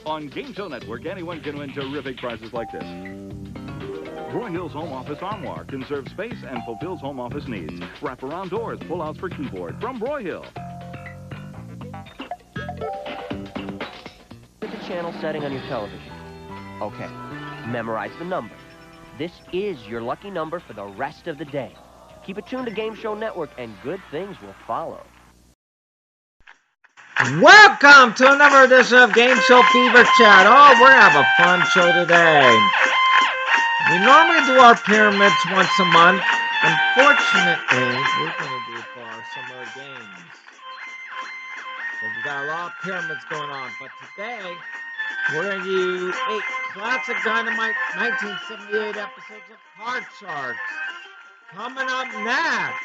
On Game Show Network, anyone can win terrific prizes like this. Broyhill's Home Office Armoire conserves space and fulfills home office needs. Wraparound doors, pull-outs for keyboard from Broyhill. Hit the channel setting on your television. Okay, memorize the number. This is your lucky number for the rest of the day. Keep it tuned to Game Show Network and good things will follow. Welcome to another edition of Game Show Fever Chat. Oh, we're going to have a fun show today. We normally do our pyramids once a month. Unfortunately, we're going to do it for our summer games. So we've got a lot of pyramids going on. But today, we're going to do 8 classic Dynamite 1978 episodes of Card Sharks. Coming up next.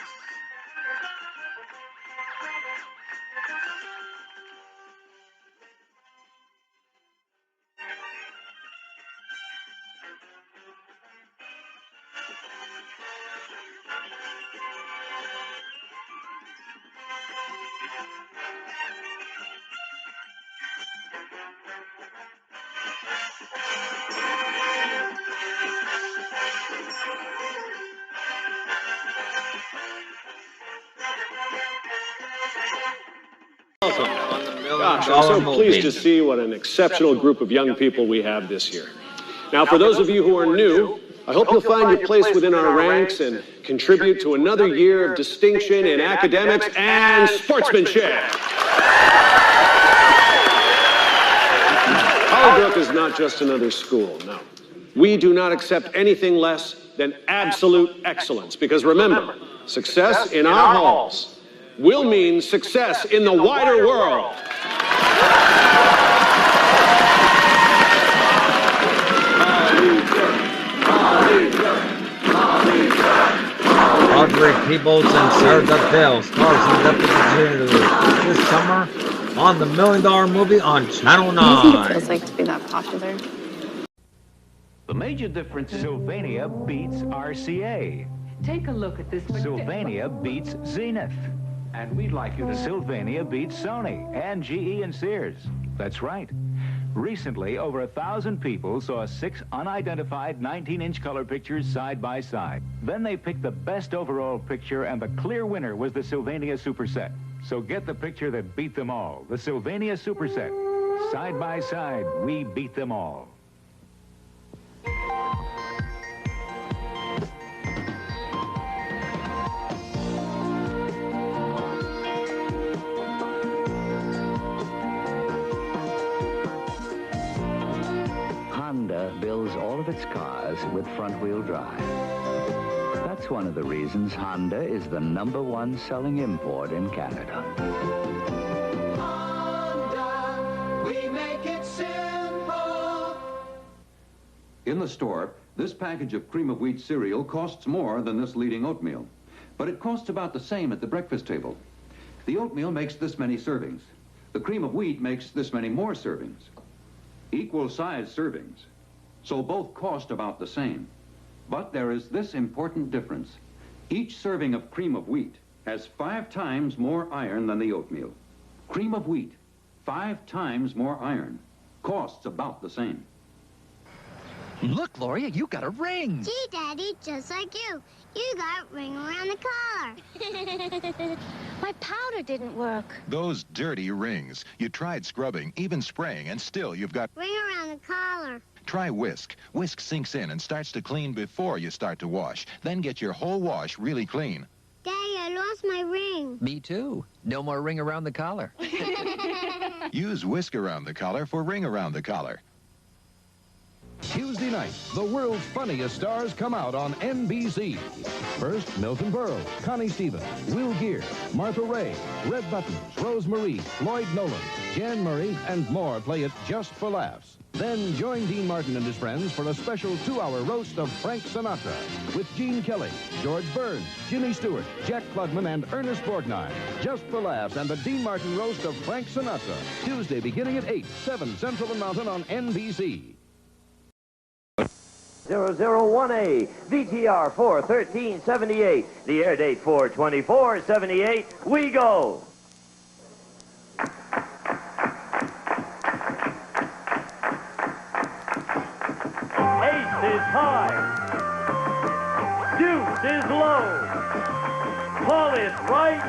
Gosh, I'm so pleased to see what an exceptional group of young people we have this year. Now, for those of you who are new, I hope you'll find your place within our ranks and contribute to another year of distinction in academics and sportsmanship. Hollybrook is not just another school, no. We do not accept anything less than absolute excellence, because remember, success in our halls will mean success in the wider world. Audrey Peebles and Sarah Duvall stars in Deputy this summer on the $1 Million Movie on Channel 9. What do you think it feels like to be that popular? The major difference, Sylvania beats RCA. Take a look at this. Sylvania beats Zenith. And we'd like you to Sylvania beats Sony and GE and Sears. That's right. Recently, over 1,000 people saw 6 unidentified 19-inch color pictures side by side. Then they picked the best overall picture, and the clear winner was the Sylvania Superset. So get the picture that beat them all, the Sylvania Superset. Side by side, we beat them all. Honda builds all of its cars with front-wheel drive. That's one of the reasons Honda is the #1 selling import in Canada. Honda, we make it simple. In the store, this package of cream of wheat cereal costs more than this leading oatmeal. But it costs about the same at the breakfast table. The oatmeal makes this many servings. The cream of wheat makes this many more servings. Equal-sized servings. So both cost about the same. But there is this important difference. Each serving of cream of wheat has 5 times more iron than the oatmeal. Cream of wheat, 5 times more iron. Costs about the same. Look, Gloria, you got a ring. Gee, Daddy, just like you. You got a ring around the collar. My powder didn't work. Those dirty rings. You tried scrubbing, even spraying, and still you've got... Ring around the collar. Try Whisk. Whisk sinks in and starts to clean before you start to wash. Then get your whole wash really clean. Daddy, I lost my ring. Me too. No more ring around the collar. Use Whisk around the collar for ring around the collar. Tuesday night, the world's funniest stars come out on NBC. First, Milton Berle, Connie Stevens, Will Geer, Martha Raye, Red Buttons, Rose Marie, Lloyd Nolan, Jan Murray, and more play it just for laughs. Then join Dean Martin and his friends for a special 2-hour roast of Frank Sinatra with Gene Kelly, George Burns, Jimmy Stewart, Jack Klugman, and Ernest Borgnine. Just for laughs and the Dean Martin roast of Frank Sinatra. Tuesday beginning at 8, 7 Central and Mountain on NBC. 001A, VTR 41378, the air date 42478, we go! is low. Call it right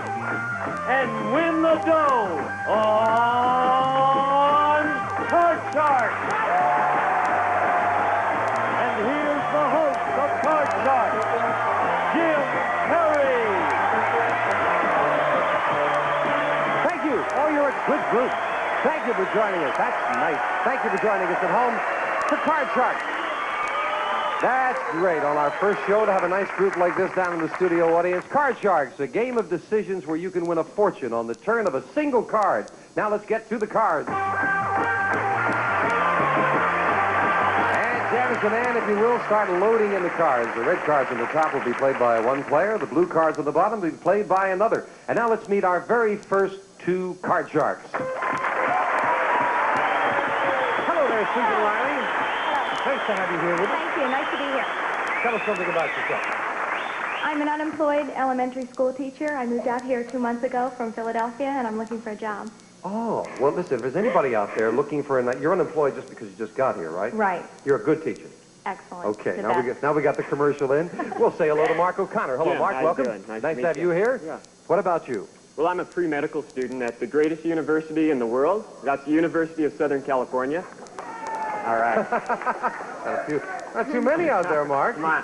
and win the dough on Card Shark. And here's the host of Card Shark, Jim Perry. Thank you. Oh, you're a good group. Thank you for joining us. That's nice. Thank you for joining us at home for Card Shark. That's great. On our first show to have a nice group like this down in the studio audience. Card Sharks, a game of decisions where you can win a fortune on the turn of a single card. Now let's get to the cards. And Janice and Ann, if you will, start loading in the cards. The red cards on the top will be played by one player. The blue cards on the bottom will be played by another. And now let's meet our very first two Card Sharks. Hello there, Susan Riley. Nice to have you here with us. Thank you. Nice to be here. Tell us something about yourself. I'm an unemployed elementary school teacher. I moved out here 2 months ago from Philadelphia, and I'm looking for a job. Oh, well, listen, if there's anybody out there looking for you're unemployed just because you just got here, right? Right. You're a good teacher. Excellent. Okay, now we got the commercial in. We'll say hello to Mark O'Connor. Hello, Yeah, Mark. how you Welcome. doing? Nice to to have meet you you. here. Yeah. What about you? Well, I'm a pre-medical student at the greatest university in the world. That's the University of Southern California. All right. Not too many out there, Mark. Come on.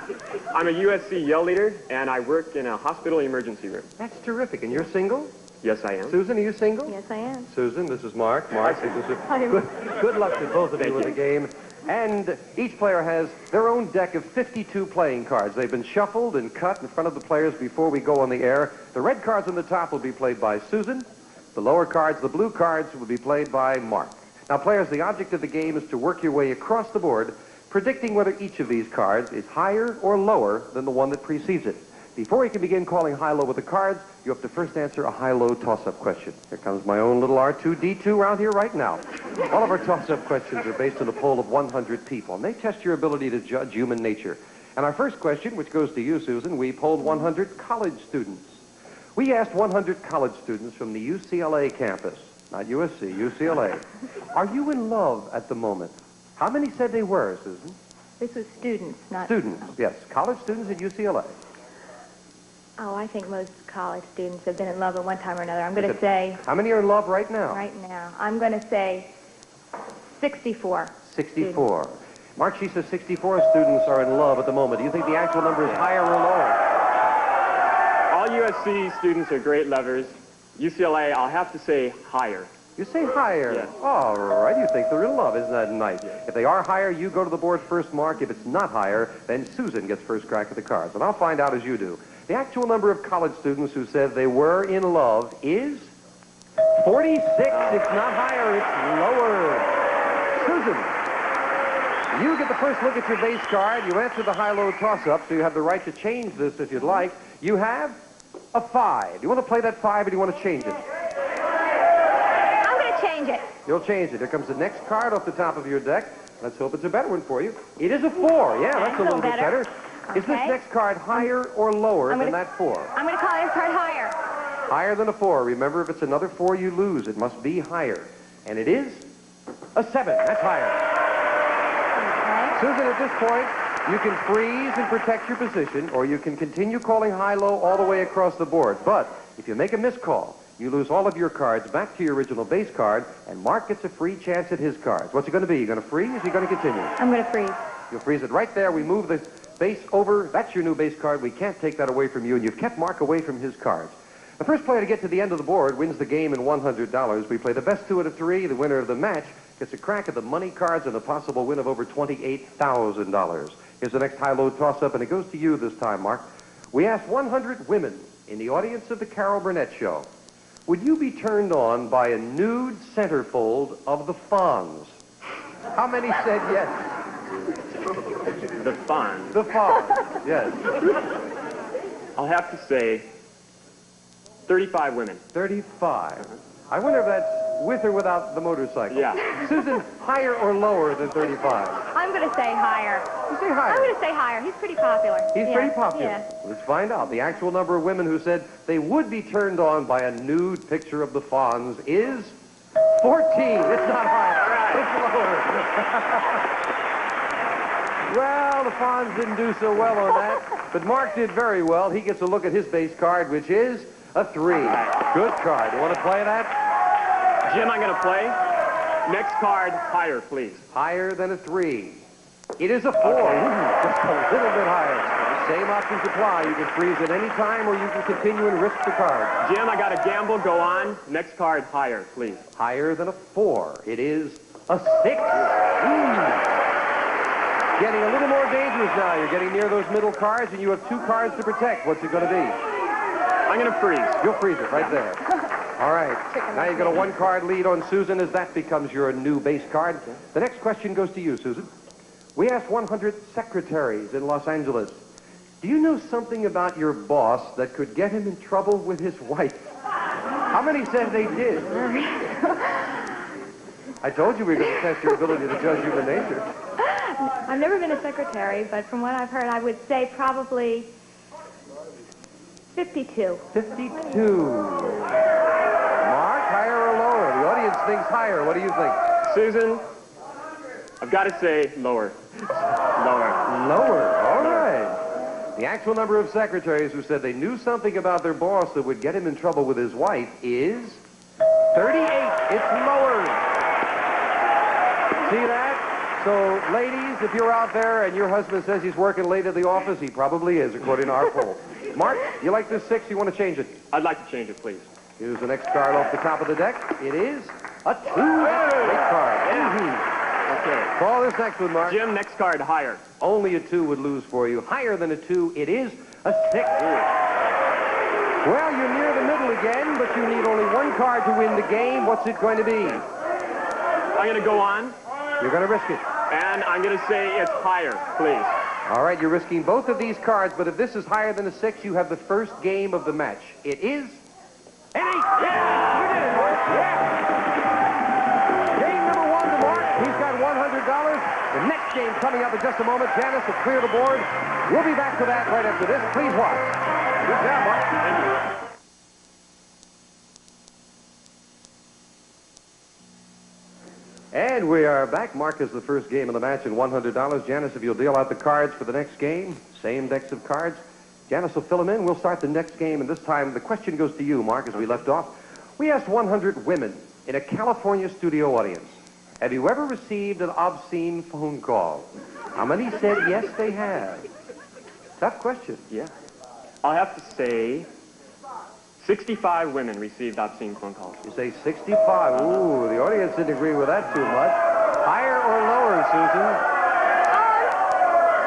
I'm a USC Yell leader, and I work in a hospital emergency room. That's terrific. And you're single? Yes, I am. Susan, are you single? Yes, I am. Susan, this is Mark. Mark, this is Hi. good luck to both of you with the game. And each player has their own deck of 52 playing cards. They've been shuffled and cut in front of the players before we go on the air. The red cards on the top will be played by Susan. The lower cards, the blue cards, will be played by Mark. Now, players, the object of the game is to work your way across the board, predicting whether each of these cards is higher or lower than the one that precedes it. Before you can begin calling high-low with the cards, you have to first answer a high-low toss-up question. Here comes my own little R2-D2 around here right now. All of our toss-up questions are based on a poll of 100 people, and they test your ability to judge human nature. And our first question, which goes to you, Susan, we polled 100 college students. We asked 100 college students from the UCLA campus, not USC, UCLA, are you in love at the moment? How many said they were, Susan? This was students, not... Students, yes. College students at UCLA. Oh, I think most college students have been in love at one time or another. I'm going to say... How many are in love right now? Right now. I'm going to say 64. 64. Students. Mark, she says 64 students are in love at the moment. Do you think the actual number is higher or lower? All USC students are great lovers. UCLA, I'll have to say higher. You say higher? Yes. All right, you think they're in love. Isn't that nice? Yes. If they are higher, you go to the board first, Mark. If it's not higher, then Susan gets first crack at the cards. And I'll find out as you do. The actual number of college students who said they were in love is 46. It's not higher, it's lower. Susan, you get the first look at your base card. You answer the high-low toss-up, so you have the right to change this if you'd like. You have a 5. Do you want to play that 5 or do you want to change it? I'm going to change it. You'll change it. Here comes the next card off the top of your deck. Let's hope it's a better one for you. It is a 4. Yeah, that's a little bit better. Okay. Is this next card higher or lower than that 4? I'm going to call this card higher. Higher than a 4. Remember, if it's another 4 you lose, it must be higher. And it is a 7. That's higher. Okay. Susan, at this point, you can freeze and protect your position, or you can continue calling high-low all the way across the board. But if you make a miscall, you lose all of your cards back to your original base card, and Mark gets a free chance at his cards. What's it going to be? You going to freeze or are you going to continue? I'm going to freeze. You'll freeze it right there. We move the base over. That's your new base card. We can't take that away from you, and you've kept Mark away from his cards. The first player to get to the end of the board wins the game in $100. We play the best 2 out of 3. The winner of the match gets a crack at the money cards and a possible win of over $28,000. Here's the next high-low toss-up, and it goes to you this time, Mark. We asked 100 women in the audience of the Carol Burnett Show, would you be turned on by a nude centerfold of the Fonz? How many said yes? The Fonz. The Fonz, yes. I'll have to say 35 women. 35. I wonder if that's with or without the motorcycle. Yeah. Susan, higher or lower than 35? I'm going to say higher. You say higher? I'm going to say higher. He's pretty popular. He's pretty popular. Yeah. Let's find out. The actual number of women who said they would be turned on by a nude picture of the Fonz is 14. It's not higher. It's lower. Well, the Fonz didn't do so well on that, but Mark did very well. He gets a look at his base card, which is a 3. Good card. You want to play that? Jim, I'm going to play. Next card, higher, please. Higher than a 3. It is a 4. Ooh, just a little bit higher. Same options apply. You can freeze at any time, or you can continue and risk the card. Jim, I got to gamble. Go on. Next card, higher, please. Higher than a 4. It is a 6. Getting a little more dangerous now. You're getting near those middle cards, and you have 2 cards to protect. What's it going to be? I'm going to freeze. You'll freeze it right there. All right. Now you've got a 1-card lead on Susan as that becomes your new base card. The next question goes to you, Susan. We asked 100 secretaries in Los Angeles, do you know something about your boss that could get him in trouble with his wife? How many said they did? I told you we were going to test your ability to judge human nature. I've never been a secretary, but from what I've heard, I would say probably 52. 52. Mark, higher or lower? The audience thinks higher. What do you think? Susan, I've got to say lower. Lower. Lower. All right. The actual number of secretaries who said they knew something about their boss that would get him in trouble with his wife is 38. It's lower. See that? So, ladies, if you're out there and your husband says he's working late at the office, he probably is, according to our poll. Mark, you like this 6? You want to change it? I'd like to change it, please. Here's the next card off the top of the deck. It is a 2. Great card. Okay. Call this next one, Mark. Jim, next card, higher. Only a 2 would lose for you. Higher than a 2, it is a 6. Well, you're near the middle again, but you need only 1 card to win the game. What's it going to be? I'm going to go on. You're going to risk it. And I'm going to say it's higher, please. All right, you're risking both of these cards, but if this is higher than a 6, you have the first game of the match. It is an 8. Yeah! You did it, Mark. Yeah! Game number 1 to Mark. He's got $100. The next game coming up in just a moment. Janice will clear the board. We'll be back to that right after this. Please watch. Good job, Mark. Thank you. And we are back. Mark is the first game of the match and $100. Janice, if you'll deal out the cards for the next game, same decks of cards. Janice will fill them in. We'll start the next game, and this time the question goes to you, Mark, as we left off. We asked 100 women in a California studio audience, have you ever received an obscene phone call? How many said yes, they have? Tough question. Yeah. I'll have to say 65 women received obscene phone calls. You say 65. Ooh, the audience didn't agree with that too much. Higher or lower, Susan?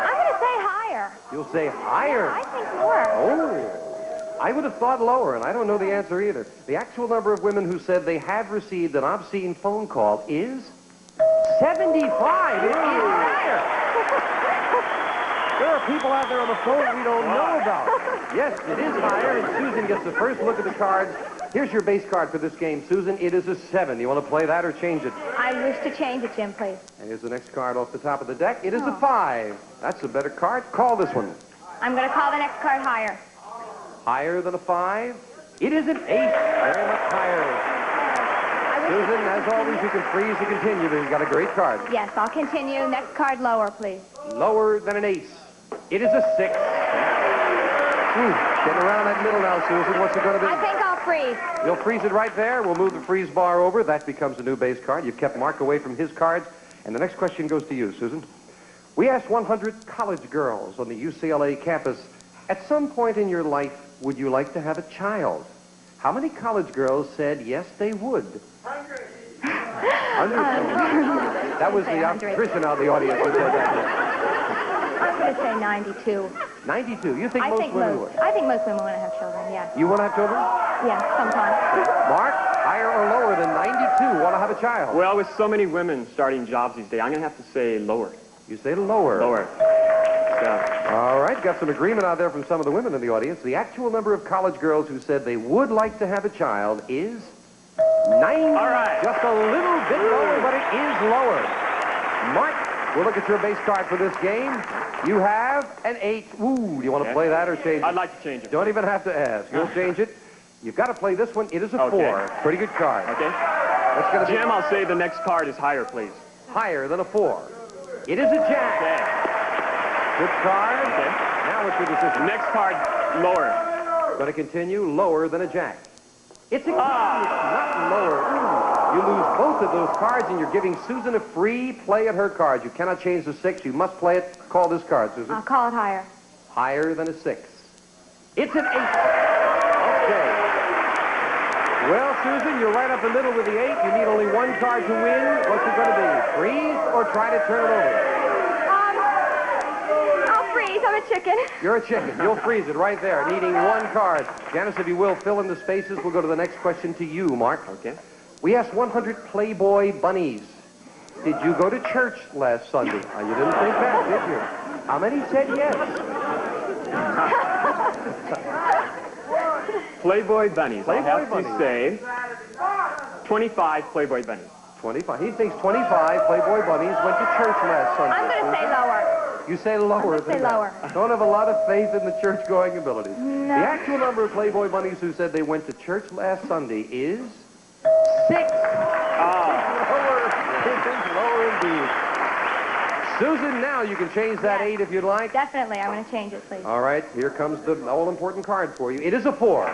I'm going to say higher. You'll say higher? Yeah, I think more. Oh. I would have thought lower, and I don't know the answer either. The actual number of women who said they have received an obscene phone call is 75. It is higher. There are people out there on the phone we don't know about. Yes, it is higher, and Susan gets the first look at the cards. Here's your base card for this game, Susan. It is a 7. You want to play that or change it? I wish to change it, Jim, please. And here's the next card off the top of the deck. It is a 5. That's a better card. Call this one. I'm going to call the next card higher. Higher than a 5? It is an 8. Very much higher. Susan, as always, you can freeze to continue, but you've got a great card. Yes, I'll continue. Next card lower, please. Lower than an ace. It is a 6. Getting around that middle now, Susan. What's it going to be? I think I'll freeze. You'll freeze it right there. We'll move the freeze bar over. That becomes a new base card. You've kept Mark away from his cards. And the next question goes to you, Susan. We asked 100 college girls on the UCLA campus, at some point in your life, would you like to have a child? How many college girls said yes, they would? 100. That was the obstetrician out of the audience who said that. I'm going to say 92. 92. You think most women would? I think most women want to have children, yes. You want to have children? Yes, sometime. Mark, higher or lower than 92? Want to have a child? Well, with so many women starting jobs these days, I'm going to have to say lower. You say lower? Lower. All right, got some agreement out there from some of the women in the audience. The actual number of college girls who said they would like to have a child is 90. All right. Just a little bit lower, but it is lower. Mark, we'll look at your base card for this game. You have an 8. Ooh, do you want to play that or change it? I'd like to change it. Don't even have to ask. You'll change it. You've got to play this one. It is a 4. Pretty good card. Okay. That's gonna be Jim, I'll say the next card is higher, please. higher than a 4. It is a jack. Good card. Okay. Now what's your decision? Next card, lower. Going to continue lower than a jack. It's a not lower. Ooh. You lose both of those cards, and you're giving Susan a free play at her cards. You cannot change the 6. You must play it. Call this card, Susan. I'll call it higher. Higher than a 6. It's an 8. Okay. Well, Susan, you're right up the middle with the 8. You need only one card to win. What's it going to be? Freeze or try to turn it over? I'll freeze. I'm a chicken. You're a chicken. You'll freeze it right there, needing one card. Janice, if you will, fill in the spaces. We'll go to the next question to you, Mark. Okay. We asked 100 Playboy bunnies. Did you go to church last Sunday? You didn't think that, did you? How many said yes? Playboy bunnies. Playboy I have bunnies. to say 25 Playboy bunnies. 25. He thinks 25 Playboy bunnies went to church last Sunday. I'm going to say lower. You say lower I'm gonna say lower. Don't have a lot of faith in the church-going abilities. No. The actual number of Playboy bunnies who said they went to church last Sunday is 6. Lower. Lower indeed. Susan, now you can change that 8 if you'd like. Definitely. I'm going to change it, please. All right, here comes the all-important card for you. It is a 4.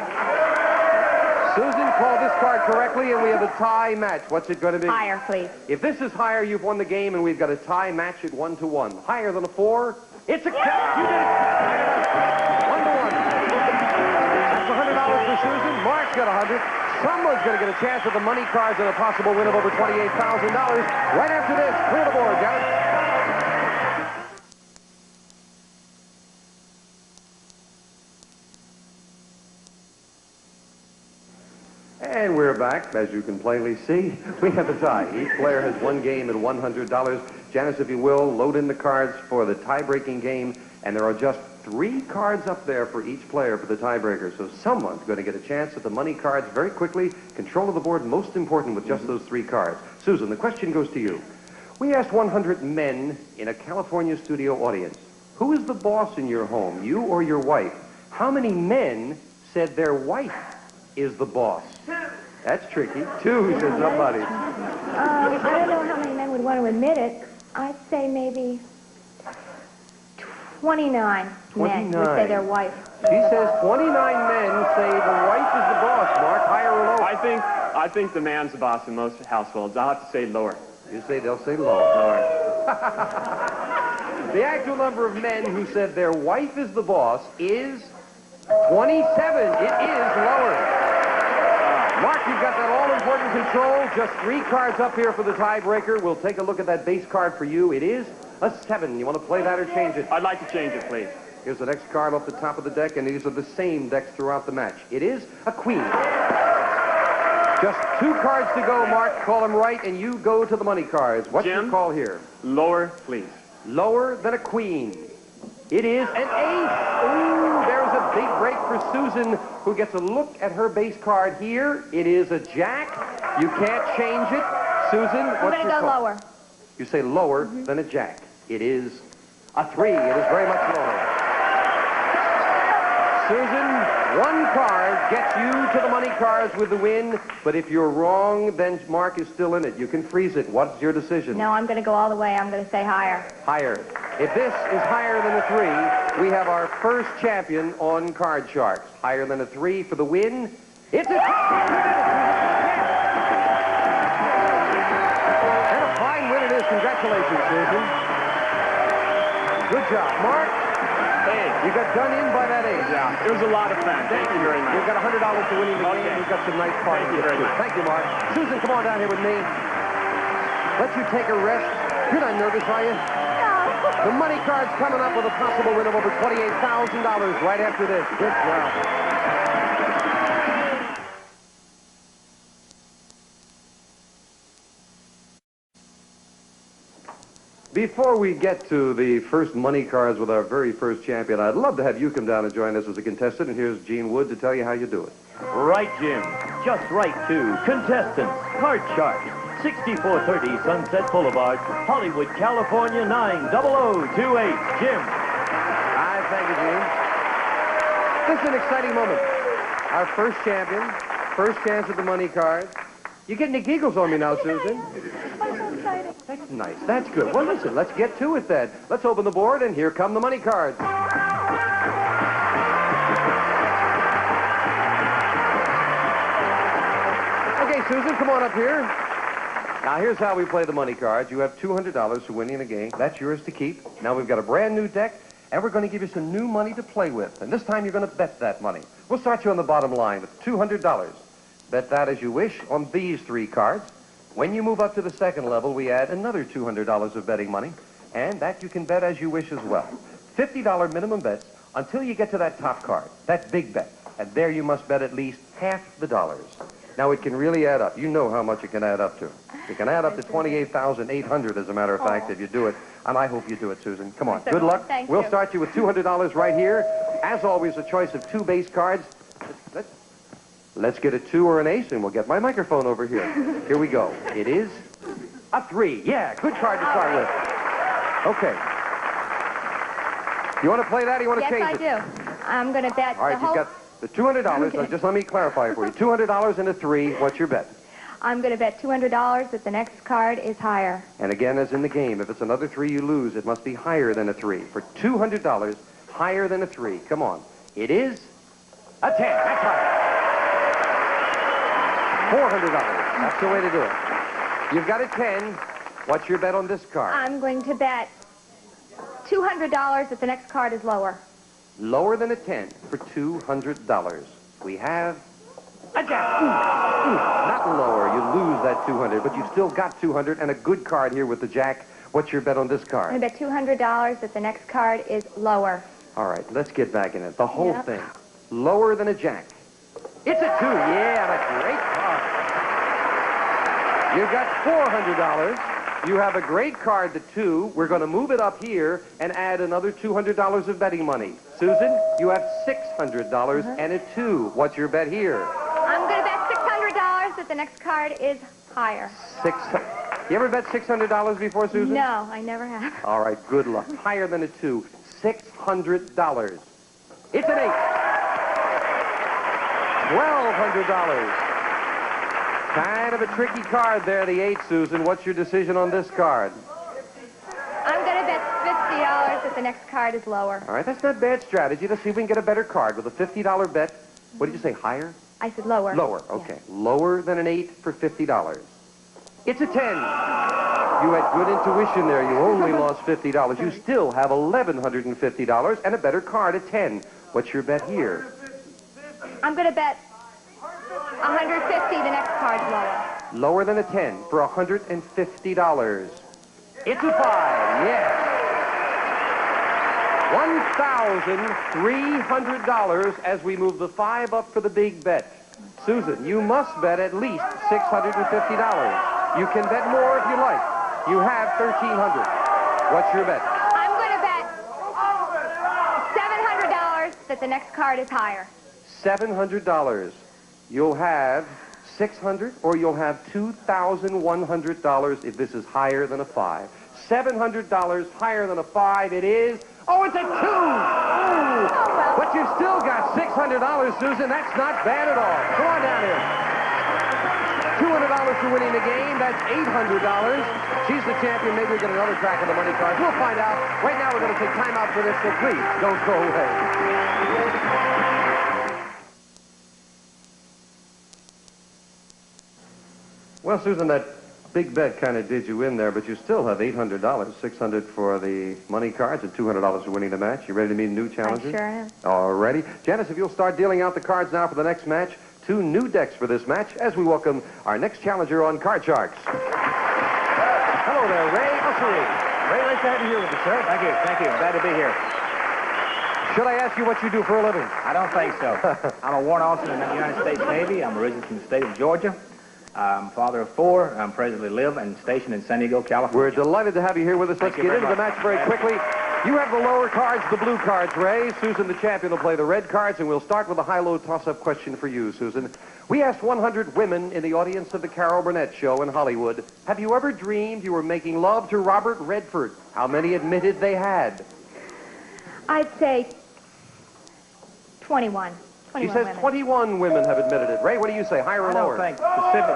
Susan called this card correctly, and we have a tie match. What's it going to be? Higher, please. If this is higher, you've won the game, and we've got a tie match at 1-1. Higher than a 4, it's a catch. You did it. 1-1. That's $100 for Susan. Mark's got 100. Someone's going to get a chance at the money cards and a possible win of over $28,000. Right after this, clear the board, Janet. And we're back. As you can plainly see, we have a tie. Each player has one game at $100. Janice, if you will, load in the cards for the tie-breaking game. And there are just 3 cards up there for each player for the tiebreaker. So someone's going to get a chance at the money cards very quickly. Control of the board, most important with just those 3 cards. Susan, the question goes to you. We asked 100 men in a California studio audience, who is the boss in your home, you or your wife? How many men said their wife is the boss? That's tricky. 2, said somebody. I don't know how many men would want to admit it. I'd say maybe 29 men would say their wife. She says 29 men say the wife is the boss. Mark, higher or lower? I think the man's the boss in most households. I'll have to say lower. You say they'll say lower. The actual number of men who said their wife is the boss is 27. It is lower. Mark, you've got that all-important control. Just 3 cards up here for the tiebreaker. We'll take a look at that base card for you. It is a 7. You want to play that or change it? I'd like to change it, please. Here's the next card off the top of the deck, and these are the same decks throughout the match. It is a queen. Just 2 cards to go, Mark. Call them right, and you go to the money cards. What's your call here? Lower, please. Lower than a queen. It is an ace. Ooh, there's a big break for Susan, who gets a look at her base card here. It is a jack. You can't change it. Susan, what's your call? I'm going to go lower. You say lower than a jack. It is a 3. It is very much lower. Susan, 1 card gets you to the money cards with the win, but if you're wrong, then Mark is still in it. You can freeze it. What's your decision? No, I'm going to go all the way. I'm going to say higher. Higher. If this is higher than a 3, we have our first champion on Card Sharks. Higher than a 3 for the win. It's a... And a fine win it is. Congratulations, Susan. Good job. Mark? Hey, you got done in by that ace. Yeah, it was a lot of fun. Thank you very much. You've got $100 to winning the game. You've got some nice parties. Thank you very much. Thank you, Mark. Susan, come on down here with me. Let you take a rest. You're not nervous, are you? No. The money card's coming up with a possible win of over $28,000 right after this. Good job. Before we get to the first money cards with our very first champion, I'd love to have you come down and join us as a contestant. And here's Gene Wood to tell you how you do it. Right, Jim. Just right, too. Contestants, Card Sharks, 6430 Sunset Boulevard, Hollywood, California, 90028. Jim. Hi, thank you, Gene. This is an exciting moment. Our first champion, first chance at the money card. You're getting the giggles on me now, Susan. I'm so excited. That's nice. That's good. Well, listen, let's get to it then. Let's open the board, and here come the money cards. Okay, Susan, come on up here. Now, here's how we play the money cards. You have $200 for winning the game. That's yours to keep. Now, we've got a brand new deck, and we're going to give you some new money to play with. And this time, you're going to bet that money. We'll start you on the bottom line with $200. Bet that as you wish on these 3 cards. When you move up to the second level, we add another $200 of betting money, and that you can bet as you wish as well. $50 minimum bets until you get to that top card, that big bet. And there you must bet at least half the dollars. Now, it can really add up. You know how much it can add up to. It can add up to $28,800, as a matter of fact, if you do it. And I hope you do it, Susan. Come on. Good luck. We'll start you with $200 right here. As always, a choice of 2 base cards. Let's get a 2 or an ace, and we'll get my microphone over here. Here we go. It is a 3. Yeah, good card to start with. Okay. You want to play that, or you want to change it? Yes, I do. I'm going to bet All right, you've got the $200. Okay. Now, just let me clarify for you. $200 and a 3. What's your bet? I'm going to bet $200 that the next card is higher. And again, as in the game, if it's another 3 you lose, it must be higher than a 3. For $200, higher than a 3. Come on. It is a 10. That's higher. $400. That's the way to do it. You've got a 10. What's your bet on this card? I'm going to bet $200 that the next card is lower. Lower than a 10 for $200. We have a jack. Not lower. You lose that 200, but you've still got 200 and a good card here with the jack. What's your bet on this card? I'm going to bet $200 that the next card is lower. All right, let's get back in it. The whole thing. Lower than a jack. It's a 2. Yeah, that's a great card. You've got $400. You have a great card, the 2. We're going to move it up here and add another $200 of betting money. Susan, you have $600 and a 2. What's your bet here? I'm going to bet $600 that the next card is higher. You ever bet $600 before, Susan? No, I never have. All right, good luck. Higher than a 2. $600. It's an 8. $1,200. Kind of a tricky card there, the 8, Susan. What's your decision on this card? I'm going to bet $50 that the next card is lower. All right, that's not bad strategy. Let's see if we can get a better card with a $50 bet. What did you say, higher? I said lower. Lower, okay. Yeah. Lower than an 8 for $50. It's a 10. You had good intuition there. You only lost $50. You still have $1,150 and a better card at 10. What's your bet here? I'm going to bet $150. The next card's lower. Lower than a 10 for $150. It's a 5. Yes. $1,300 as we move the 5 up for the big bet. Susan, you must bet at least $650. You can bet more if you like. You have $1,300. What's your bet? I'm going to bet $700 that the next card is higher. $700. You'll have $600 or you'll have $2,100 if this is higher than a 5. $700 higher than a 5 it is. Oh, it's a 2! Ooh. But you've still got $600, Susan. That's not bad at all. Come on down here. $200 for winning the game. That's $800. She's the champion. Maybe we'll get another crack at the money cards. We'll find out. Right now, we're going to take time out for this, so please don't go away. Well, Susan, that big bet kind of did you in there, but you still have $800, $600 for the money cards and $200 for winning the match. You ready to meet a new challenger? I sure am. All righty. Janice, if you'll start dealing out the cards now for the next match. 2 new decks for this match as we welcome our next challenger on Card Sharks. Hello there, Ray Ussery. Ray, nice to have you here with us, sir. Thank you. Thank you. Glad to be here. Should I ask you what you do for a living? I don't think so. I'm a warrant officer in the United States Navy. I'm originally from the state of Georgia. I'm father of 4. I presently live and stationed in San Diego, California. We're delighted to have you here with us. Let's get into the match very quickly. You have the lower cards, the blue cards, Ray. Susan, the champion, will play the red cards, and we'll start with a high-low toss-up question for you, Susan. We asked 100 women in the audience of the Carol Burnett Show in Hollywood, have you ever dreamed you were making love to Robert Redford? How many admitted they had? I'd say 21. He says 21 women have admitted it. Ray, what do you say, higher or lower? I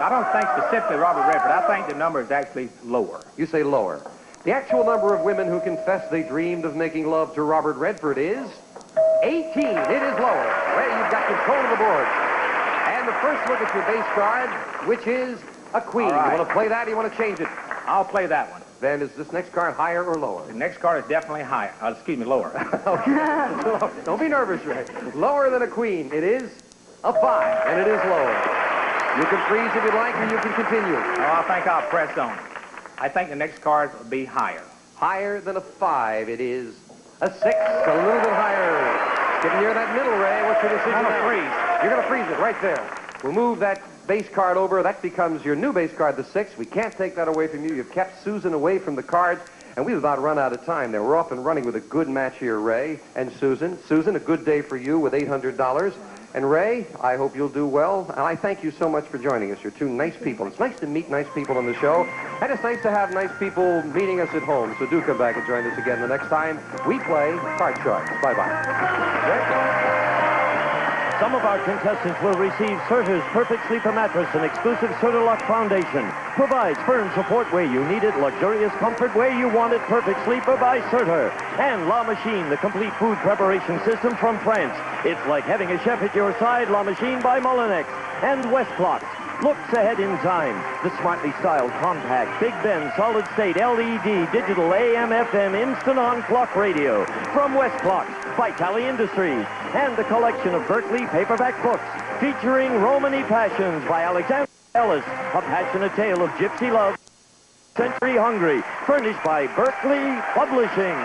don't think specifically Robert Redford. I think the number is actually lower. You say lower. The actual number of women who confess they dreamed of making love to Robert Redford is 18. It is lower. Ray, you've got control of the board. And the first look at your base card, which is a queen. Right. You want to play that or you want to change it? I'll play that one. Then is this next card higher or lower? The next card is definitely higher. Excuse me, lower. Okay. Don't be nervous, Ray. Lower than a queen. It is a 5, and it is lower. You can freeze if you like, or you can continue. Oh, I think I'll press on. I think the next card will be higher. Higher than a 5. It is a 6, a little bit higher. Getting near that middle, Ray. What's your decision? I'm going to freeze. You're going to freeze it right there. We'll move that base card over. That becomes your new base card, the 6. We can't take that away from you. You've kept Susan away from the cards, and we've about run out of time there. We're off and running with a good match here, Ray and Susan. Susan, a good day for you with $800. And Ray, I hope you'll do well. And I thank you so much for joining us. You're two nice people. It's nice to meet nice people on the show. And it's nice to have nice people meeting us at home. So do come back and join us again the next time we play Card Sharks. Bye-bye. Some of our contestants will receive Serta's Perfect Sleeper Mattress, an exclusive Serta-Lux foundation. Provides firm support where you need it, luxurious comfort where you want it. Perfect Sleeper by Serta. And La Machine, the complete food preparation system from France. It's like having a chef at your side. La Machine by Molinex. And Westclox. Looks ahead in time. The smartly styled, compact, Big Ben, solid-state, LED, digital, AM, FM, instant-on clock radio. From Westclox, Vitale Industries. And a collection of Berkeley paperback books featuring Romany Passions by Alexander Ellis, a passionate tale of gypsy love, Century Hungry, furnished by Berkeley Publishing.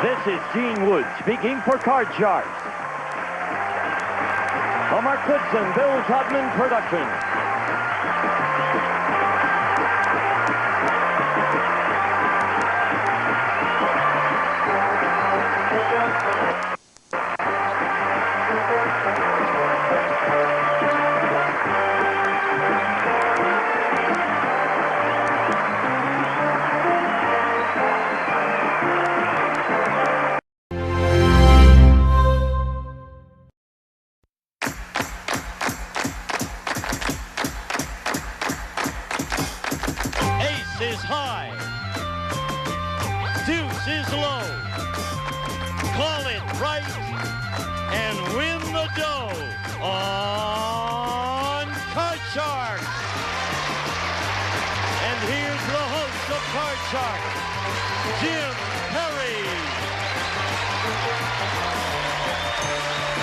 This is Gene Wood speaking for Card Sharks. A Mark Goodson, Bill Todman production. Is high. Deuce is low. Call it right and win the dough on Card Sharks. And here's the host of Card Sharks, Jim Perry.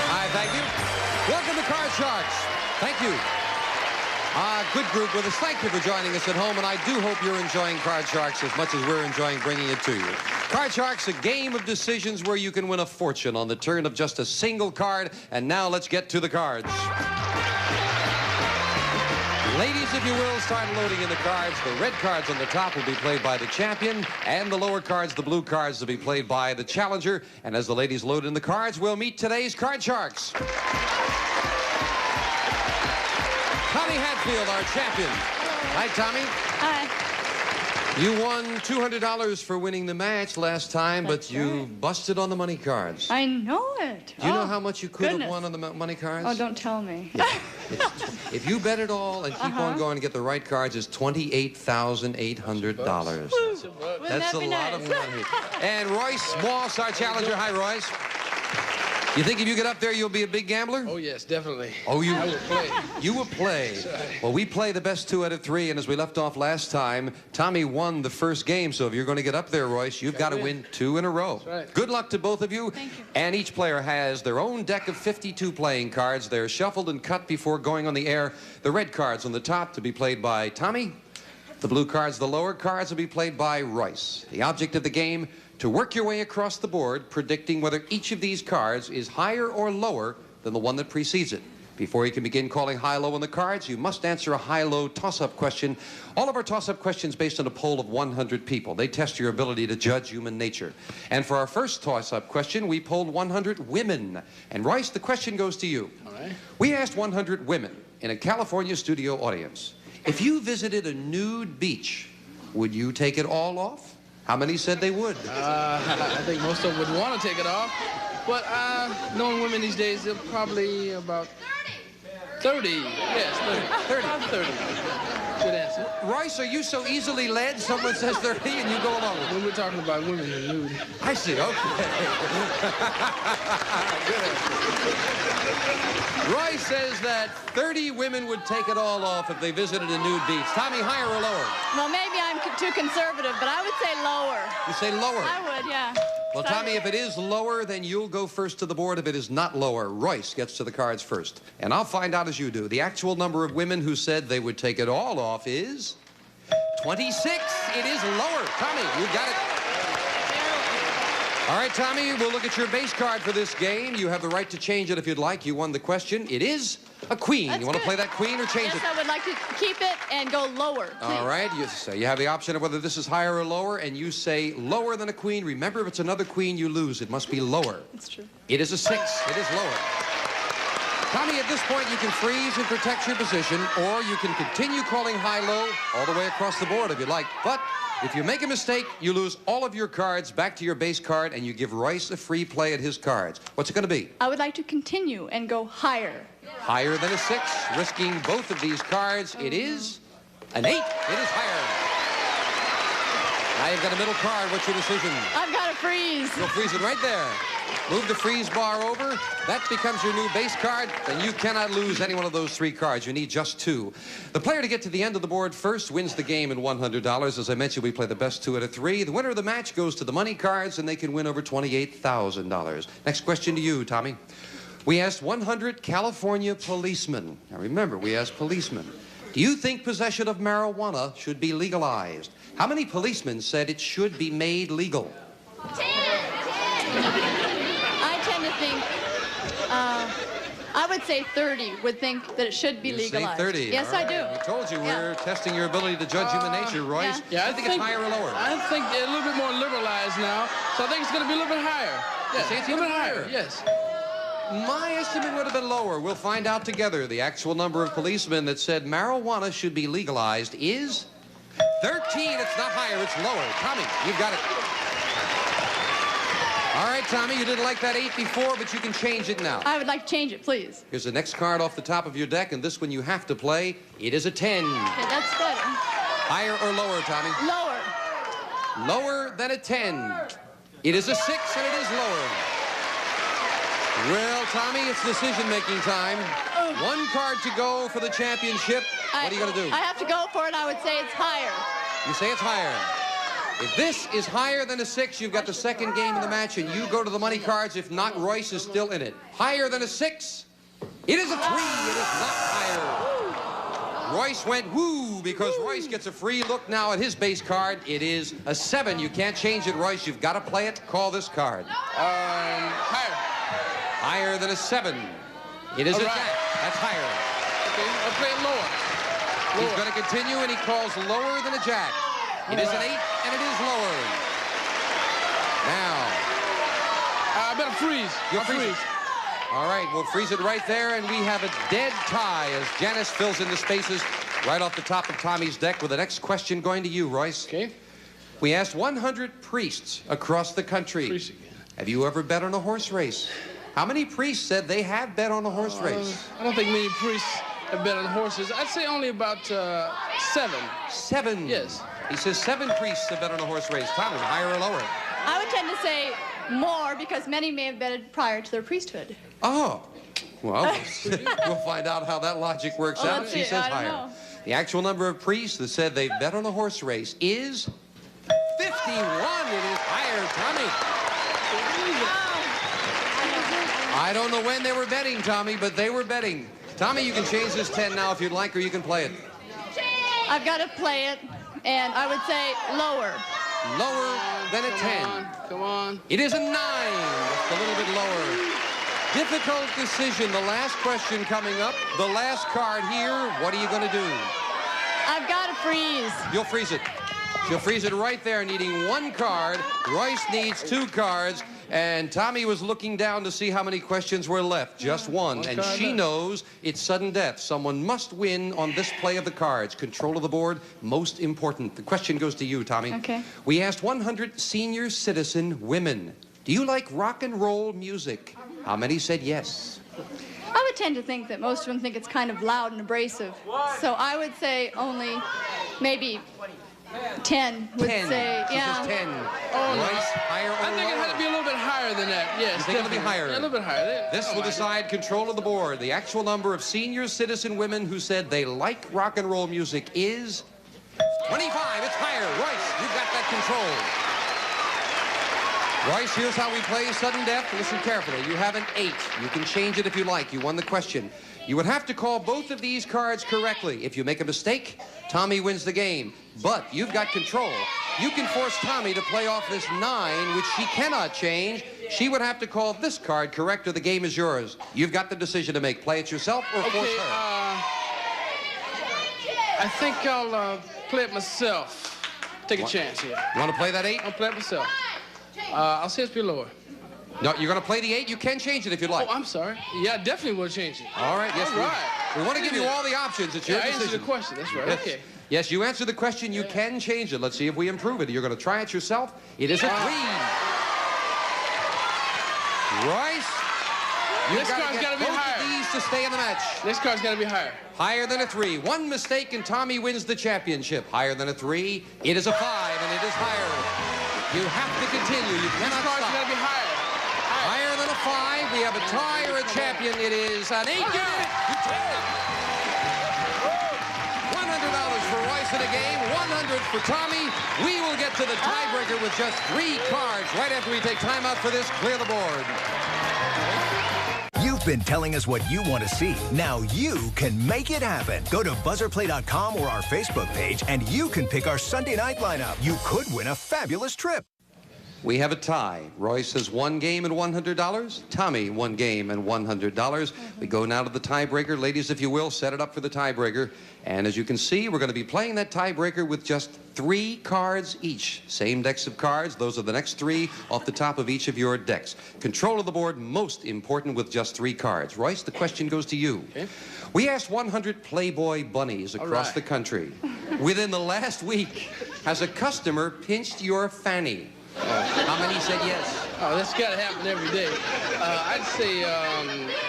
Hi, thank you. Welcome to Card Sharks. Thank you. Good group with us. Thank you for joining us at home, and I do hope you're enjoying Card Sharks as much as we're enjoying bringing it to you. Card Sharks, a game of decisions where you can win a fortune on the turn of just a single card. And now let's get to the cards. Ladies, if you will, start loading in the cards. The red cards on the top will be played by the champion, and the lower cards, the blue cards, will be played by the challenger. And as the ladies load in the cards, we'll meet today's Card Sharks. Tommy Hatfield, our champion. Hi, Tommy. Hi. You won $200 for winning the match last time, but you busted on the money cards. I know it. Do you know how much you could have won on the money cards? Oh, don't tell me. Yeah. If you bet it all and keep on going to get the right cards, it's $28,800. That's a lot of money. And Royce Moss, our challenger. Hi, Royce. You think if you get up there, you'll be a big gambler? Oh, yes, definitely. Oh, I will play. You will play. Well, we play the best 2 out of 3, and as we left off last time, Tommy won the first game, so if you're going to get up there, Royce, you've got to win 2 in a row. That's right. Good luck to both of you. Thank you. And each player has their own deck of 52 playing cards. They're shuffled and cut before going on the air. The red cards on the top to be played by Tommy. The blue cards, the lower cards, will be played by Royce. The object of the game, to work your way across the board, predicting whether each of these cards is higher or lower than the one that precedes it. Before you can begin calling high-low on the cards, you must answer a high-low toss-up question. All of our toss-up questions based on a poll of 100 people. They test your ability to judge human nature. And for our first toss-up question, we polled 100 women. And Royce, the question goes to you. All right. We asked 100 women in a California studio audience, if you visited a nude beach, would you take it all off? How many said they would? I think most of them would want to take it off. But knowing women these days, they're probably about 30. Yes, 30. 30. Good answer. Royce, are you so easily led? Someone says 30 and you go along with it. When we're talking about women and nude. I see, okay. Good answer. Royce says that 30 women would take it all off if they visited a nude beach. Tommy, higher or lower? Well, maybe I'm too conservative, but I would say lower. You say lower? I would, yeah. Well, Tommy, if it is lower, then you'll go first to the board. If it is not lower, Royce gets to the cards first. And I'll find out as you do. The actual number of women who said they would take it all off is 26. It is lower. Tommy, you got it. All right, Tommy, we'll look at your base card for this game. You have the right to change it if you'd like. You won the question. It is a queen. That's you want good. to play that queen or change it? Yes, I would like to keep it and go lower, please. All right, you have the option of whether this is higher or lower, and you say lower than a queen. Remember, if it's another queen, you lose. It must be lower. That's true. It is a 6. It is lower. Tommy, at this point, you can freeze and protect your position, or you can continue calling high-low all the way across the board if you like. But if you make a mistake, you lose all of your cards back to your base card, and you give Royce a free play at his cards. What's it going to be? I would like to continue and go higher. Higher than a 6, risking both of these cards. It is an 8. It is higher. Now you've got a middle card. What's your decision? I've got to freeze. You'll freeze it right there. Move the freeze bar over. That becomes your new base card. Then you cannot lose any one of those 3 cards. You need just 2. The player to get to the end of the board first wins the game in $100. As I mentioned, we play the best 2 out of 3. The winner of the match goes to the money cards, and they can win over $28,000. Next question to you, Tommy. We asked 100 California policemen. Now remember, we asked policemen. Do you think possession of marijuana should be legalized? How many policemen said it should be made legal? I tend to think, I would say 30 would think that it should be legalized. Say 30. Yes, I do. We told you we're testing your ability to judge human nature, Royce. Yeah, I think it's higher or lower. I think they're a little bit more liberalized now, so I think it's going to be a little bit higher. You say it's a little bit even higher. Yes. My estimate would have been lower. We'll find out together. The actual number of policemen that said marijuana should be legalized is 13. It's not higher, it's lower. Tommy, you've got it. All right, Tommy, you didn't like that 8 before, but you can change it now. I would like to change it, please. Here's the next card off the top of your deck, and this one you have to play. It is a 10. Okay, that's better. Higher or lower, Tommy? Lower. Lower than a 10. It is a 6, and it is lower. Well, Tommy, it's decision-making time. 1 card to go for the championship. What are you going to do? I have to go for it. I would say it's higher. You say it's higher. If this is higher than a 6, you've got the second game of the match, and you go to the money cards. If not, Royce is still in it. Higher than a 6. It is a 3. It is not higher. Royce went woo because Royce gets a free look now at his base card. It is a 7. You can't change it, Royce. You've got to play it. Call this card. Higher. Higher than a 7. It is a jack. That's higher. Okay, I'll play it lower. He's going to continue, and he calls lower than a jack. It is an 8, and it is lower. Now. I better freeze. You'll freeze. All right, we'll freeze it right there, and we have a dead tie as Janice fills in the spaces right off the top of Tommy's deck with the next question going to you, Royce. Okay. We asked 100 priests across the country. Priests again. Have you ever bet on a horse race? How many priests said they have bet on a horse race? I don't think many priests have bet on horses. I'd say only about 7. 7? Yes. He says 7 priests have bet on a horse race. Tommy, higher or lower? I would tend to say more because many may have betted prior to their priesthood. Oh. Well, we'll find out how that logic works out. She says I don't higher. know. The actual number of priests that said they bet on a horse race is 51. It is higher, Tommy. I don't know when they were betting, Tommy, but they were betting. Tommy, you can change this 10 now if you'd like, or you can play it. I've got to play it, and I would say lower. Lower than a 10. Come on. It is a 9. Just a little bit lower. Difficult decision. The last question coming up. The last card here. What are you going to do? I've got to freeze. You'll freeze it. She'll freeze it right there, needing one card. Royce needs 2 cards. And Tommy was looking down to see how many questions were left. Just one. And she knows it's sudden death. Someone must win on this play of the cards. Control of the board, most important. The question goes to you, Tommy. Okay. We asked 100 senior citizen women, do you like rock and roll music? How many said yes? I would tend to think that most of them think it's kind of loud and abrasive. So I would say only maybe 10 would 10. say, She yeah. says 10. Oh, no. Royce, higher or I think it had to be a little bit higher than that. Yes, you think it'll be definitely. higher? Yeah, a little bit higher. This will decide control of the board. The actual number of senior citizen women who said they like rock and roll music is 25. It's higher. Royce, you've got that control. Royce, here's how we play sudden death. Listen carefully. You have an 8. You can change it if you like. You won the question. You would have to call both of these cards correctly. If you make a mistake, Tommy wins the game. But you've got control. You can force Tommy to play off this 9, which she cannot change. She would have to call this card correct or the game is yours. You've got the decision to make. Play it yourself or force her. I think I'll play it myself. Take a chance here. You want to play that 8? I'll play it myself. I'll say it's be lower. No, you're going to play the 8. You can change it if you'd like. Oh, I'm sorry. Yeah, I definitely will change it. All right. Yes, all right. We want to give you all the options. It's your decision. I answered the question. That's right. Yes. Okay. Yes, you answer the question. You can change it. Let's see if we improve it. You're going to try it yourself. It is a 3. Royce, you've got to get both of these to stay in the match. This card's got to be higher. Higher than a 3. One mistake and Tommy wins the championship. Higher than a 3. It is a 5, and it is higher. You have to continue. You cannot stop. This card's got to be higher. Higher than a 5. We have a tie or a champion. It is an 8. You did it. You did it. $100 for Royce in a game. 100 for Tommy. We will get to the tiebreaker with just 3 cards right after we take time out for this. Clear the board. You've been telling us what you want to see. Now you can make it happen. Go to buzzerplay.com or our Facebook page, and you can pick our Sunday night lineup. You could win a fabulous trip. We have a tie. Royce has 1 game and $100. Tommy, 1 game and $100. We go now to the tiebreaker. Ladies, if you will, set it up for the tiebreaker. And as you can see, we're going to be playing that tiebreaker with just 3 cards each. Same decks of cards. Those are the next 3 off the top of each of your decks. Control of the board, most important with just 3 cards. Royce, the question goes to you. Okay. We asked 100 Playboy bunnies across the country. Within the last week, has a customer pinched your fanny? How many said yes? Oh, that's got to happen every day. I'd say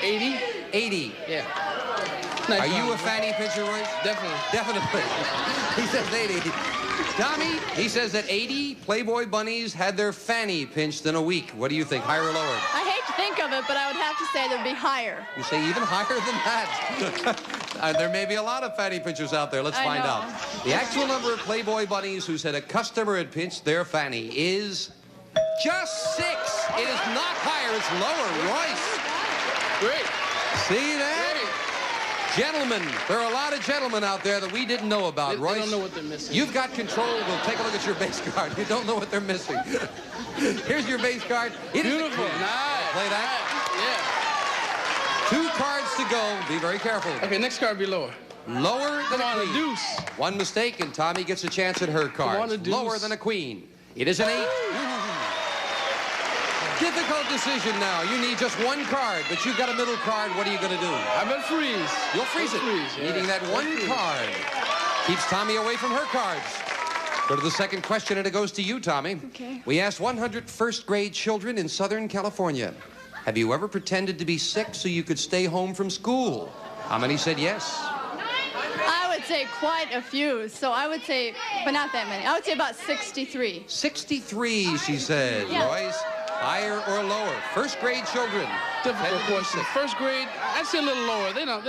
80. 80? Yeah. Nice. Are you a fanny pincher, Royce? Definitely. Definitely. He says 80. Tommy, he says that 80 Playboy bunnies had their fanny pinched in a week. What do you think, higher or lower? I hate to think of it, but I would have to say that would be higher. You say even higher than that? There may be a lot of fanny pinchers out there. Let's find out. The actual number of Playboy bunnies who said a customer had pinched their fanny is just 6. It is not higher. It's lower. Royce. Great. See that? Gentlemen, there are a lot of gentlemen out there that we didn't know about, Royce. They don't know what they're missing. You've got control. We'll take a look at your base card. You don't know what they're missing. Here's your base card. It Beautiful. Is nice. Play that. Yeah. 2 cards to go. Be very careful. Okay, next card be lower. Lower than a queen. Deuce. 1 mistake, and Tommy gets a chance at her cards. Lower than a queen. It is an 8. Difficult decision now. You need just 1 card, but you've got a middle card. What are you going to do? I'm going to freeze. You'll freeze it. Needing that 1 card. Keeps Tommy away from her cards. Go to the second question, and it goes to you, Tommy. Okay. We asked 100 first-grade children in Southern California, have you ever pretended to be sick so you could stay home from school? How many said yes? I would say quite a few, so I would say, but not that many. I would say about 63. 63, she said. Yeah. Royce, higher or lower? First-grade children. Difficult question. First grade, I'd say a little lower. They don't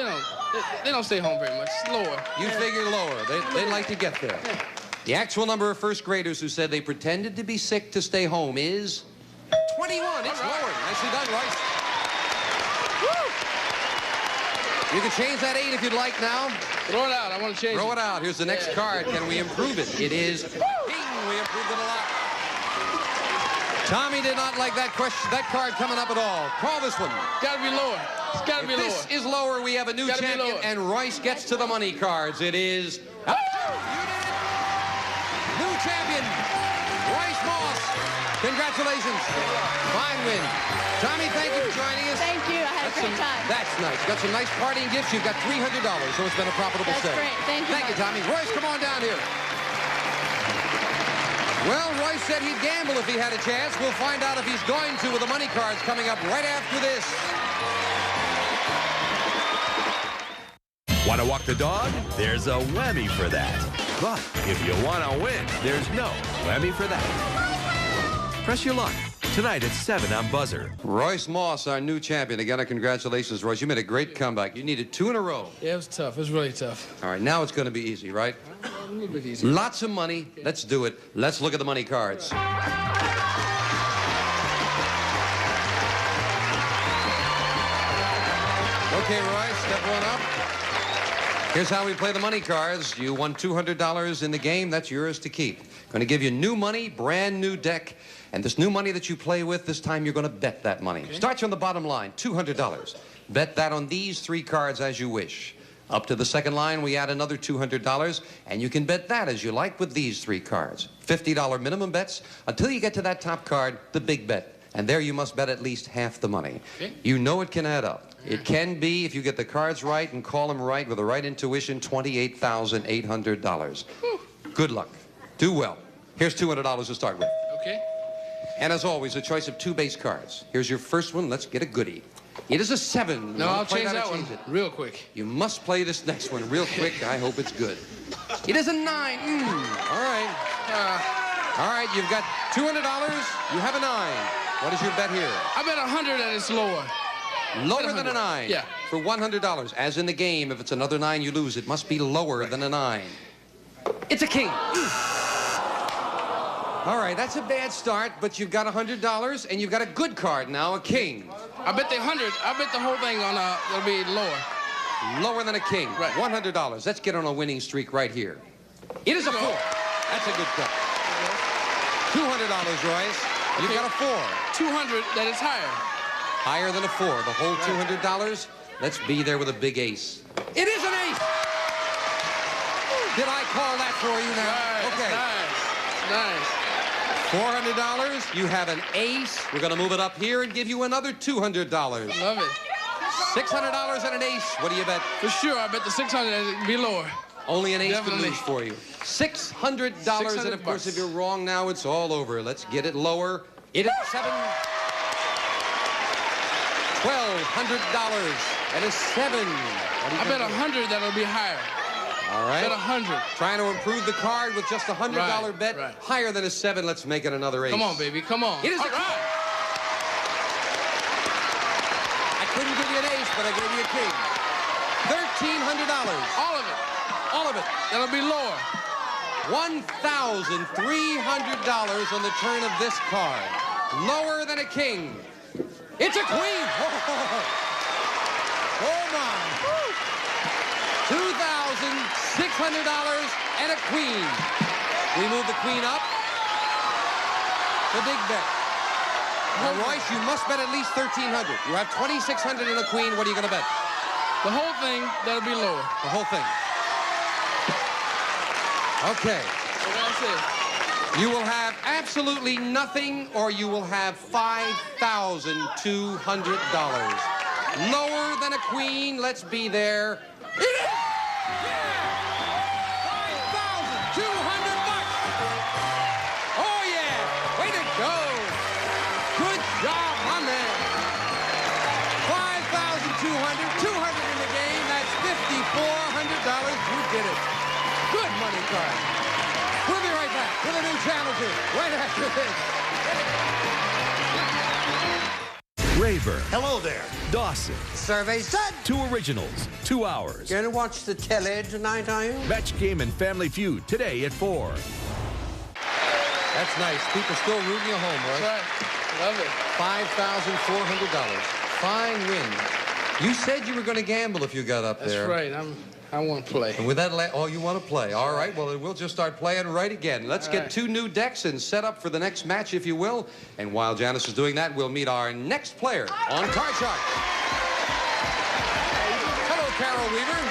stay home very much. It's lower. You figure lower. They'd like to get there. Yeah. The actual number of first graders who said they pretended to be sick to stay home is 21. It's lower. Nicely done, Royce. Woo! You can change that 8 if you'd like now. Throw it out. I want to change it. Throw it out. Here's the next card. Can we improve it? It is. Bing! We improved it a lot. Tommy did not like that card coming up at all. Call this one. Gotta be lower. It's gotta be lower. This is lower. We have a new champion, and Royce gets to the money cards. It is... You did it! New champion, Royce Moss. Congratulations. Fine win. Tommy, thank you for joining us. Thank you. I had a great time. That's nice. Got some nice partying gifts. You've got $300, so it's been a profitable sale. That's great. Thank you. Thank you, Tommy. Royce, come on down here. Well, Royce said he'd gamble if he had a chance. We'll find out if he's going to with the money cards coming up right after this. Want to walk the dog? There's a whammy for that. But if you want to win, there's no whammy for that. Press your luck. Tonight at 7 on Buzzer. Royce Moss, our new champion. Again, congratulations, Royce. You made a great comeback. You needed 2 in a row. Yeah, it was tough. It was really tough. All right, now it's going to be easy, right? A little bit easy. Lots of money. Let's do it. Let's look at the money cards. Okay, Royce, step one up. Here's how we play the money cards. You won $200 in the game. That's yours to keep. Going to give you new money, brand new deck. And this new money that you play with, this time you're going to bet that money. Okay. Start you on the bottom line, $200. Bet that on these 3 cards as you wish. Up to the second line, we add another $200, and you can bet that as you like with these 3 cards. $50 minimum bets until you get to that top card, the big bet. And there you must bet at least half the money. Okay. You know it can add up. It can be, if you get the cards right and call them right with the right intuition, $28,800. Good luck. Do well. Here's $200 to start with. Okay. And as always, a choice of 2 base cards. Here's your first one. Let's get a goodie. It is a 7. No, I'll change that one real quick. You must play this next one real quick. I hope it's good. It is a 9. All right. All right, you've got $200. You have a 9. What is your bet here? I bet 100 that it's lower. Lower than a 9? Yeah. For $100. As in the game, if it's another 9, you lose. It must be lower than a 9. It's a king. All right, that's a bad start, but you've got $100, and you've got a good card now, a king. I bet the 100. I bet the whole thing on it'll be lower. Lower than a king. Right. $100. Let's get on a winning streak right here. It is a 4. That's a good cut. $200, Royce. You've got a 4. 200, that is higher. Higher than a 4. The whole $200. Let's be there with a big ace. It is an ace! Did I call that for you now? Nice. Okay. Nice. $400. You have an ace. We're going to move it up here and give you another $200. Love it. $600 and an ace. What do you bet? For sure, I bet the 600 will be lower. Only an ace Definitely. could lose for you. $600, and of course, if you're wrong now, it's all over. Let's get it lower. It is 7. $1,200. That is 7. I bet 100 that'll be higher. All right. Bet 100. Trying to improve the card with just a $100 bet. Right. Higher than a 7. Let's make it another ace. Come on, baby. Come on. It is all a king. right. I couldn't give you an ace, but I gave you a king. $1,300. All of it. All of it. That'll be lower. $1,300 on the turn of this card. Lower than a king. It's a queen. Oh my. $2,600 and a queen. We move the queen up. The big bet. Now, Royce, you must bet at least $1,300. You have $2,600 and a queen. What are you going to bet? The whole thing, that'll be lower. The whole thing. Okay. What did I say? You will have absolutely nothing, or you will have $5,200. Lower than a queen. Let's be there. It is! $5,200. Oh, yeah. Way to go. Good job, my man. $5,200. 200 in the game. That's $5,400. You did it. Good money card. We'll be right back with a new challenger right after this. Raver. Hello there. Dawson. Survey said. 2 originals, 2 hours. Gonna watch the telly tonight, are you? Match Game and Family Feud today at 4. That's nice. People still rooting you home, right? That's right. Love it. $5,400. Fine win. You said you were going to gamble if you got up there. That's right. I want to play. And with that, oh, you want to play. All right, well, then we'll just start playing right again. Let's get 2 new decks and set up for the next match, if you will. And while Janice is doing that, we'll meet our next player on Card Shark. Hello, Carol Weaver.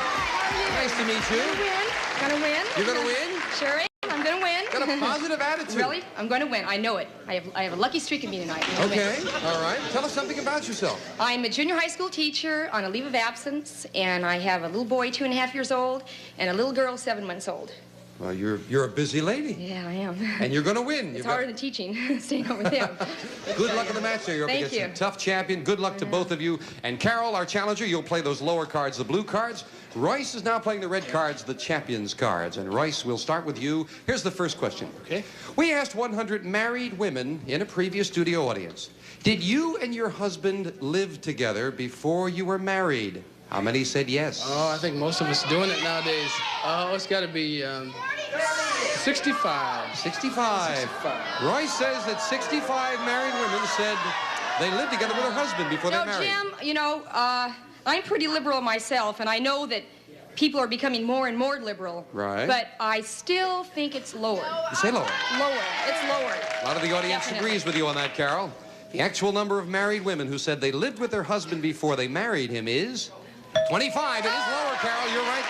Nice to meet you. Gonna win. You're gonna win? Sure, I'm gonna win. Got a positive attitude. Really? I'm gonna win. I know it. I have a lucky streak in me tonight. Okay. All right. Tell us something about yourself. I'm a junior high school teacher on a leave of absence, and I have a little boy 2.5 years old and a little girl 7 months old. Well, you're a busy lady. Yeah, I am. And you're gonna win. It's harder than teaching, staying home with him. Good luck in the match there. You're up against a tough champion. Good luck to both of you. And Carol, our challenger, you'll play those lower cards, the blue cards. Royce is now playing the red cards, the champions cards. And Royce, we'll start with you. Here's the first question. Okay. We asked 100 married women in a previous studio audience, did you and your husband live together before you were married? How many said yes? Oh, I think most of us doing it nowadays. Oh, it's got to be 65. 65. Royce says that 65 married women said they lived together with their husband before they married. Jim, you know, I'm pretty liberal myself, and I know that people are becoming more and more liberal. Right. But I still think it's lower. You say lower. Lower. It's lower. A lot of the audience agrees with you on that, Carol. The actual number of married women who said they lived with their husband before they married him is 25. It is lower, Carol. You're right.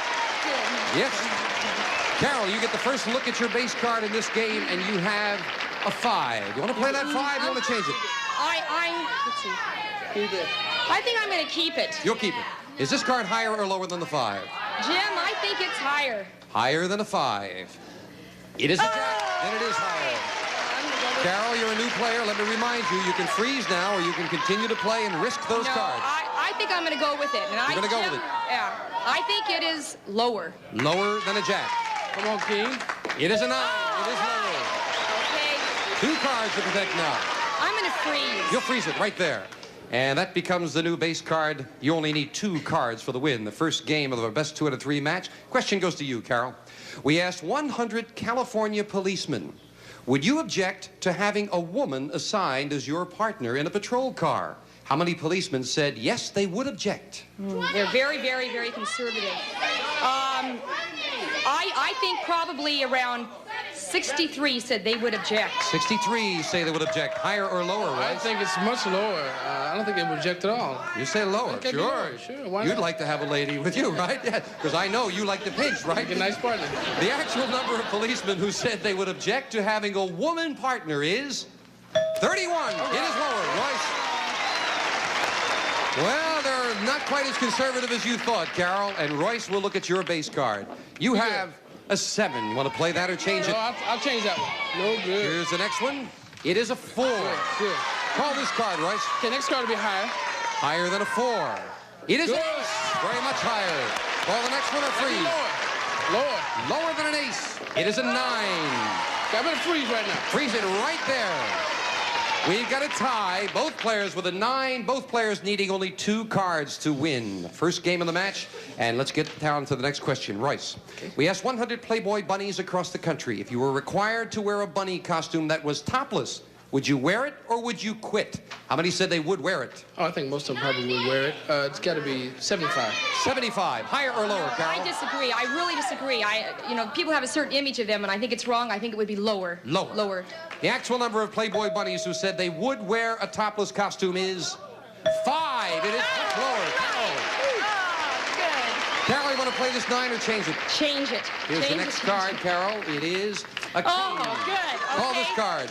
Yes. Carol, you get the first look at your base card in this game, and you have a 5. You want to play that 5? You want to change it? Let's see. Keep it. I think I'm going to keep it. You'll keep it. Is this card higher or lower than the 5? Jim, I think it's higher. Higher than a 5. It is a jack. Then it is higher. Carol, you're a new player. Let me remind you, you can freeze now, or you can continue to play and risk those cards. I think I'm going to go with it. And You're going to go with it? Yeah. I think it is lower. Lower than a jack. Come on, King. It is a 9. It is lower. Okay. 2 cards to protect now. I'm going to freeze. You'll freeze it right there. And that becomes the new base card. You only need 2 cards for the win. The first game of our best 2 out of 3 match. Question goes to you, Carol. We asked 100 California policemen, would you object to having a woman assigned as your partner in a patrol car? How many policemen said yes, they would object? They're very, very, very conservative. I think probably around 63 said they would object. 63 say they would object. Higher or lower, right? I think it's much lower. I don't think they would object at all. You say lower. Okay, Sure. lower. Sure. Why You'd not? like to have a lady with you, right? Yeah, because I know you like to pinch, right? A nice partner. The actual number of policemen who said they would object to having a woman partner is 31. It is lower. Royce. Well, they're not quite as conservative as you thought, Carol. And Royce will look at your base card. You have a 7. You want to play that or change it? No, I'll change that one. No good. Here's the next one. It is a 4. Good. Call this card, Royce. Okay, next card will be higher. Higher than a 4. It is an ace. Very much higher. Call the next one or freeze. Lower. Lower than an ace. It is a 9. I better freeze right now. Freeze it right there. We've got a tie. Both players with a 9. Both players needing only 2 cards to win. First game of the match. And let's get down to the next question. Royce, we asked 100 Playboy bunnies across the country, if you were required to wear a bunny costume that was topless, would you wear it or would you quit? How many said they would wear it? Oh, I think most of them probably would wear it. It's got to be 75. 75. Higher or lower, Carol? I disagree. I really disagree. People have a certain image of them, and I think it's wrong. I think it would be lower. Lower. Lower. The actual number of Playboy bunnies who said they would wear a topless costume is 5. It is much lower. Carol. Carol, you want to play this 9 or change it? Change it. Here's change the next it. card, Carol. It is a king. Oh, good. Call Okay. this card.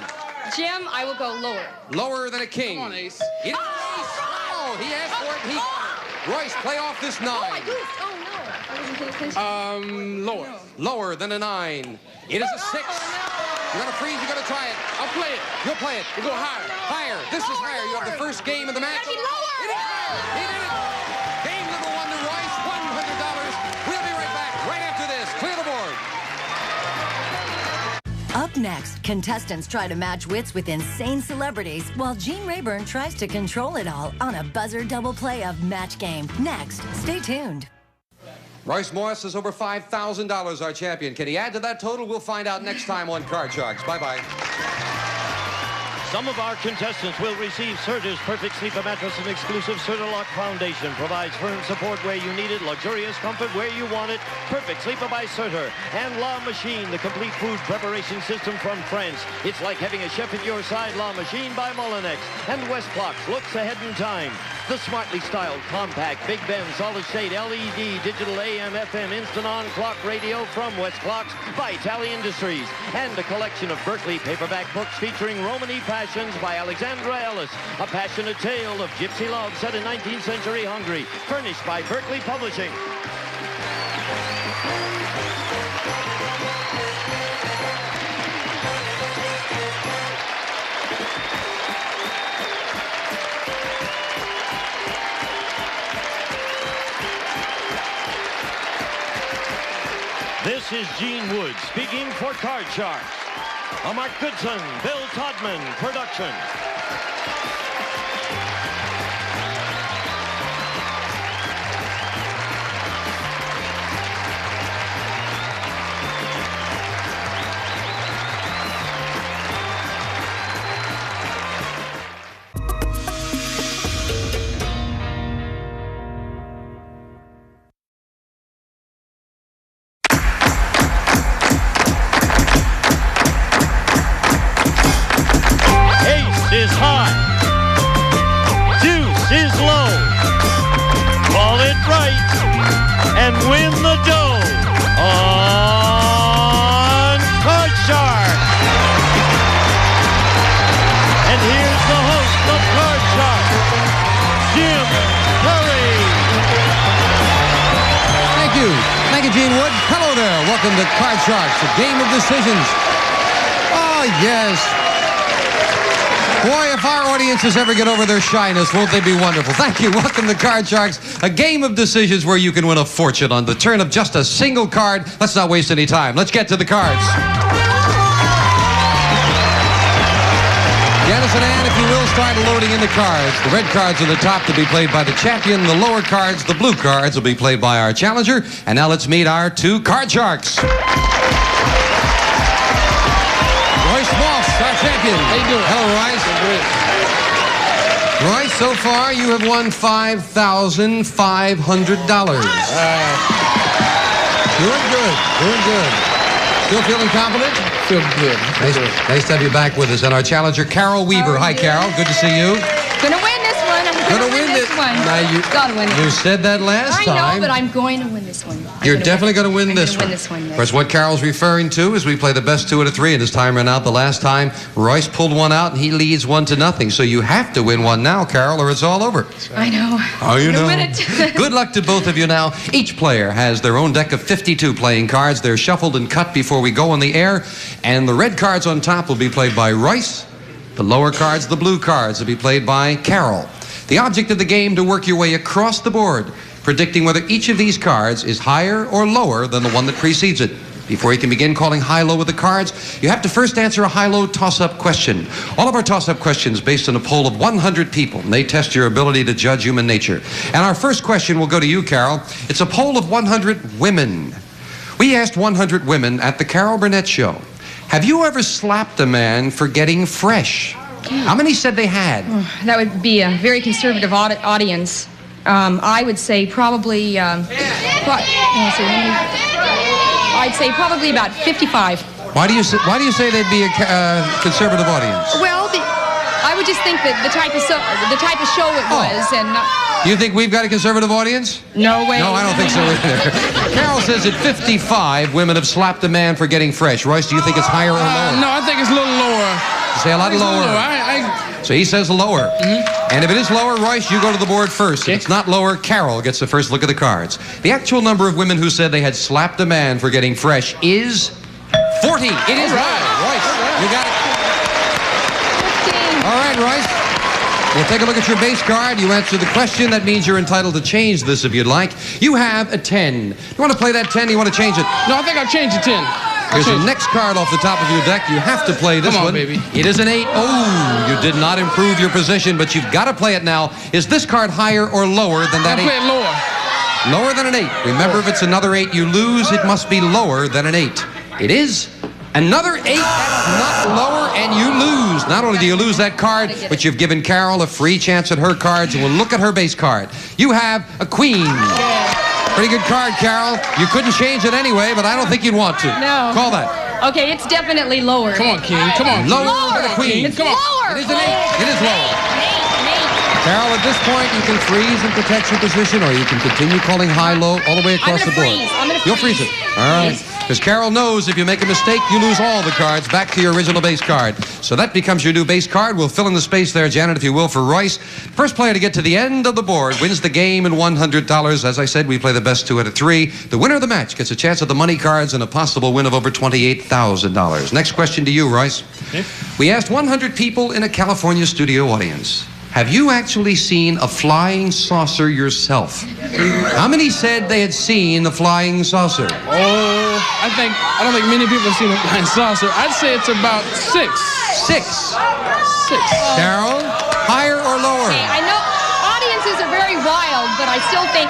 Jim, I will go lower. Lower than a king. Come on, ace. It is an ace. Oh, he asked for it. He got it. Royce, play off this 9. Oh, my goose. Oh, no. I wasn't paying attention. Lower. Lower than a 9. It is a 6. You're going to freeze. You're going to try it. I'll play it. You'll play it. We'll go higher. Higher. This is higher. You have the first game of the match. Gotta be lower. It is higher. He did it. Game number 1 to Royce. $100. We'll be right back right after this. Clear the board. Up next, contestants try to match wits with insane celebrities while Gene Rayburn tries to control it all on a buzzer double play of Match Game. Next, stay tuned. Royce Morris is over $5,000, our champion. Can he add to that total? We'll find out next time on Card Sharks. Bye-bye. Some of our contestants will receive Serta's Perfect Sleeper Mattress, an exclusive Serta-Lock foundation. Provides firm support where you need it, luxurious comfort where you want it. Perfect Sleeper by Serta. And La Machine, the complete food preparation system from France. It's like having a chef at your side. La Machine by Molinex. And Westclox looks ahead in time. The smartly styled, compact, Big Ben, solid-state, LED, digital AM, FM, instant-on clock radio from Westclox by Tally Industries. And a collection of Berkeley paperback books featuring Romany Passions by Alexandra Ellis. A passionate tale of gypsy love set in 19th century Hungary. Furnished by Berkeley Publishing. This is Gene Wood speaking for Card Sharks. A Mark Goodson, Bill Todman production. Is high. Deuce is low. Call it right and win the dough on Card Shark. And here's the host of Card Shark, Jim Curry. Thank you. Thank you, Gene Wood. Hello there. Welcome to Card Sharks, a game of decisions. Oh, yes. Boy, if our audiences ever get over their shyness, won't they be wonderful? Thank you. Welcome to Card Sharks, a game of decisions where you can win a fortune on the turn of just a single card. Let's not waste any time. Let's get to the cards. Janice and Ann, if you will, start loading in the cards. The red cards are the top to be played by the champion. The lower cards, the blue cards, will be played by our challenger. And now let's meet our two Card Sharks. Royce Moss, our champion. How you doing? Hello, Royce. Royce, so far you have won $5,500. Doing good. Doing good. Still feeling confident? Feel good. Nice to have you back with us. And our challenger, Carol Weaver. Hi, Carol. Good to see you. Gonna win this one. I'm gonna win this one. Now Gotta win it. You said that last time. I know, but I'm going to win this one. You're definitely going to win this one. Yes. Of course, what Carol's referring to is we play the best 2 out of 3, and as time ran out the last time, Royce pulled one out, and he leads 1-0. So you have to win one now, Carol, or it's all over. I know. Oh, you know. Win it. Good luck to both of you now. Each player has their own deck of 52 playing cards. They're shuffled and cut before we go on the air, and the red cards on top will be played by Royce. The lower cards, the blue cards, will be played by Carol. The object of the game to work your way across the board, predicting whether each of these cards is higher or lower than the one that precedes it. Before you can begin calling high-low with the cards, you have to first answer a high-low toss-up question. All of our toss-up questions based on a poll of 100 people, and they test your ability to judge human nature. And our first question will go to you, Carol. It's a poll of 100 women. We asked 100 women at the Carol Burnett Show, have you ever slapped a man for getting fresh? How many said they had? That would be a very conservative audience. I would say probably, I'd say probably about 55. Why do you say they'd be a conservative audience? Well, I would just think that the type of show it was, and. Do you think we've got a conservative audience? No way. No, I don't think so either. Carol says that 55 women have slapped a man for getting fresh. Royce, do you think it's higher or lower? No, I think it's a little lower. You say a lot lower. So he says lower. Mm-hmm. And if it is lower, Royce, you go to the board first. Okay. If it's not lower, Carol gets the first look at the cards. The actual number of women who said they had slapped a man for getting fresh is 40. It is right. Royce, you got it. 15. All right, Royce. We'll take a look at your base card. You answer the question. That means you're entitled to change this if you'd like. You have a 10. You want to play that 10? You want to change it? No, I think I'll change the 10. Here's the next card off the top of your deck. You have to play this one. Come on, baby. It is an 8. Oh, you did not improve your position, but you've got to play it now. Is this card higher or lower than that 8? I'll play it lower. Lower than an 8. Remember, if it's another 8 you lose, it must be lower than an 8. It is another 8. That's not lower, and you lose. Not only do you lose that card, but you've given Carol a free chance at her cards, and we'll look at her base card. You have a queen. Pretty good card, Carol. You couldn't change it anyway, but I don't think you'd want to. No. Call that. Okay, it's definitely lower. Come on, King. Come on. Lower than a queen. It's lower. It is an 8. It is lower. Carol, at this point, you can freeze and protect your position, or you can continue calling high-low all the way across the board. You'll freeze it. All right. Because Carol knows if you make a mistake, you lose all the cards back to your original base card. So that becomes your new base card. We'll fill in the space there, Janet, if you will, for Royce. First player to get to the end of the board wins the game and $100. As I said, we play the best 2 out of 3. The winner of the match gets a chance at the money cards and a possible win of over $28,000. Next question to you, Royce. Okay. We asked 100 people in a California studio audience, have you actually seen a flying saucer yourself? How many said they had seen a flying saucer? Oh, I don't think many people have seen a flying saucer. I'd say it's about 6. 6. Carol, higher or lower? Okay, I know audiences are very wild, but I still think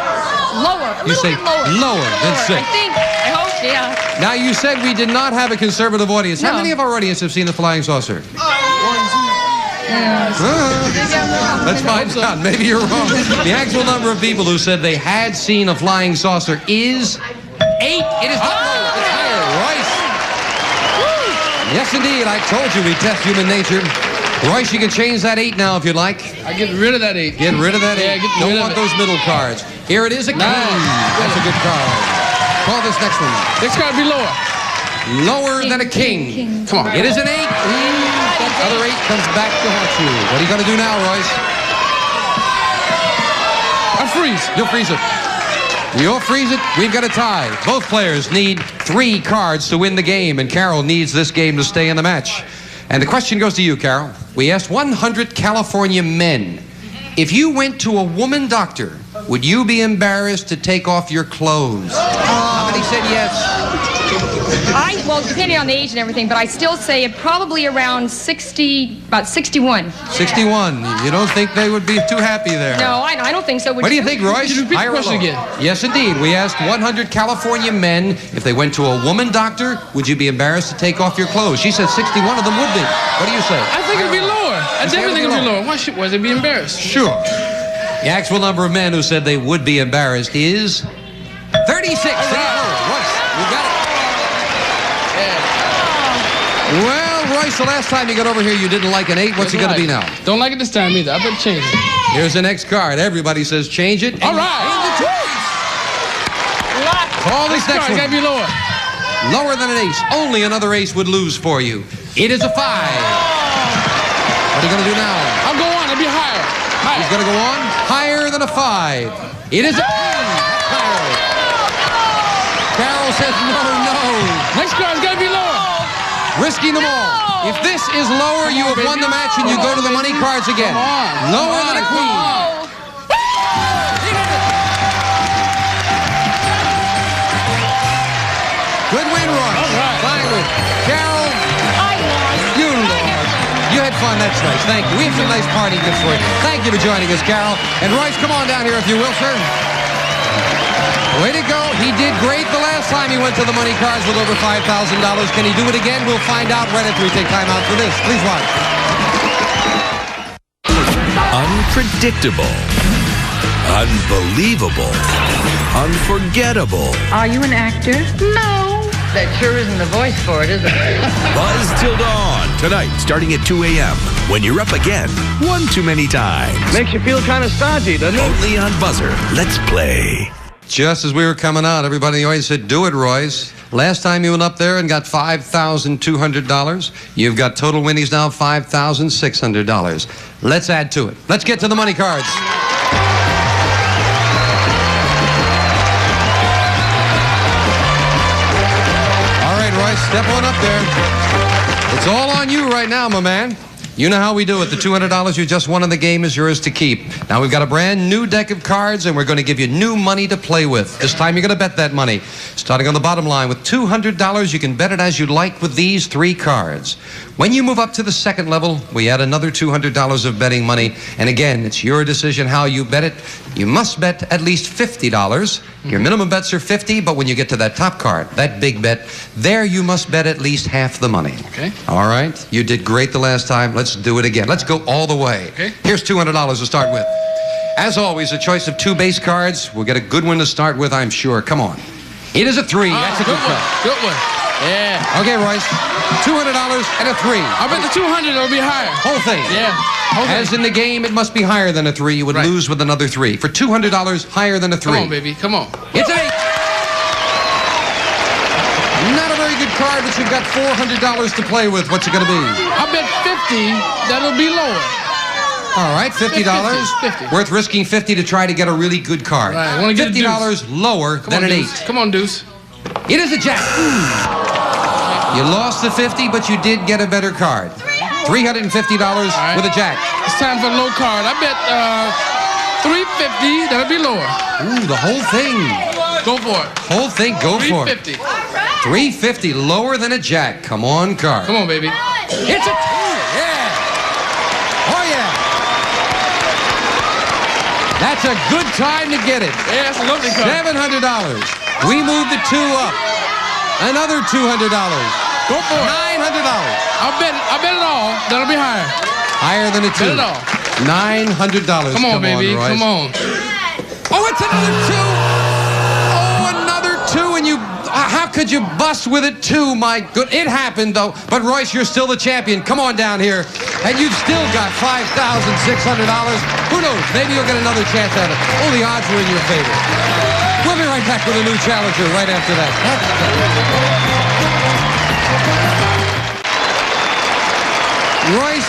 lower. You say lower than 6. I hope, yeah. Now, you said we did not have a conservative audience. How many of our audience have seen the flying saucer? Let's find out. Maybe you're wrong. The actual number of people who said they had seen a flying saucer is 8. It is not lower. It's higher. Royce. Yes, indeed. I told you we'd test human nature. Royce, you can change that 8 now if you'd like. I get rid of that 8. Get rid of that 8. Yeah, Don't want those middle cards. Here it is, a king. That's a good card. Call this next one. This card be lower. Lower than a king. Come on. It is an 8. Other 8 comes back to haunt you. What are you going to do now, Royce? I freeze. You'll freeze it. You'll freeze it. We've got a tie. Both players need 3 cards to win the game, and Carol needs this game to stay in the match. And the question goes to you, Carol. We asked 100 California men, if you went to a woman doctor, would you be embarrassed to take off your clothes? How many said yes? Well, depending on the age and everything, but I still say it probably around 60, about 61. 61. You don't think they would be too happy there? No, I don't think so. What do you think, Royce? Higher or lower? Yes, indeed. We asked 100 California men, if they went to a woman doctor, would you be embarrassed to take off your clothes? She said 61 of them would be. What do you say? I think it'd be lower. I definitely think it'd be lower. Why should they be embarrassed? Sure. The actual number of men who said they would be embarrassed is 36. Royce, you got it. Well, Royce, the last time you got over here, you didn't like an 8. What's it going to be now? Don't like it this time either. I better change it. Here's the next card. Everybody says change it. All right. Call this next one. Got to be lower. Lower than an ace. Only another ace would lose for you. It is a 5. What are you going to do now? I'll go on. It'll be higher. He's going to go on. Higher than a 5. It is a 10. Higher. Carol says no. Next card's got to be lower. Risking them all. If this is lower, you have won the match and you go to the money cards again. Lower than a queen. Good win, Roy. Fine win. Carol, you lost. You had fun. That's nice. Thank you. We have some nice party gifts for you. Thank you for joining us, Carol. And Royce, come on down here if you will, sir. Way to go. He did great the last time he went to the money cards with over $5,000. Can he do it again? We'll find out right after we take time out for this. Please watch. Unpredictable. Unbelievable. Unforgettable. Are you an actor? No. That sure isn't the voice for it, is it? Buzz till dawn. Tonight, starting at 2 a.m. When you're up again, one too many times. Makes you feel kind of stodgy, doesn't it? Only on Buzzer. Let's play. Just as we were coming out, everybody in the audience said, do it, Royce. Last time you went up there and got $5,200. You've got total winnings now, $5,600. Let's add to it. Let's get to the money cards. All right, Royce, step on up there. It's all on you right now, my man. You know how we do it. The $200 you just won in the game is yours to keep. Now we've got a brand new deck of cards, and we're going to give you new money to play with. This time you're going to bet that money. Starting on the bottom line with $200, you can bet it as you like with these 3 cards. When you move up to the second level, we add another $200 of betting money. And again, it's your decision how you bet it. You must bet at least $50. Your minimum bets are 50, but when you get to that top card, that big bet, there you must bet at least half the money. Okay. All right? You did great the last time. Let's do it again. Let's go all the way. Okay. Here's $200 to start with. As always, a choice of 2 base cards. We'll get a good one to start with, I'm sure. Come on. It is a 3. That's a good one. Good one. Yeah. Okay, Royce. $200 and a 3. I bet the 200 will be higher. Whole thing. Yeah. Whole thing. As in the game, it must be higher than a 3. You would lose with another 3. For $200, higher than a 3. Come on, baby. Come on. It's an 8. Not a very good card, but you've got $400 to play with. What's it going to be? I bet 50 that'll be lower. All right, $50. 50. Worth risking 50 to try to get a really good card. Right, want to get $50 lower than an 8. Come on, Deuce. It is a jack. You lost the 50, but you did get a better card. $350 with a jack. It's time for a low card. I bet 350. That'll be lower. Ooh, the whole thing. Go for it. Whole thing, go for it. 350. 350, lower than a jack. Come on, card. Come on, baby. It's a 2. Yeah. Oh, yeah. That's a good time to get it. Yeah, it's a lovely card. $700. We moved the 2 up. Another $200. Go for it. $900. I bet it all. That'll be higher. Higher than a 2. Bet it all. $900. Come on, baby. Royce. Come on. Oh, it's another 2. Oh, another 2, and you... how could you bust with it, 2? My good... It happened, though. But, Royce, you're still the champion. Come on down here. And you've still got $5,600. Who knows? Maybe you'll get another chance at it. Oh, the odds were in your favor. We'll be right back with a new challenger right after that. Royce,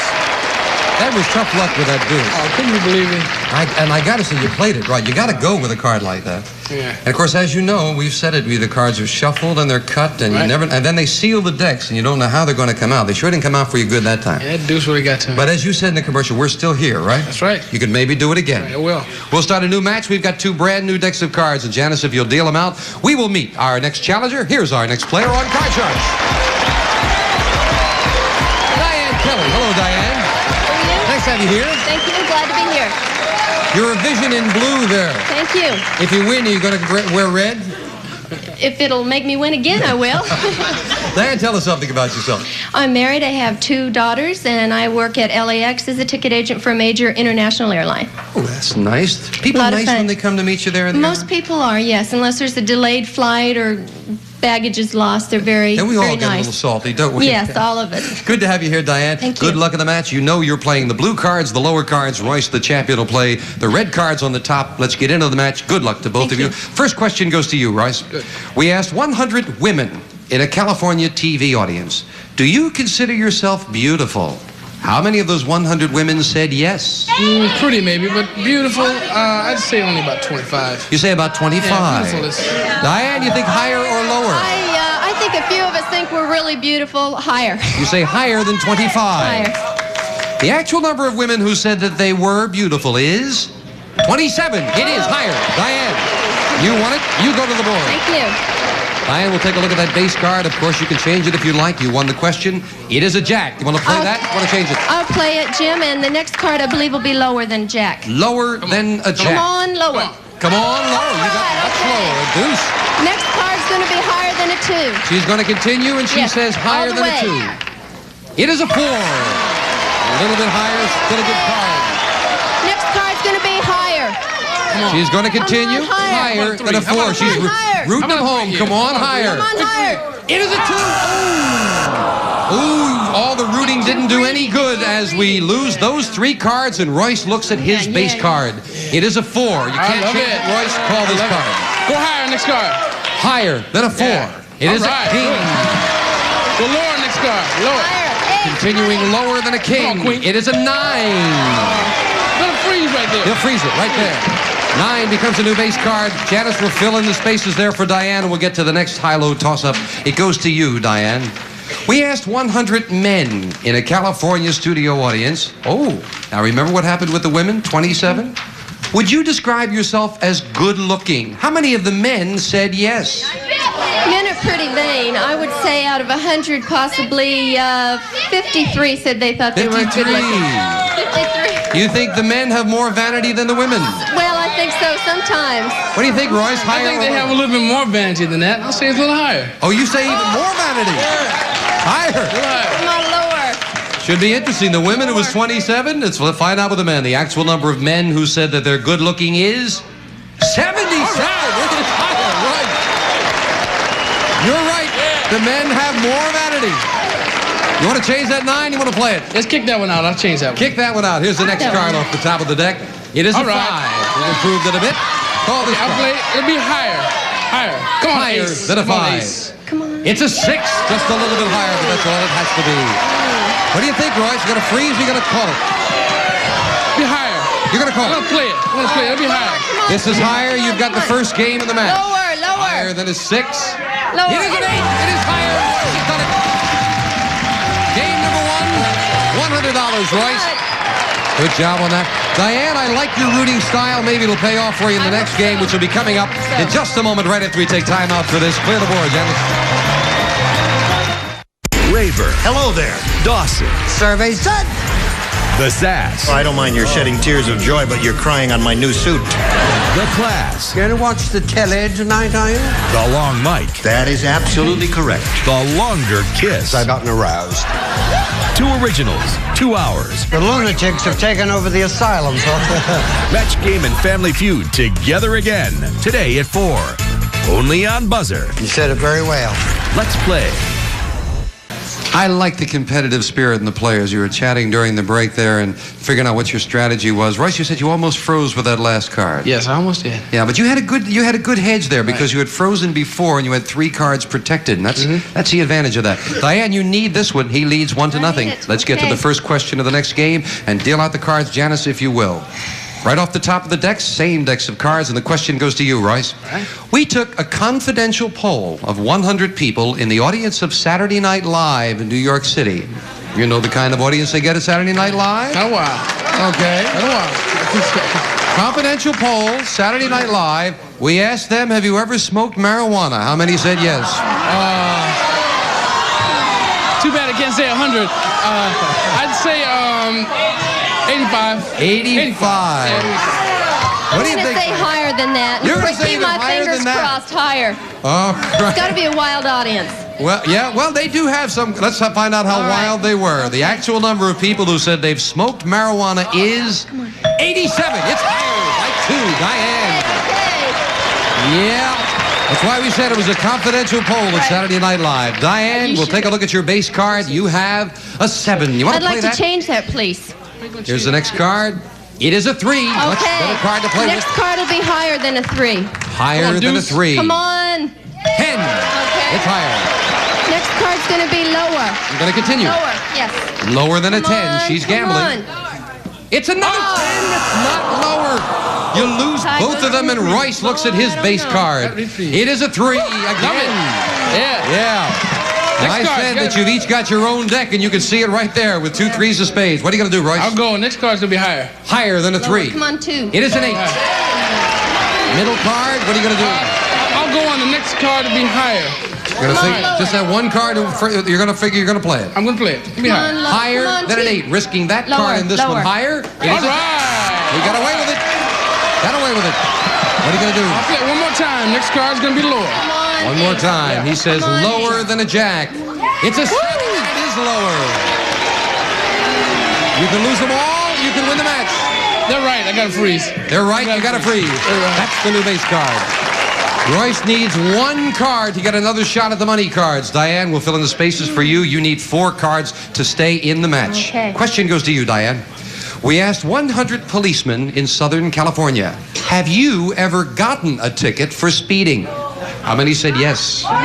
that was tough luck with that deuce. Oh, couldn't you believe it? I got to say, you played it right. You got to go with a card like that. Yeah. And of course, as you know, we've said it. The cards are shuffled and they're cut, and and then they seal the decks, and you don't know how they're going to come out. They sure didn't come out for you good that time. Yeah, deuce really got to me. But as you said in the commercial, we're still here, right? That's right. You could maybe do it again. I will. We'll start a new match. We've got 2 brand new decks of cards, and Janice, if you'll deal them out, we will meet our next challenger. Here's our next player on Card Sharks. Diane Kelly. Hello, Diane. Nice to have you here. Thank you. Glad to be here. You're a vision in blue there. Thank you. If you win, are you going to wear red? If it'll make me win again, I will. Diane, tell us something about yourself. I'm married. I have 2 daughters, and I work at LAX as a ticket agent for a major international airline. Oh, that's nice. People nice when they come to meet you there in the Most people are, yes, unless there's a delayed flight or baggage is lost. They're very, and we very all get nice. a little salty, don't we? Yes, all of it. Good to have you here, Diane. Thank you. Good luck in the match. You know you're playing the blue cards, the lower cards. Royce, the champion, will play the red cards on the top. Let's get into the match. Good luck to both of you. First question goes to you, Royce. Good. We asked 100 women in a California TV audience, do you consider yourself beautiful? How many of those 100 women said yes? Pretty, maybe, but beautiful, I'd say only about 25. You say about 25. Yeah, beautiful is... Diane, you think higher or lower? I think a few of us think we're really beautiful. Higher. You say higher than 25. Higher. The actual number of women who said that they were beautiful is 27. It is higher. Diane, you want it? You go to the board. Thank you. Diane, we'll take a look at that base card. Of course, you can change it if you like. You won the question. It is a jack. You want to play that? You want to change it? I'll play it, Jim, and the next card, I believe, will be lower than jack. Lower than a jack. Come on, lower. Come on, lower. You got much lower. A deuce. Next card's going to be higher than a 2. She's going to continue, and she says higher than a 2. It is a 4. A little bit higher, still a good card. Next card's going to be higher. She's going to continue higher than a 4. She's rooting them home. Come on, higher. Come on, higher. It is a 2. Ooh, all the rooting didn't do any good as we lose those 3 cards, and Royce looks at his base card. It is a 4. You can't change it. Royce, call this card. Go higher, next card. Higher than a 4. It is a king. Go lower, next card. Lower. Continuing lower than a king. It is a 9. Let him freeze right there. He'll freeze it right there. 9 becomes a new base card. Janice will fill in the spaces there for Diane, and we'll get to the next high-low toss-up. It goes to you, Diane. We asked 100 men in a California studio audience. Oh, now remember what happened with the women? 27? Would you describe yourself as good-looking? How many of the men said yes? Men are pretty vain. I would say out of 100, possibly 53 said they thought they were good looking. 53. You think the men have more vanity than the women? Well, I think so sometimes. What do you think, Royce? Higher? I think they have a little bit more vanity than that. I'll say it's a little higher. Oh, you say even more vanity? Higher. Come on, lower. Should be interesting. The women, it was 27. Let's find out with the men. The actual number of men who said that they're good looking is 77. It is higher, right? You're right. The men have more vanity. You want to change that 9? You want to play it? Let's kick that one out. I'll change that one. Kick that one out. Here's the next card off the top of the deck. It is a 5. We've improved it a bit. Call this I'll play. It'll be higher. Higher. Come on, higher Ace. than a 5. Come on. It's a 6. Just a little bit higher, but that's all it has to be. What do you think, Royce? You going to freeze or you going to call it? Be higher. You're going to call it? I'm going to play it. I'm going to play it. It'll be higher. This is higher. You've got the first game of the match. Lower, lower. Higher than a 6. Lower. It is an 8. It is higher. She's done it. Game number 1, $100, Royce. Good job on that. Diane, I like your rooting style. Maybe it'll pay off for you in the next game, which will be coming up in just a moment, right after we take time out for this. Clear the board, Janice. Rayburn. Hello there. Dawson. Survey said. The Sass. I don't mind you're shedding tears of joy, but you're crying on my new suit. The Class. Gonna watch the telly tonight, are you? The Long Mike. That is absolutely correct. The Longer Kiss. I've gotten aroused. 2 originals, 2 hours. The lunatics have taken over the asylum, Match Game and Family Feud together again. Today at 4. Only on Buzzer. You said it very well. Let's play. I like the competitive spirit in the players. You were chatting during the break there and figuring out what your strategy was. Royce, you said you almost froze with that last card. Yes, I almost did. Yeah, but you had a good hedge there because you had frozen before and you had 3 cards protected, and that's the advantage of that. Diane, you need this one. He leads 1-0. Let's get to the first question of the next game and deal out the cards, Janice, if you will. Right off the top of the deck, same decks of cards, and the question goes to you, Royce. Right. We took a confidential poll of 100 people in the audience of Saturday Night Live in New York City. You know the kind of audience they get at Saturday Night Live? Not a while. Okay. Not a while. Confidential poll, Saturday Night Live. We asked them, have you ever smoked marijuana? How many said yes? Too bad I can't say 100. I'd say 85. 85. What do you I'm going to think? say higher than that. You're gonna say Keep even my higher fingers than that? crossed higher. Oh, It's got to be a wild audience. Well, yeah, well, they do have some. Let's find out how wild they were. The actual number of people who said they've smoked marijuana is 87. It's higher by 2. Diane. Yeah. That's why we said it was a confidential poll at Saturday Night Live. Diane, we'll take a look at your base card. You have a 7. You want I'd to play like that? to change that, please. Here's the next card. It is a 3. Much better card to play Next with. card will be higher than a 3. Higher than a 3. Come on. 10. It's higher. Next card's going to be lower. I'm going to continue. Lower, yes. Lower than a Come 10. on, She's come gambling. on. It's another 10. It's not lower. You lose both of them, and Royce looks at his base card. It is a 3 again. Yeah. I said that you've each got your own deck, and you can see it right there with 2 3s of spades. What are you going to do, Royce? I'll go. Next card's going to be higher. Higher than a 3. Come on, 2. It is an 8. Middle card. What are you going to do? I'll go on the next card to be higher. You're going to think just that one card. You're going to figure you're going to play it. I'm going to play it. Give me higher. Higher than an 8. Risking that card and this one higher. It is You got away with it. Got away with it. What are you going to do? I'll play it one more time. Next card's going to be lower. One more time. He says lower than a jack. It's a 7. It is lower. You can lose them all. You can win the match. They're right. I got to freeze. They're right. You got to freeze. That's the new base card. Royce needs 1 card to get another shot at the money cards. Diane will fill in the spaces for you. You need 4 cards to stay in the match. Okay. Question goes to you, Diane. We asked 100 policemen in Southern California, have you ever gotten a ticket for speeding? How many said yes? Out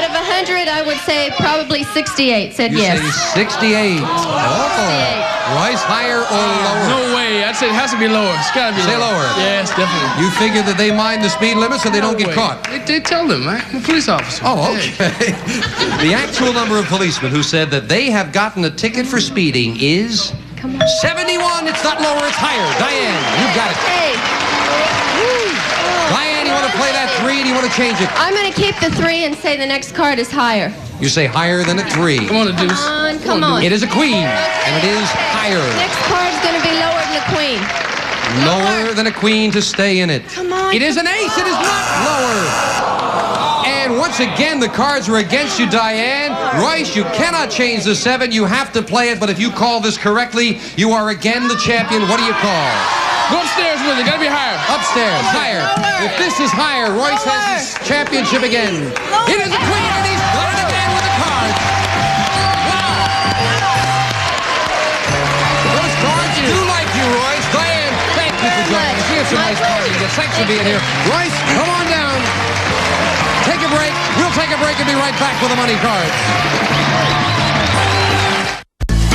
of 100, I would say probably 68 said yes. You say 68. Oh. Royce, higher or lower? No way. I'd say it has to be lower. It's got to be Say lower. Yes, definitely. You figure that they mind the speed limit so they don't get caught? They tell them, man. I'm a police officer. Oh, okay. The actual number of policemen who said that they have gotten a ticket for speeding is 71. It's not lower, it's higher. Diane, you've got it. Hey. Diane, you want to play that 3? Do you want to change it? I'm going to keep the 3 and say the next card is higher. You say higher than a 3. Come on, a deuce. Come on. It is a queen, and it is higher. Next card's going to be lower than the queen. Lower than a queen to stay in it. Come on. It is an ace. It is not lower. And once again, the cards are against you, Diane. Royce, you cannot change the 7. You have to play it, but if you call this correctly, you are again the champion. What do you call? Go upstairs with it. Gotta be higher. Upstairs. Higher. If this is higher, Royce has his championship again. It is a queen, and he's done it again with the cards. Wow. Those cards do like you, Royce. Diane, thank you for joining us. We have some nice parties. Thanks for being here. Royce, come on down. Take a break. We'll take a break and be right back with the money cards.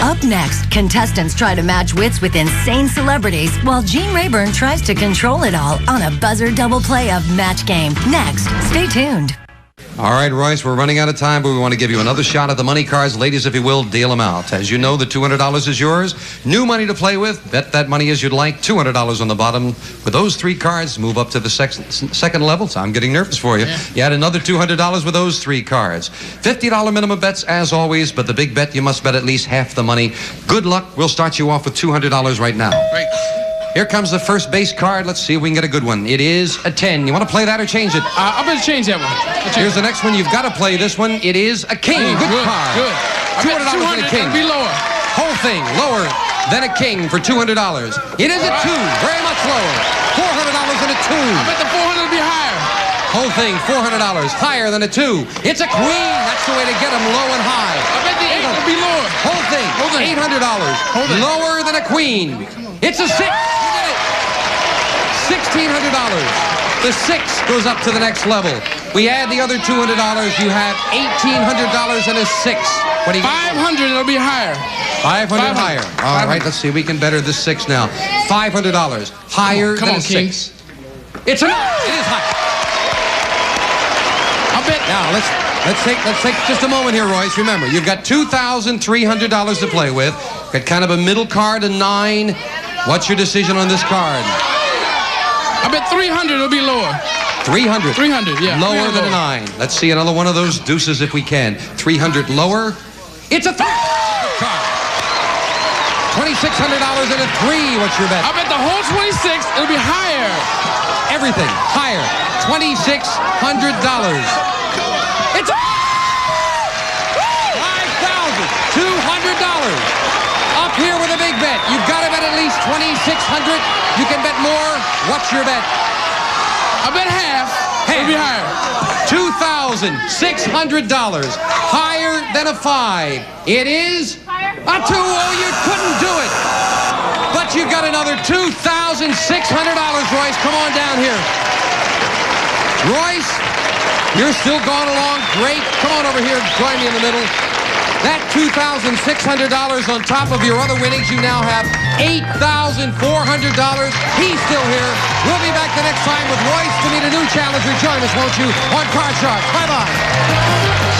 Up next, contestants try to match wits with insane celebrities while Gene Rayburn tries to control it all on a buzzer double play of Match Game. Next, stay tuned. All right, Royce, we're running out of time, but we want to give you another shot at the money cards. Ladies, if you will, deal them out. As you know, the $200 is yours. New money to play with. Bet that money as you'd like. $200 on the bottom. With those 3 cards, move up to the second level. So I'm getting nervous for you. Yeah. You add another $200 with those 3 cards. $50 minimum bets, as always, but the big bet, you must bet at least half the money. Good luck. We'll start you off with $200 right now. Great. Here comes the first base card. Let's see if we can get a good one. It is a 10. You want to play that or change it? I'm going to change that one. Here's the next one. You've got to play this one. It is a king. Good card. Good. $200 and a king. Be lower. Whole thing lower than a king for $200. It is a 2. Very much lower. $400 and a 2. I bet the 400 will be higher. Whole thing $400. Higher than a 2. It's a queen. That's the way to get them low and high. I bet the 8 will be lower. Whole thing $800. Lower than a queen. It's a 6. $1,600. The 6 goes up to the next level. We add the other $200. You have $1,800 and a 6. What do you 500. It'll be higher. 500 higher. All right, let's see. We can better this 6 now. $500 higher than a 6. It's enough. It is high. I'll bet. Now let's take just a moment here, Royce. Remember, you've got $2,300 to play with. Got kind of a middle card, a 9. What's your decision on this card? I bet 300 will be lower. 300. 300, yeah. Lower than a 9. Let's see another one of those deuces if we can. 300 lower. It's a 3 card. $2,600 and a 3. What's your bet? I bet the whole 26. It'll be higher. Everything higher. $2,600. It's $5,200. Up here with a big bet. You've got to bet at least $2,600. You can bet more. What's your bet? I bet half. It'll be higher. $2,600. Higher than a 5. It is a 2. Oh, you couldn't do it. But you got another $2,600, Royce. Come on down here. Royce, you're still going along great. Come on over here. Join me in the middle. That $2,600 on top of your other winnings, you now have $8,400. He's still here. We'll be back the next time with Royce to meet a new challenger. Join us, won't you, on Card Sharks. Bye-bye.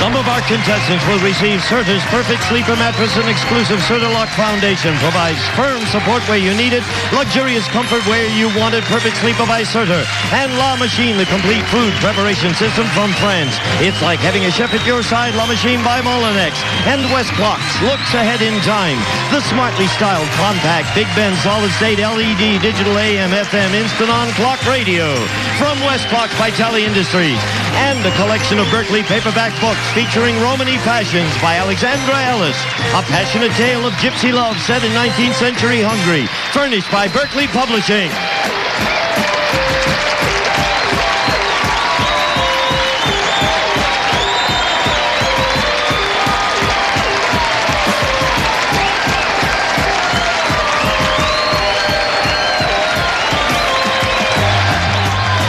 Some of our contestants will receive Serta's Perfect Sleeper Mattress and exclusive Serta-Lock Foundation. Provides firm support where you need it, luxurious comfort where you want it. Perfect Sleeper by Serta. And La Machine, the complete food preparation system from France. It's like having a chef at your side. La Machine by Molinex. And West Clocks looks ahead in time. The smartly styled, compact, Big Ben solid-state LED digital AM FM instant-on clock radio from West Clocks by Tele Industries. And a collection of Berkeley paperback books featuring Romany Passions by Alexandra Ellis. A passionate tale of gypsy love set in 19th century Hungary. Furnished by Berkeley Publishing.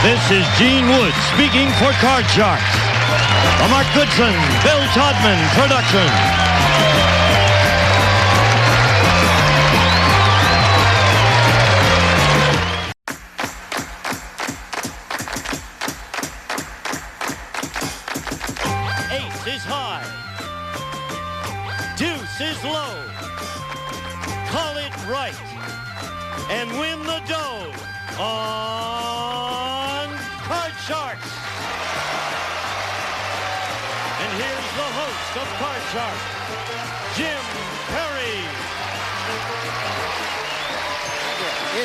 This is Gene Wood speaking for Card Sharks. A Mark Goodson, Bill Todman production. Ace is high. Deuce is low. Call it right. And win the dough on Card Sharks. And here's the host of Card Sharks, Jim Perry.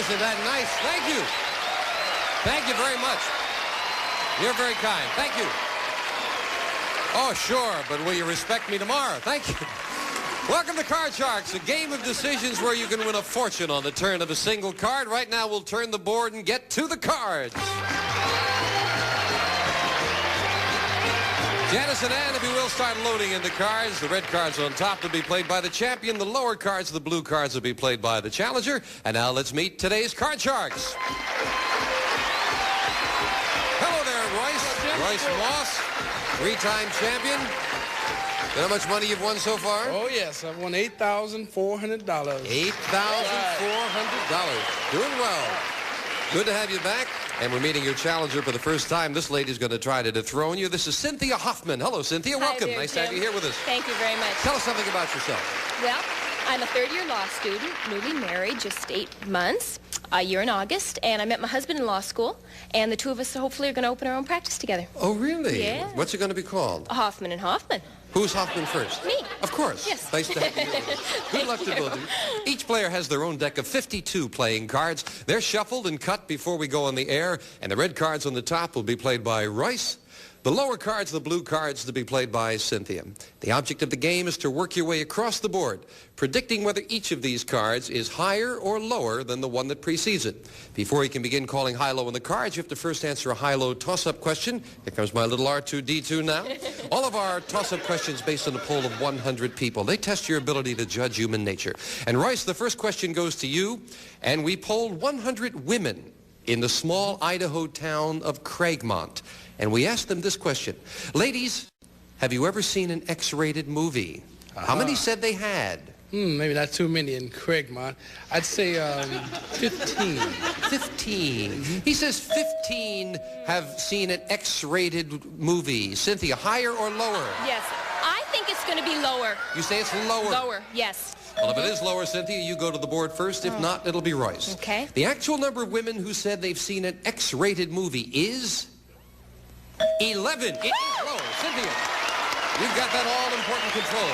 Isn't that nice? Thank you. Thank you very much. You're very kind. Thank you. Oh, sure, but will you respect me tomorrow? Thank you. Welcome to Card Sharks, a game of decisions where you can win a fortune on the turn of a single card. Right now, we'll turn the board and get to the cards. Janice and Ann, if you will, start loading in the cards. The red cards on top will be played by the champion. The lower cards, the blue cards, will be played by the challenger. And now let's meet today's Card Sharks. Hello there, Royce. Royce Moss, three-time champion. You know how much money you've won so far? Oh, yes. I've won $8,400. $8,400. Doing well. Good to have you back. And we're meeting your challenger for the first time. This lady's going to try to dethrone you. This is Cynthia Hoffman. Hello, Cynthia. Welcome. Hi there, nice to have you here with us. Thank you very much. Tell us something about yourself. Well, I'm a third-year law student, newly married, just 8 months, a year in August, and I met my husband in law school, and the two of us hopefully are going to open our own practice together. Oh, really? Yeah. What's it going to be called? Hoffman and Hoffman. Who's Hoffman first? Me. Of course. Yes. Nice to have you here with us. Good luck to both of you. Each player has their own deck of 52 playing cards. They're shuffled and cut before we go on the air, and the red cards on the top will be played by Royce. The lower cards, the blue cards, to be played by Cynthia. The object of the game is to work your way across the board, predicting whether each of these cards is higher or lower than the one that precedes it. Before you can begin calling high-low on the cards, you have to first answer a high-low toss-up question. Here comes my little R2-D2 now. All of our toss-up questions based on a poll of 100 people. They test your ability to judge human nature. And Royce, the first question goes to you, and we polled 100 women in the small Idaho town of Craigmont. And we asked them this question. Ladies, have you ever seen an X-rated movie? How many said they had? Maybe not too many in Craigmont. I'd say 15. 15. He says 15 have seen an X-rated movie. Cynthia, higher or lower? Yes. I think it's going to be lower. You say it's lower? Lower, yes. Well, if it is lower, Cynthia, you go to the board first. If not, it'll be Royce. Okay. The actual number of women who said they've seen an X-rated movie is 11. It is low. Cynthia, you've got that all-important control.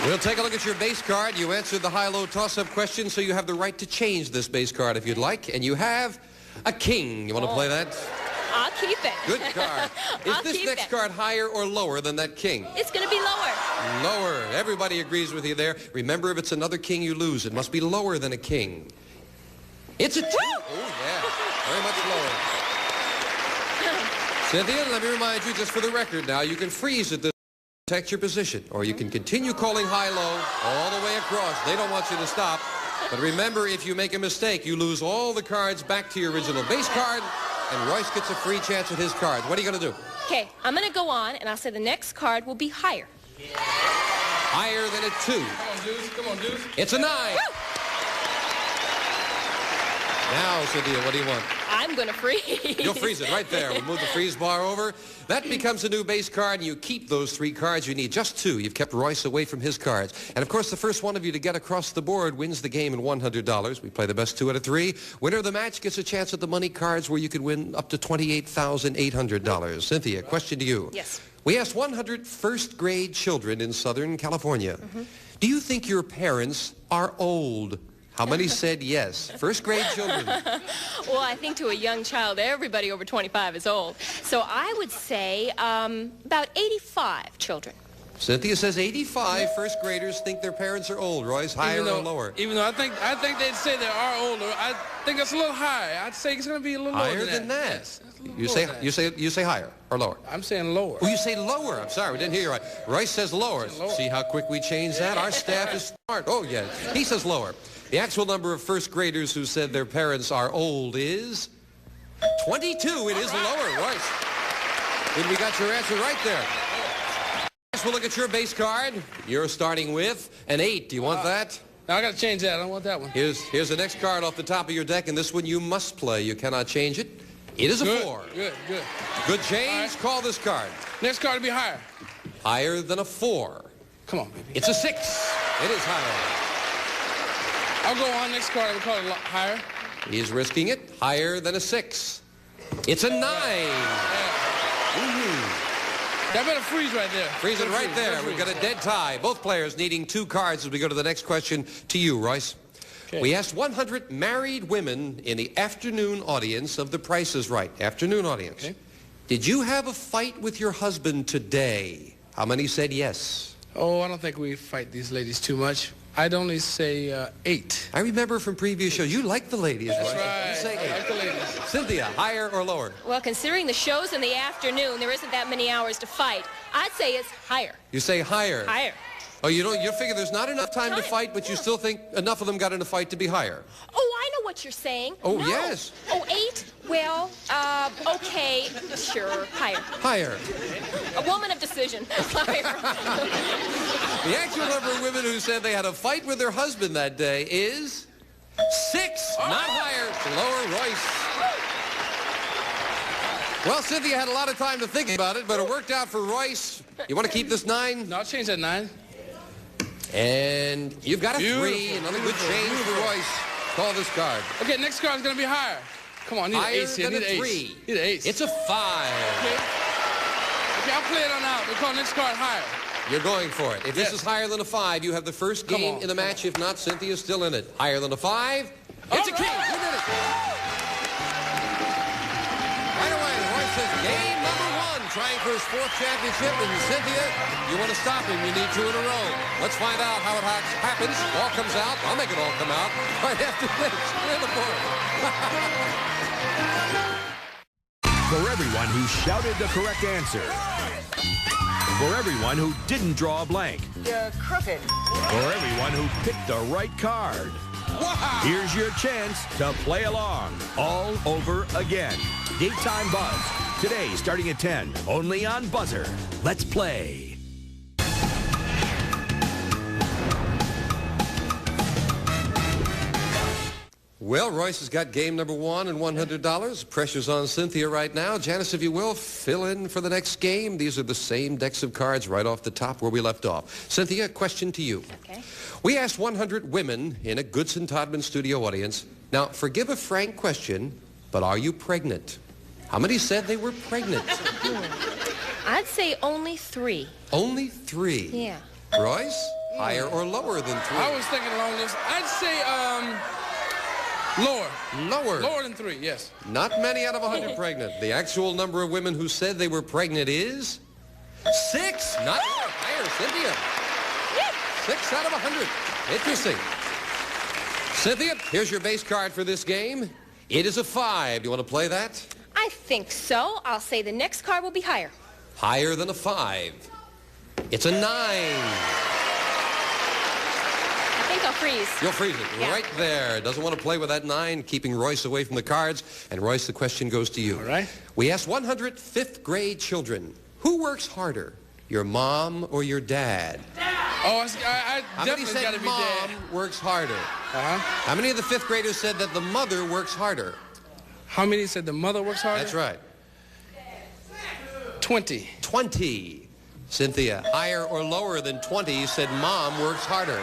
We'll take a look at your base card. You answered the high-low toss-up question, so you have the right to change this base card if you'd like. And you have a king. You want to play that? I'll keep it. Good card. Is this next card higher or lower than that king? It's going to be lower. Lower. Everybody agrees with you there. Remember, if it's another king, you lose. It must be lower than a king. It's a 2. Oh, yeah. Very much lower. Cynthia, let me remind you, just for the record now, you can freeze at this to protect your position, or you can continue calling high-low all the way across. They don't want you to stop. But remember, if you make a mistake, you lose all the cards back to your original base card, and Royce gets a free chance at his cards. What are you going to do? Okay, I'm going to go on, and I'll say the next card will be higher. Higher than a 2. Come on, Deuce. Come on, Deuce. It's a 9. Woo! Now, Cynthia, what do you want? I'm going to freeze. You'll freeze it right there. We'll move the freeze bar over. That becomes a new base card, and you keep those 3 cards. You need just 2. You've kept Royce away from his cards. And, of course, the first one of you to get across the board wins the game in $100. We play the best 2 out of 3. Winner of the match gets a chance at the money cards where you can win up to $28,800. Cynthia, question to you. Yes. We asked 100 first-grade children in Southern California. Do you think your parents are old? How many said yes? First-grade children. Well, I think to a young child, everybody over 25 is old. So I would say about 85 children. Cynthia says 85 first graders think their parents are old. Royce, higher or lower? Even though I think they'd say they are older, I think it's a little higher. I'd say it's going to be a little higher lower than that. Yes, You say higher or lower? I'm saying lower. Oh, you say lower. I'm sorry, we didn't hear you right. Royce says lower. See how quick we change that? Our staff is smart. Oh, yeah. He says lower. The actual number of first graders who said their parents are old is 22. It is lower, Royce. Good, we got your answer right there. We'll look at your base card. You're starting with an 8. Do you want that? No, I got to change that. I don't want that one. Here's the next card off the top of your deck, and this one you must play. You cannot change it. It is a 4. Good. Good change. Right. Call this card. Next card will be higher. Higher than a 4. Come on, baby. It's a 6. It is higher. I'll go on. Next card, I will call it higher. He's risking it. Higher than a 6. It's a 9. I better freeze right there. Freeze it right there. We've got a dead tie. Both players needing 2 cards as we go to the next question to you, Royce. Okay. We asked 100 married women in the afternoon audience of The Price is Right. Afternoon audience. Okay. Did you have a fight with your husband today? How many said yes? Oh, I don't think we fight these ladies too much. I'd only say 8. I remember from previous shows, you like the ladies, That's right? You say 8. I like the ladies. Cynthia, higher or lower? Well, considering the shows in the afternoon, there isn't that many hours to fight. I'd say it's higher. You say higher? Higher. Oh, you figure there's not enough time to fight, but you still think enough of them got in a fight to be higher? Oh, I know what you're saying. Oh, no. yes. Oh, 8? Well, okay, sure, higher. Higher. A woman of decision. Higher. The actual number of women who said they had a fight with their husband that day is 6. Not higher. Lower. Royce. Well, Cynthia had a lot of time to think about it, but it worked out for Royce. You want to keep this 9? No, I'll change that 9. And you've got a 3. Another good change for Royce. Call this card. Okay, next card's going to be higher. Come on, need an ace here. Need an a 3. Ace. Need an ace. It's a 5. Okay, I'll play it on out. We'll call next card higher. You're going for it. If this is higher than a 5, you have the first game in the match. If not, Cynthia's still in it. Higher than a 5. It's a king. You did it. Right away, Royce says game number 1, trying for his 4th championship. And Cynthia, you want to stop him. You need 2 in a row. Let's find out how it happens. Ball comes out. I'll make it all come out right after this. Clear the board. For everyone who shouted the correct answer. For everyone who didn't draw a blank. You're crooked. For everyone who picked the right card. Wow. Here's your chance to play along all over again. Daytime Buzz. Today starting at 10. Only on Buzzer. Let's play. Well, Royce has got game number 1 and $100. Pressure's on Cynthia right now. Janice, if you will, fill in for the next game. These are the same decks of cards right off the top where we left off. Cynthia, question to you. Okay. We asked 100 women in a Goodson-Todman studio audience. Now, forgive a frank question, but are you pregnant? How many said they were pregnant? I'd say only 3. Only 3? Yeah. Royce, higher or lower than 3? I was thinking along those. I'd say lower. Lower? Lower than 3, yes. Not many out of 100 pregnant. The actual number of women who said they were pregnant is 6. Not higher. Cynthia. 6 out of 100. Interesting. Cynthia, here's your base card for this game. It is a 5. Do you want to play that? I think so. I'll say the next card will be higher. Higher than a 5. It's a 9. I think I'll freeze. You'll freeze it right there. Doesn't want to play with that 9, keeping Royce away from the cards. And Royce, the question goes to you. All right. We asked 100 5th grade children, who works harder, your mom or your dad? Oh, I definitely got to be mom dad. works harder? Uh-huh. How many of the 5th graders said that the mother works harder? How many said the mother works harder? That's right. 20. 20. Cynthia, higher or lower than 20 said mom works harder?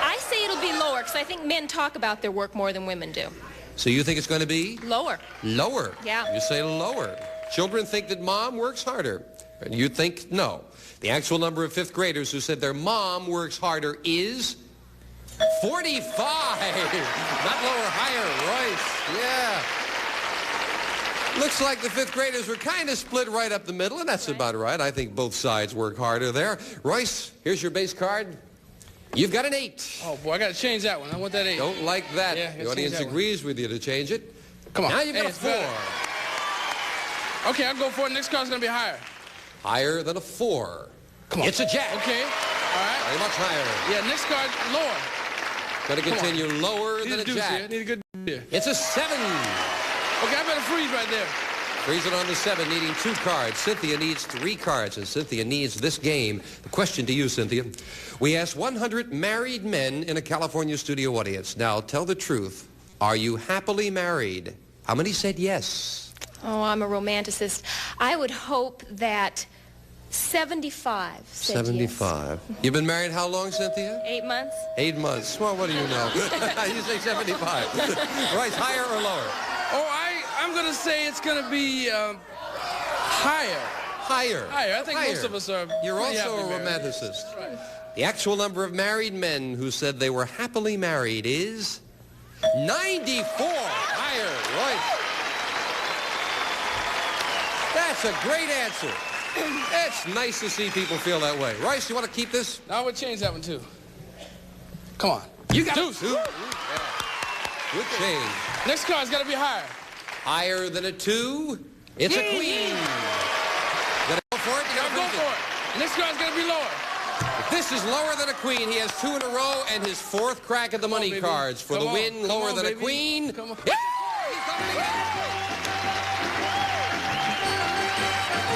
I say it'll be lower because I think men talk about their work more than women do. So you think it's going to be? Lower. Lower? Yeah. You say lower. Children think that mom works harder. And you think no. The actual number of 5th graders who said their mom works harder is 45. Not lower, higher. Royce. Yeah. Looks like the 5th graders were kind of split right up the middle, and that's about right. I think both sides work harder there. Royce, here's your base card. You've got an 8. Oh, boy, I got to change that one. I want that 8. Don't like that. Yeah, the audience agrees with you to change it. Come on. Now you've got a 4. Okay, I'll go for it. Next card's going to be higher. Higher than a 4. Come on. It's a jack. Okay. All right. Very much higher. Yeah, next card, lower. Going to continue lower than a jack. Here. Need a good here. It's a 7. Okay, I better freeze right there. Freeze it on the 7, needing 2 cards. Cynthia needs 3 cards, and Cynthia needs this game. The question to you, Cynthia. We asked 100 married men in a California studio audience. Now, tell the truth. Are you happily married? How many said yes? Oh, I'm a romanticist. I would hope that 75 said 75. Yes. You've been married how long, Cynthia? 8 months. 8 months. Well, what do you know? You say 75. Right, higher or lower? Oh, I'm going to say it's going to be higher. Higher. Higher. I think higher. most of us are. You're also a married. romanticist. Right. The actual number of married men who said they were happily married is 94. Higher, Royce. That's a great answer. It's nice to see people feel that way. Royce, you want to keep this? I would change that one, too. Come on. You got two. Yeah. Good change. Next card's got to be higher. Higher than a 2. It's a queen. Gotta go for it. You gotta go for it. Next card's got to be lower. If this is lower than a queen, he has 2 in a row and his 4th crack at the money cards for the win. Lower than a queen. Come on. Yeah! He's coming again.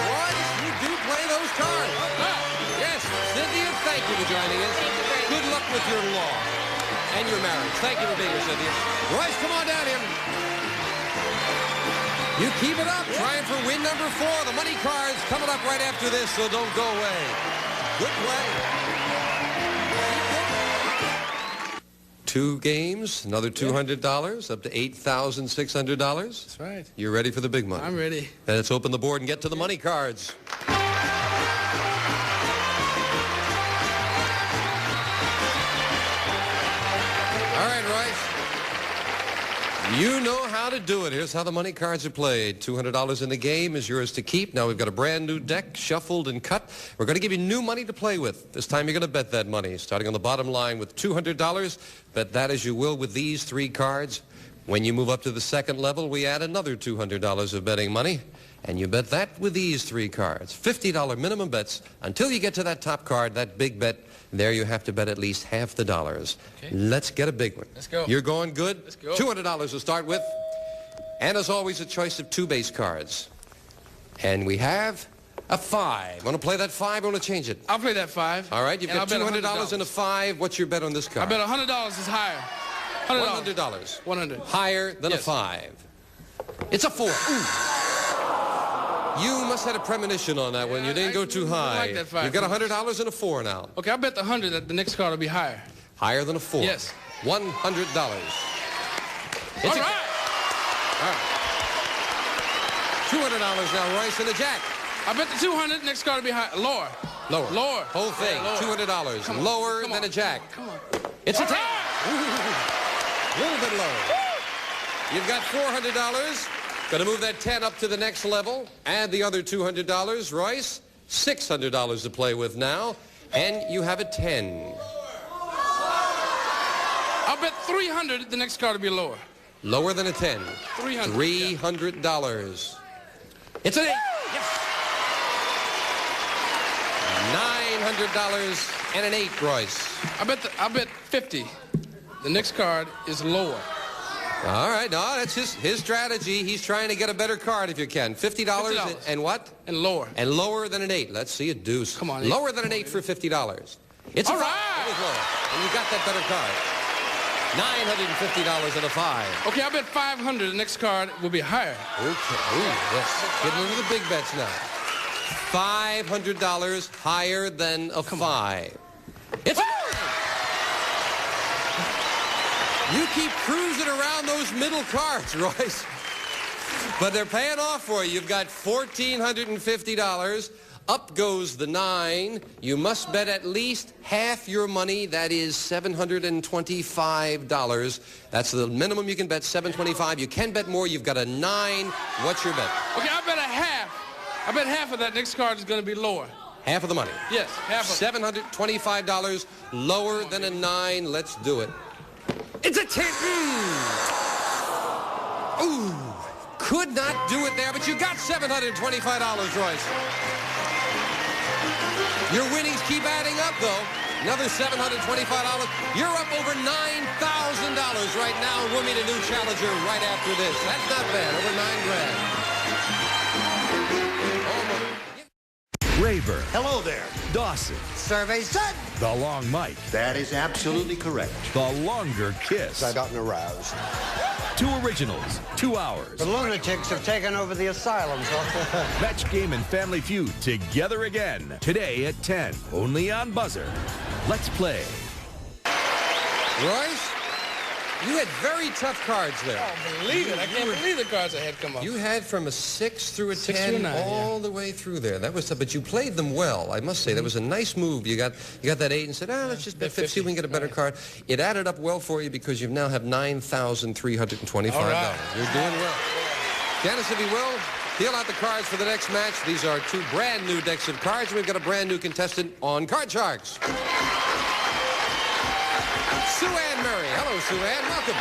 Royce, you do play those cards. Yes, Cynthia, thank you for joining us. Good luck with your law and your marriage. Thank you for being here, Cynthia. Royce, come on down here. You keep it up, trying for win number 4. The money card's coming up right after this, so don't go away. Good play. 2 games, another $200, up to $8,600. That's right. You're ready for the big money. I'm ready. Then let's open the board and get to the money cards. All right, Royce. You know how to do it. Here's how the money cards are played. $200 in the game is yours to keep. Now we've got a brand new deck, shuffled and cut. We're going to give you new money to play with. This time you're going to bet that money. Starting on the bottom line with $200, bet that as you will with these 3 cards. When you move up to the second level, we add another $200 of betting money. And you bet that with these 3 cards. $50 minimum bets until you get to that top card, that big bet. There you have to bet at least half the dollars. Okay. Let's get a big one. Let's go. You're going good? Let's go. $200 to start with. And as always, a choice of 2 base cards. And we have a 5. Want to play that 5 or want to change it? I'll play that 5. All right, you've got $200 and a 5. What's your bet on this card? I bet $100 is higher. $100. 100. Higher than a 5. It's a 4. Ooh. You must have had a premonition on that one. You didn't go too high. I like that 5. You've got $100 and a 4 now. Okay, I bet the 100 that the next card will be higher. Higher than a 4? Yes. $100. All right. $200 now, Royce, and a jack. I bet the 200, next card will be higher. Lower. Lower. Lower. Whole thing, Lower. $200. Lower than a jack. Come on. It's a 10. A little bit lower. You've got $400. Got to move that 10 up to the next level. Add the other $200, Royce. $600 to play with now. And you have a 10. I'll bet 300 the next card will be lower. Lower than a 10. 300. $300. It's an 8. Yes. $900 and an 8, Royce. I bet 50. The next card is lower. All right, no, that's his strategy. He's trying to get a better card if you can. $50 and what? And lower. And lower than an 8. Let's see a deuce. Come on. Lower than an 8 for $50. It's all a 5. right. It is lower. And you got that better card. $950 and a 5. Okay, I bet 500. The next card will be higher. Okay. Ooh, yes. Getting into the big bets now. $500 higher than a 5. It's a You keep cruising around those middle cards, Royce. But they're paying off for you. You've got $1,450. Up goes the 9. You must bet at least half your money. That is $725. That's the minimum you can bet, $725. You can bet more. You've got a 9. What's your bet? Okay, I bet a half. I bet half of that next card is going to be lower. Half of the money? Yes, half of it. $725, lower than a 9. Let's do it. It's a 10. Ooh. Could not do it there, but you got $725, Royce. Your winnings keep adding up, though. Another $725. You're up over $9,000 right now. We'll meet a new challenger right after this. That's not bad. Over $9,000. Rayburn. Hello there. Dawson. Survey's done. The Long Mike. That is absolutely correct. The Longer Kiss. I've gotten aroused. 2 originals, 2 hours. The lunatics have taken over the asylum. Match Game and Family Feud together again. Today at 10. Only on Buzzer. Let's play. Royce, You had very tough cards there. Oh, believe it. I can't believe the cards I had come up. You had from a 6 through a 6 10 through a 9, all the way through there. That was tough, but you played them well. I must say, that was a nice move. You got that 8 and said, let's just bet 50, see if we can get a better card. It added up well for you because you now have $9,325. Right. You're doing well. Janice, if you will, deal out the cards for the next match. These are 2 brand new decks of cards. We've got a brand new contestant on Card Sharks. Sue Ann Murray. Hello, Sue Ann. Welcome.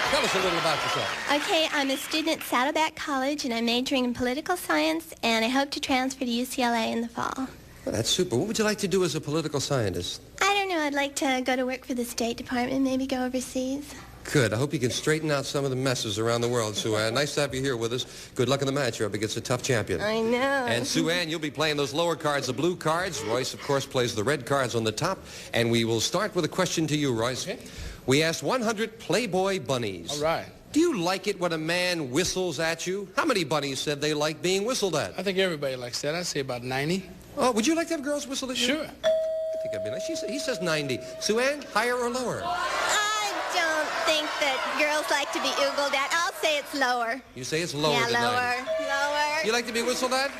Tell us a little about yourself. Okay, I'm a student at Saddleback College, and I'm majoring in political science, and I hope to transfer to UCLA in the fall. Well, that's super. What would you like to do as a political scientist? I don't know. I'd like to go to work for the State Department, maybe go overseas. Good. I hope you can straighten out some of the messes around the world, Sue Ann. Nice to have you here with us. Good luck in the match. You're up against a tough champion. I know. And Sue Ann, you'll be playing those lower cards, the blue cards. Royce, of course, plays the red cards on the top. And we will start with a question to you, Royce. Okay. We asked 100 Playboy bunnies. All right. Do you like it when a man whistles at you? How many bunnies said they like being whistled at? I think everybody likes that. I'd say about 90. Oh, would you like to have girls whistle at you? Sure. I think that'd be nice. He says 90. Sue Ann, higher or lower? I don't think that girls like to be oogled at. I'll say it's lower. You say it's lower than 90. Lower. You like to be whistled at?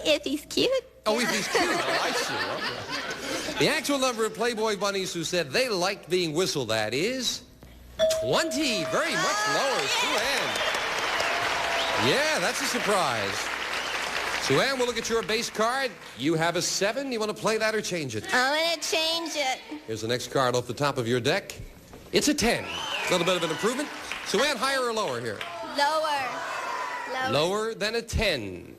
If he's cute. Oh, if he's cute. I see. Okay. The actual number of Playboy bunnies who said they liked being whistled at is 20. Very much lower. Sue Ann. Yeah, that's a surprise. Sue Ann, we'll look at your base card. You have a 7. You want to play that or change it? I'm going to change it. Here's the next card off the top of your deck. It's a 10. A little bit of an improvement. Sue Ann, higher or lower here? Lower. Lower than a 10.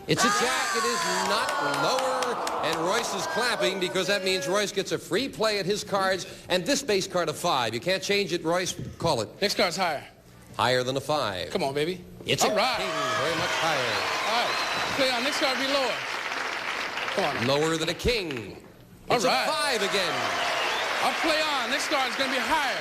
It's a jack. It is not lower. And Royce is clapping because that means Royce gets a free play at his cards and this base card of 5. You can't change it, Royce. Call it. Next card's higher. Higher than a 5. Come on, baby. It's all a right. king. Very much higher. All right. Play on. Next card be lower. Come on. Lower than a king. It's all right. a 5 again. I'll play on. Next card's going to be higher.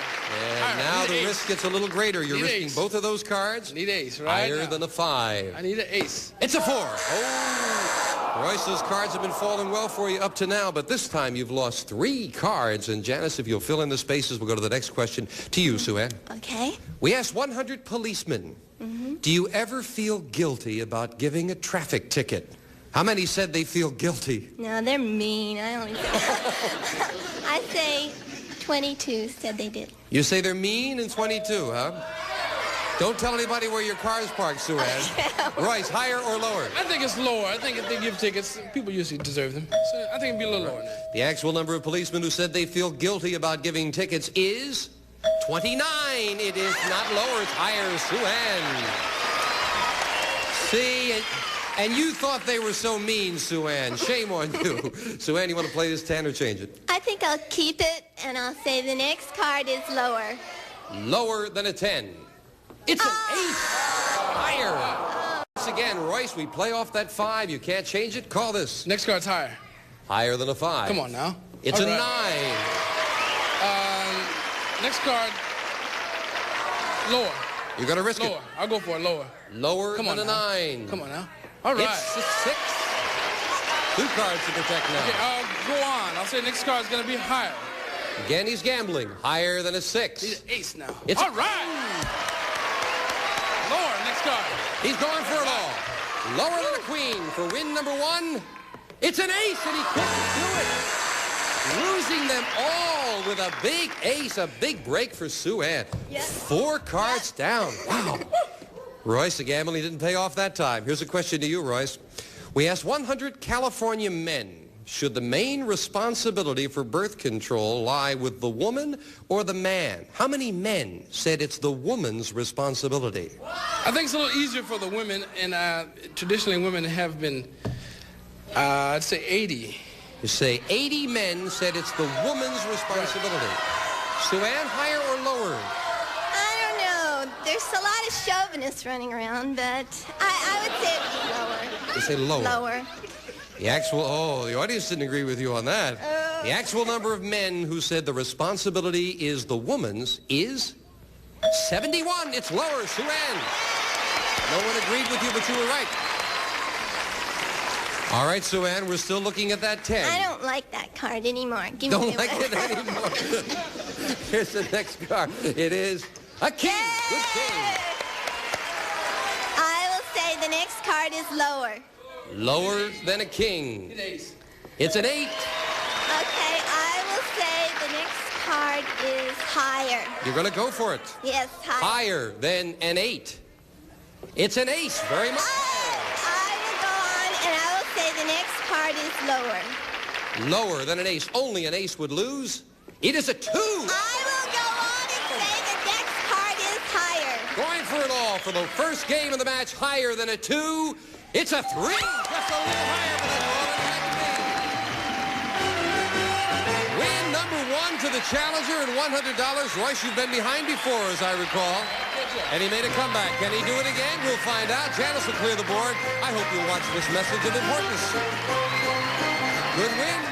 And now the risk gets a little greater. You're risking both of those cards. Need ace, right? Higher than a 5. I need an ace. It's a 4. Oh. Royce's cards have been falling well for you up to now, but this time you've lost 3 cards. And Janice, if you'll fill in the spaces, we'll go to the next question to you, Sue Ann. Okay. We asked 100 policemen, do you ever feel guilty about giving a traffic ticket? How many said they feel guilty? No, they're mean. I only say... I say 22 said they did. You say they're mean and 22, huh? Don't tell anybody where your car is parked, Sue Ann. Royce, higher or lower? I think it's lower. I think if they give tickets, people usually deserve them. So I think it'd be a little lower now. The actual number of policemen who said they feel guilty about giving tickets is 29. It is not lower. It's higher, Sue Ann. See, and you thought they were so mean, Sue Ann. Shame on you. Sue Ann, you want to play this 10 or change it? I think I'll keep it, and I'll say the next card is lower. Lower than a 10. It's an 8. Higher. Once again, Royce, we play off that 5. You can't change it. Call this. Next card's higher. Higher than a 5. Come on now. It's all a right. 9. Next card, lower. You're going to risk lower. it. I'll go for it lower. Lower Come than on a now. 9. Come on now. All right. It's a 6. 2 cards to protect now. Okay, I'll go on. I'll say next card's going to be higher. Again, he's gambling. Higher than a 6. He's an ace now. It's all right. Lower, next card. He's going for it all. Lower than a queen for win number 1. It's an ace, and he couldn't do it. Losing them all with a big ace, a big break for Sue Ann. Yes. 4 cards down. Wow. Royce, the gambling didn't pay off that time. Here's a question to you, Royce. We asked 100 California men, should the main responsibility for birth control lie with the woman or the man? How many men said it's the woman's responsibility? I think it's a little easier for the women, and traditionally women have been, I'd say 80. You say 80 men said it's the woman's responsibility. Right. Sue Ann, higher or lower? I don't know. There's a lot of chauvinists running around, but I would say it's lower. You say lower? Lower. The actual, the audience didn't agree with you on that. The actual number of men who said the responsibility is the woman's is 71. It's lower, Sue Ann. No one agreed with you, but you were right. All right, Sue Ann, we're still looking at that 10. I don't like that card anymore. Give don't me like it anymore. Here's the next card. It is a king. Yay! Good king. I will say the next card is lower. Lower than a king. It's an 8. Okay, I will say the next card is higher. You're going to go for it. Yes, higher. Higher than an 8. It's an ace. Very much. I will go on, and I will say the next card is lower. Lower than an ace. Only an ace would lose. It is a 2. I will go on and say the next card is higher. Going for it all for the first game of the match. Higher than a 2. It's a 3. Just a little higher than I thought it had to be. Win number 1 to the challenger and $100. Royce, you've been behind before, as I recall. And he made a comeback. Can he do it again? We'll find out. Janice will clear the board. I hope you'll watch this message of importance. Good win.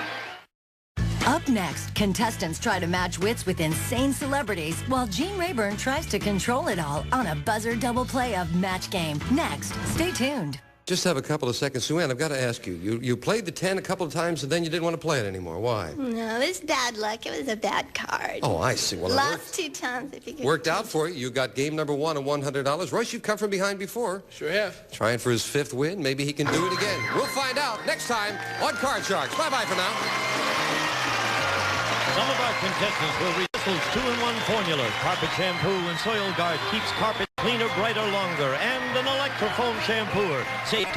Up next, contestants try to match wits with insane celebrities while Gene Rayburn tries to control it all on a buzzer double play of Match Game. Next, stay tuned. Just have a couple of seconds. Sue Ann, I've got to ask you. You played the 10 a couple of times and then you didn't want to play it anymore. Why? No, it's bad luck. It was a bad card. Oh, I see. Well, Lost 2 times if you could. Worked out for you. You got game number 1 and $100. Royce, you've come from behind before. Sure have. Trying for his 5th win. Maybe he can do it again. We'll find out next time on Card Sharks. Bye-bye for now. Some of our contestants will read Bristol's 2-in-1 formula. Carpet shampoo and soil guard keeps carpet cleaner, brighter, longer. And an electrofoam shampooer. Safe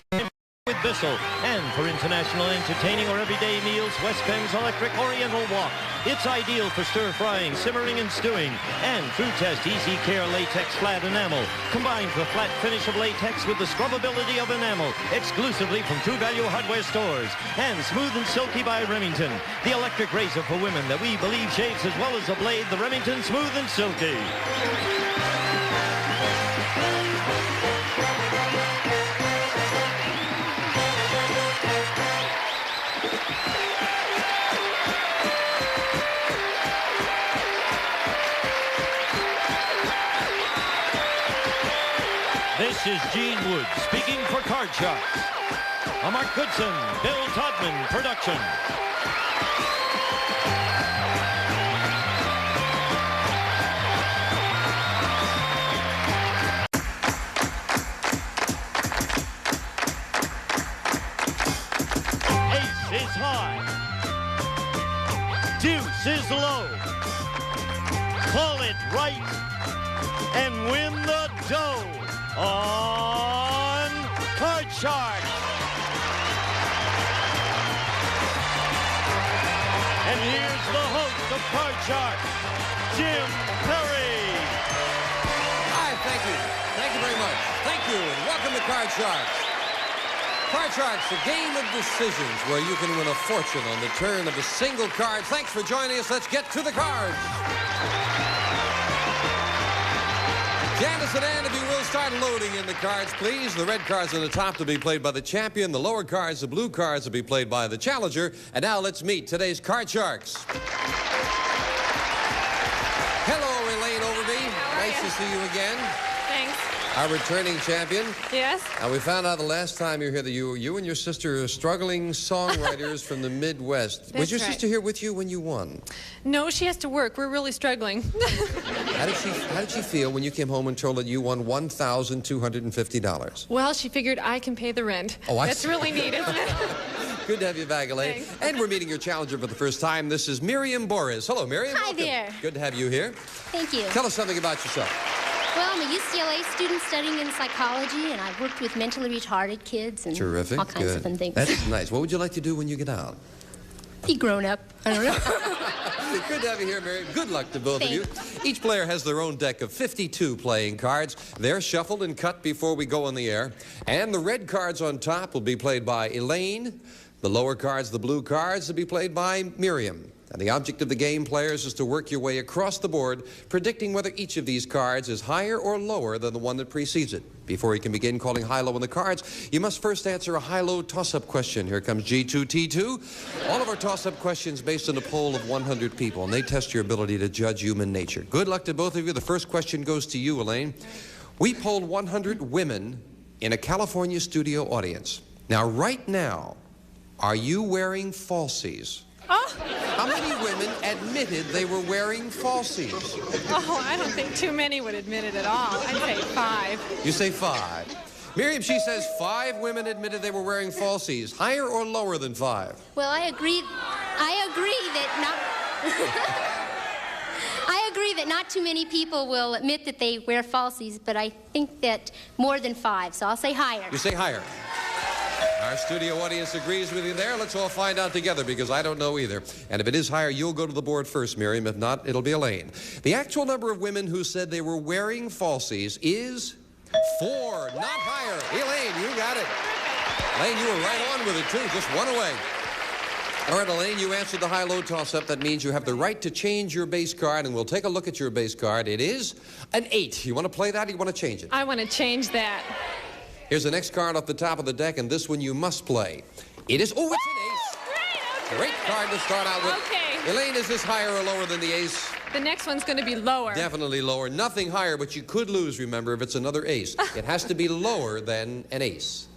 with Bissell. And for international entertaining or everyday meals, West Bend's Electric Oriental Wok. It's ideal for stir-frying, simmering, and stewing. And True Test Easy Care Latex Flat Enamel. Combines the flat finish of latex with the scrubbability of enamel. Exclusively from True Value Hardware stores. And Smooth and Silky by Remington. The electric razor for women that we believe shaves as well as a blade. The Remington Smooth and Silky. This is Gene Wood speaking for Card Sharks. A Mark Goodson, Bill Todman production. Ace is high. Deuce is low. Call it right and win the dough on Card Sharks. And here's the host of Card Sharks, Jim Perry. Hi, thank you. Thank you very much. Thank you, and welcome to Card Sharks. Card Sharks, a game of decisions where you can win a fortune on the turn of a single card. Thanks for joining us. Let's get to the cards. Janice and Ann, if you will, start loading in the cards, please. The red cards on the top to be played by the champion. The lower cards, the blue cards, will be played by the challenger. And now let's meet today's Card Sharks. Hello, Elaine Overby. Nice to see you again. Thanks. Our returning champion. Yes? Now, we found out the last time you were here that you and your sister are struggling songwriters from the Midwest. Was your sister here with you when you won? No, she has to work. We're really struggling. How did she feel when you came home and told her you won $1,250? Well, she figured I can pay the rent. Oh, That's really neat, isn't it? Good to have you back, Elaine. Thanks. And we're meeting your challenger for the first time. This is Miriam Boris. Hello, Miriam. Hi Welcome. there. Good to have you here. Thank you. Tell us something about yourself. Well, I'm a UCLA student studying in psychology, and I've worked with mentally retarded kids and Terrific. all kinds of fun things. That's nice. What would you like to do when you get out? Be grown up. I don't know. Good to have you here, Mary. Good luck to both of you. Each player has their own deck of 52 playing cards. They're shuffled and cut before we go on the air. And the red cards on top will be played by Elaine. The lower cards, the blue cards, will be played by Miriam. And the object of the game, players, is to work your way across the board, predicting whether each of these cards is higher or lower than the one that precedes it. Before you can begin calling high-low on the cards, you must first answer a high-low toss-up question. Here comes G2T2. All of our toss-up questions based on a poll of 100 people, and they test your ability to judge human nature. Good luck to both of you. The first question goes to you, Elaine. We polled 100 women in a California studio audience. Now, right now, are you wearing falsies? Oh. How many women admitted they were wearing falsies? Oh, I don't think too many would admit it at all. I'd say 5. You say 5. Miriam, she says 5 women admitted they were wearing falsies. Higher or lower than 5? Well, I agree that not too many people will admit that they wear falsies, but I think that more than 5, so I'll say higher. You say higher. Our studio audience agrees with you there. Let's all find out together, because I don't know either. And if it is higher, you'll go to the board first, Miriam. If not, it'll be Elaine. The actual number of women who said they were wearing falsies is 4, not higher. Elaine, you got it. Elaine, you were right on with it, too. Just one away. All right, Elaine, you answered the high-low toss-up. That means you have the right to change your base card, and we'll take a look at your base card. It is an 8. You want to play that, or you want to change it? I want to change that. Here's the next card off the top of the deck, and this one you must play. It is... Oh, it's an ace. Great card to start out with. Okay. Elaine, is this higher or lower than the ace? The next one's going to be lower. Definitely lower. Nothing higher, but you could lose, remember, if it's another ace. It has to be lower than an ace.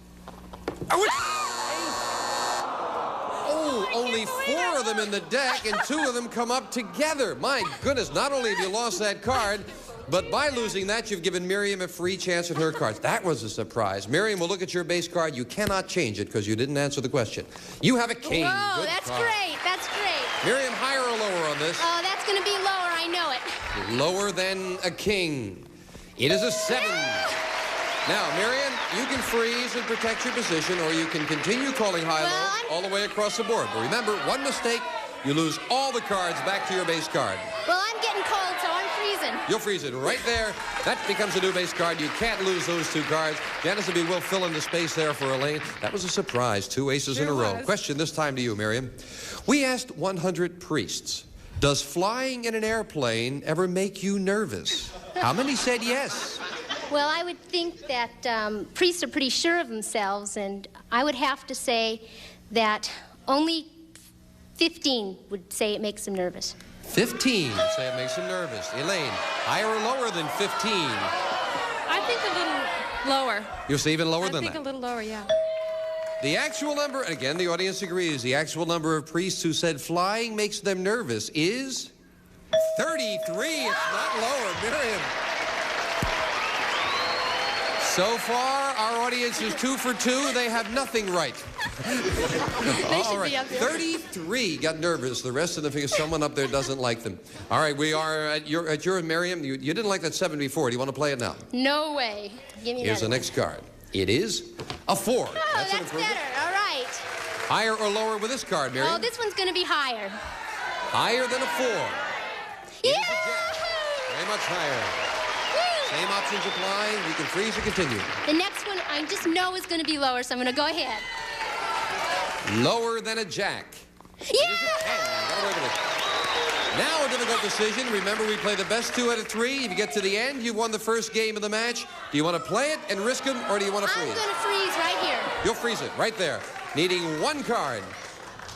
Oh, only 4 of them in the deck, and 2 of them come up together. My goodness, not only have you lost that card, but by losing that, you've given Miriam a free chance at her cards. That was a surprise. Miriam, we'll look at your base card. You cannot change it because you didn't answer the question. You have a king. Whoa, Good that's card. great. That's great. Miriam, higher or lower on this? Oh, that's going to be lower. I know it. Lower than a king. It is a 7. Now, Miriam, you can freeze and protect your position, or you can continue calling high-low all the way across the board. But remember, one mistake, you lose all the cards back to your base card. Well, I'm getting cold, so I'm freezing. You'll freeze it right there. That becomes a new base card. You can't lose those 2 cards. Janice will be will fill in the space there for Elaine. That was a surprise. 2 aces in a row. Question this time to you, Miriam. We asked 100 priests, does flying in an airplane ever make you nervous? How many said yes? Well, I would think that priests are pretty sure of themselves, and I would have to say that only 15 would say it makes them nervous. 15 say it makes them nervous. Elaine, higher or lower than 15? I think a little lower. You'll say even lower than I think that? a little lower, yeah. The actual number, and again, the audience agrees, the actual number of priests who said flying makes them nervous is 33. It's not lower. Miriam. So far, our audience is 2 for 2. They have nothing right. All right. 33 got nervous. The rest of them figure someone up there doesn't like them. All right, we are at your Miriam. You didn't like that 7 before. Do you want to play it now? No way. Give me Here's the next card. It is a 4. Oh, that's better. All right. Higher or lower with this card, Miriam? Oh, this one's going to be higher. Higher than a 4. Yeah! Very much higher. Same options apply. You can freeze or continue. The next one I just know is going to be lower, so I'm going to go ahead. Lower than a jack. Yeah! Now a difficult decision. Remember, we play the best 2 out of 3. If you get to the end, you've won the first game of the match. Do you want to play it and risk them, or do you want to freeze? I'm going to freeze right here. You'll freeze it right there, needing 1 card.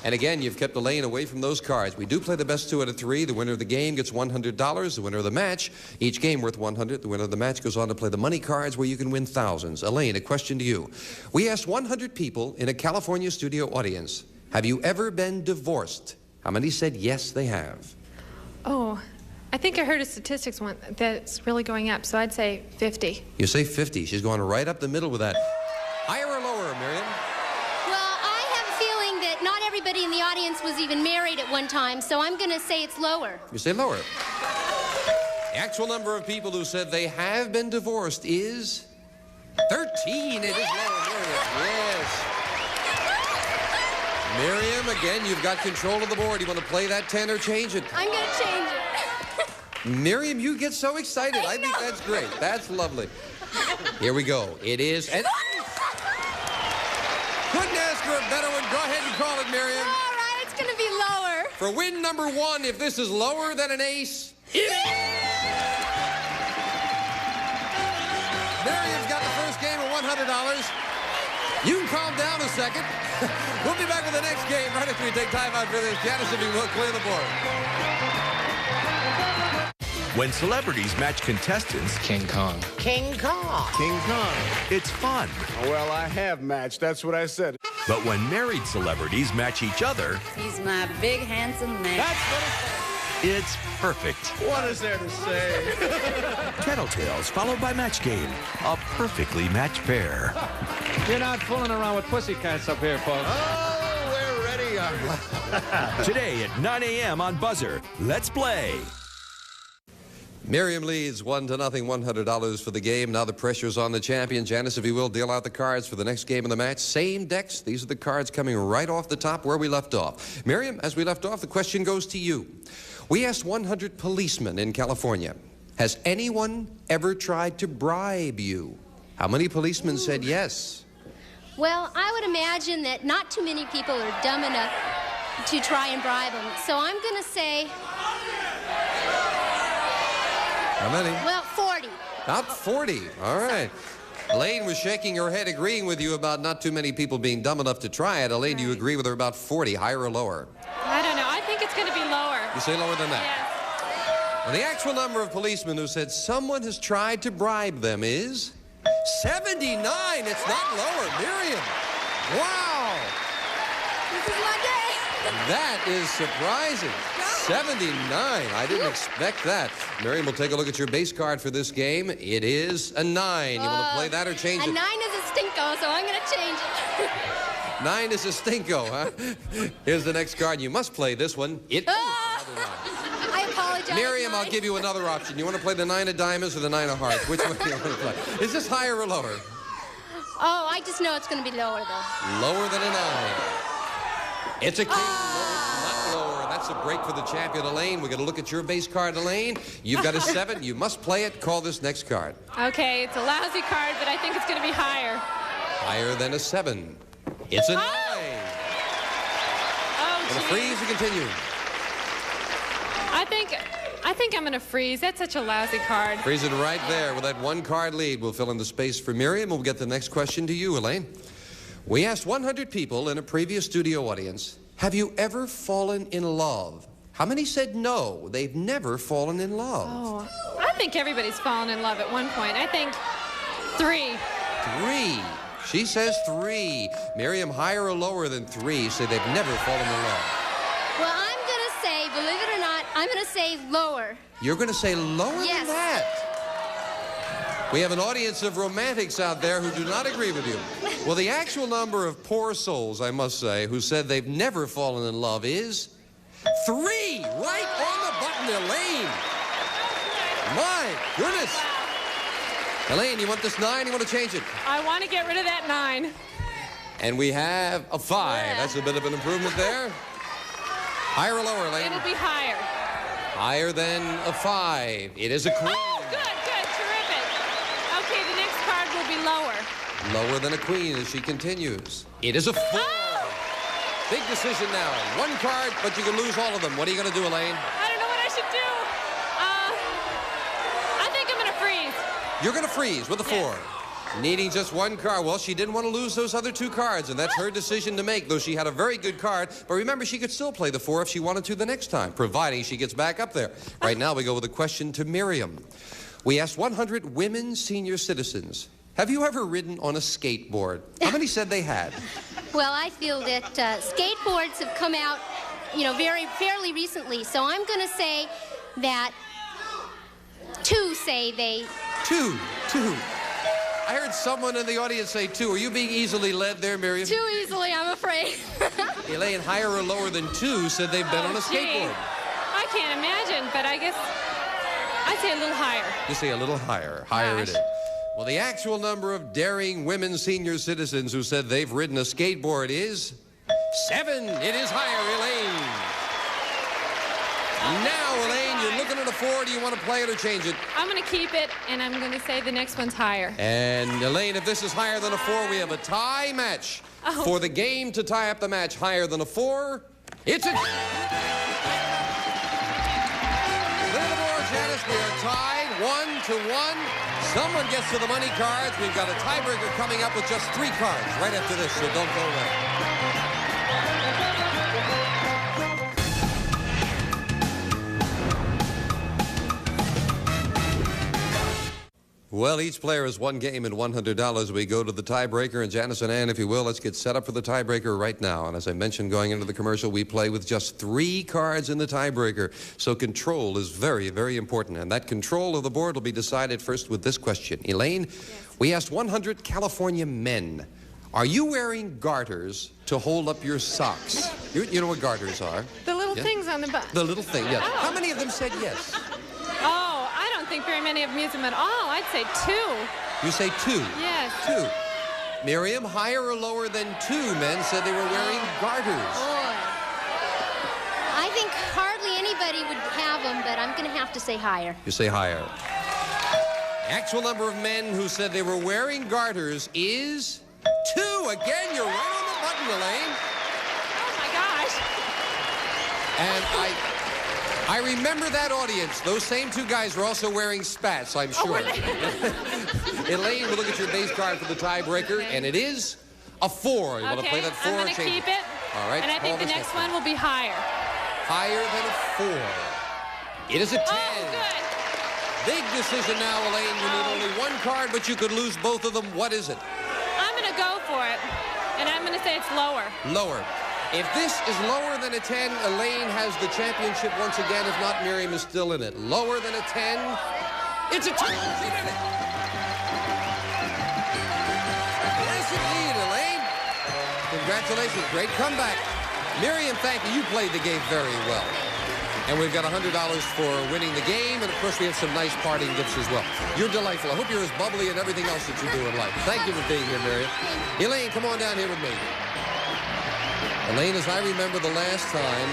And again, you've kept Elaine away from those cards. We do play the best 2 out of 3. The winner of the game gets $100. The winner of the match, each game worth $100. The winner of the match goes on to play the money cards where you can win thousands. Elaine, a question to you. We asked 100 people in a California studio audience, have you ever been divorced? How many said yes, they have? Oh, I think I heard a statistics one that's really going up, so I'd say 50. You say 50. She's going right up the middle with that. Higher or lower, Miriam? Everybody in the audience was even married at one time, so I'm going to say it's lower. You say lower. The actual number of people who said they have been divorced is 13. It is lower, Miriam. Yes. Miriam, again, you've got control of the board. You want to play that 10 or change it? I'm going to change it. Miriam, you get so excited. I think that's great. That's lovely. Here we go. It is... Couldn't ask for a better one. Go ahead and call it, Miriam. All right, it's going to be lower. For win number 1, if this is lower than an ace, it is. Miriam's got the first game of $100. You can calm down a second. We'll be back with the next game right after we take time out for this. Janice will clear the board. When celebrities match contestants, King Kong. King Kong. King Kong. It's fun. Well, I have matched. That's what I said. But when married celebrities match each other, He's my big, handsome man. That's what it's perfect. What is there to say? Tattletales followed by Match Game. A perfectly matched pair. You're not fooling around with pussycats up here, folks. Oh, we're ready. Today at 9 a.m. on Buzzer. Let's play. Miriam leads 1-0, $100 for the game. Now the pressure's on the champion. Janice, if you will, deal out the cards for the next game of the match. Same decks. These are the cards coming right off the top where we left off. Miriam, as we left off, the question goes to you. We asked 100 policemen in California, has anyone ever tried to bribe you? How many policemen said yes? Well, I would imagine that not too many people are dumb enough to try and bribe them. So I'm going to say... How many? Well, 40. About 40. All right. Elaine was shaking her head, agreeing with you about not too many people being dumb enough to try it. Elaine, do you agree with her about 40, higher or lower? I don't know. I think it's going to be lower. You say lower than that? Yes. Well, the actual number of policemen who said someone has tried to bribe them is 79. It's not lower. Miriam. Wow. This is my day. That is surprising. 79. I didn't expect that. Miriam will take a look at your base card for this game. It is a 9. You want to play that or change a it? 9 is a stinko, so I'm going to change it. 9 is a stinko, huh? Here's the next card. You must play this one. It is another 9. I apologize. Miriam, I'll give you another option. You want to play the 9 of diamonds or the 9 of hearts? Which one do you want to play? Is this higher or lower? Oh, I just know it's going to be lower, though. Lower than a 9. It's a king. Not lower. That's a break for the champion, Elaine. We're going to look at your base card, Elaine. You've got a 7. You must play it. Call this next card. Okay, it's a lousy card, but I think it's going to be higher. Higher than a 7. It's a 9. Oh, Gonna freeze or continue? I think I'm going to freeze. That's such a lousy card. Freeze it right there with that 1 card lead. We'll fill in the space for Miriam. We'll get the next question to you, Elaine. We asked 100 people in a previous studio audience, have you ever fallen in love? How many said no, they've never fallen in love? Oh, I think everybody's fallen in love at one point. I think 3. 3. She says 3. Miriam, higher or lower than 3, say they've never fallen in love. Well, I'm going to say, believe it or not, I'm going to say lower. You're going to say lower than that? We have an audience of romantics out there who do not agree with you. Well, the actual number of poor souls, I must say, who said they've never fallen in love is 3. Right on the button, Elaine. My goodness. Elaine, you want this 9? You want to change it? I want to get rid of that 9. And we have a 5. Yeah. That's a bit of an improvement there. Higher or lower, Elaine? It'll be higher. Higher than a 5. It is a queen. Oh, good, terrific. Okay, the next card will be lower. Lower than a queen as she continues. It is a 4. Oh! Big decision now. 1 card, but you can lose all of them. What are you going to do, Elaine? I don't know what I should do. I think I'm going to freeze. You're going to freeze with a 4. Yes. Needing just 1 card. Well, she didn't want to lose those other 2 cards, and that's her decision to make, though she had a very good card. But remember, she could still play the 4 if she wanted to the next time, providing she gets back up there. Right now, we go with a question to Miriam. We asked 100 women senior citizens, have you ever ridden on a skateboard? How many said they had? Well, I feel that skateboards have come out, fairly recently. So I'm going to say that 2 say they... 2. I heard someone in the audience say 2. Are you being easily led there, Miriam? Too easily, I'm afraid. Elaine, higher or lower than 2 said they've been on a skateboard. I can't imagine, but I guess I'd say a little higher. You say a little higher. Higher it is. Well, the actual number of daring women senior citizens who said they've ridden a skateboard is 7. It is higher, Elaine. Now, Elaine, you're looking at a 4. Do you want to play it or change it? I'm going to keep it, and I'm going to say the next one's higher. And, Elaine, if this is higher than a 4, we have a tie match. Oh. For the game to tie up the match higher than a 4, it's a... Janice, we are tied 1-1. Someone gets to the money cards. We've got a tiebreaker coming up with just 3 cards right after this, so don't go away. Well, each player has one game and $100. We go to the tiebreaker, and Janice and Ann, if you will, let's get set up for the tiebreaker right now. And as I mentioned going into the commercial, we play with just 3 cards in the tiebreaker. So control is very, very important. And that control of the board will be decided first with this question. Elaine, we asked 100 California men, are you wearing garters to hold up your socks? You know what garters are? The little things on the butt. The little thing, yes. Oh. How many of them said yes? Oh, I don't think very many of them use them at all. I'd say 2. You say 2? Yes. 2. Miriam, higher or lower than 2 men said they were wearing garters? Boy. I think hardly anybody would have them, but I'm going to have to say higher. You say higher. Actual number of men who said they were wearing garters is 2. Again, you're right on the button, Elaine. Oh, my gosh. And I remember that audience. Those same 2 guys were also wearing spats, I'm sure. Elaine, we'll look at your base card for the tiebreaker, and it is a 4. You want to play that 4? I'm going to keep it. All right. And I think the next one will be higher. Higher than a 4. It is a 10. Oh, good. Big decision now, Elaine. You need only 1 card, but you could lose both of them. What is it? I'm going to go for it, and I'm going to say it's lower. Lower. If this is lower than a 10, Elaine has the championship once again. If not, Miriam is still in it. Lower than a 10, it's a 10. She did it. Yes, indeed, Elaine. Congratulations. Great comeback. Miriam, thank you. You played the game very well. And we've got $100 for winning the game. And, of course, we have some nice parting gifts as well. You're delightful. I hope you're as bubbly and everything else that you do in life. Thank you for being here, Miriam. Elaine, come on down here with me. Elaine, as I remember the last time,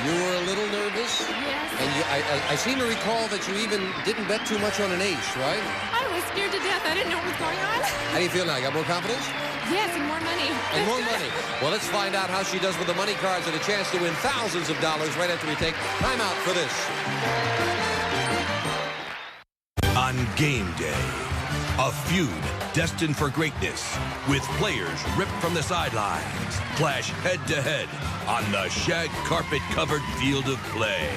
you were a little nervous. Yes. And I seem to recall that you even didn't bet too much on an ace, right? I was scared to death. I didn't know what was going on. How do you feel now? You got more confidence? Yes, and more money. And more money. Well, let's find out how she does with the money cards and a chance to win thousands of dollars right after we take time out for this. On game day, a feud destined for greatness with players ripped from the sidelines clash head-to-head on the shag carpet-covered field of play.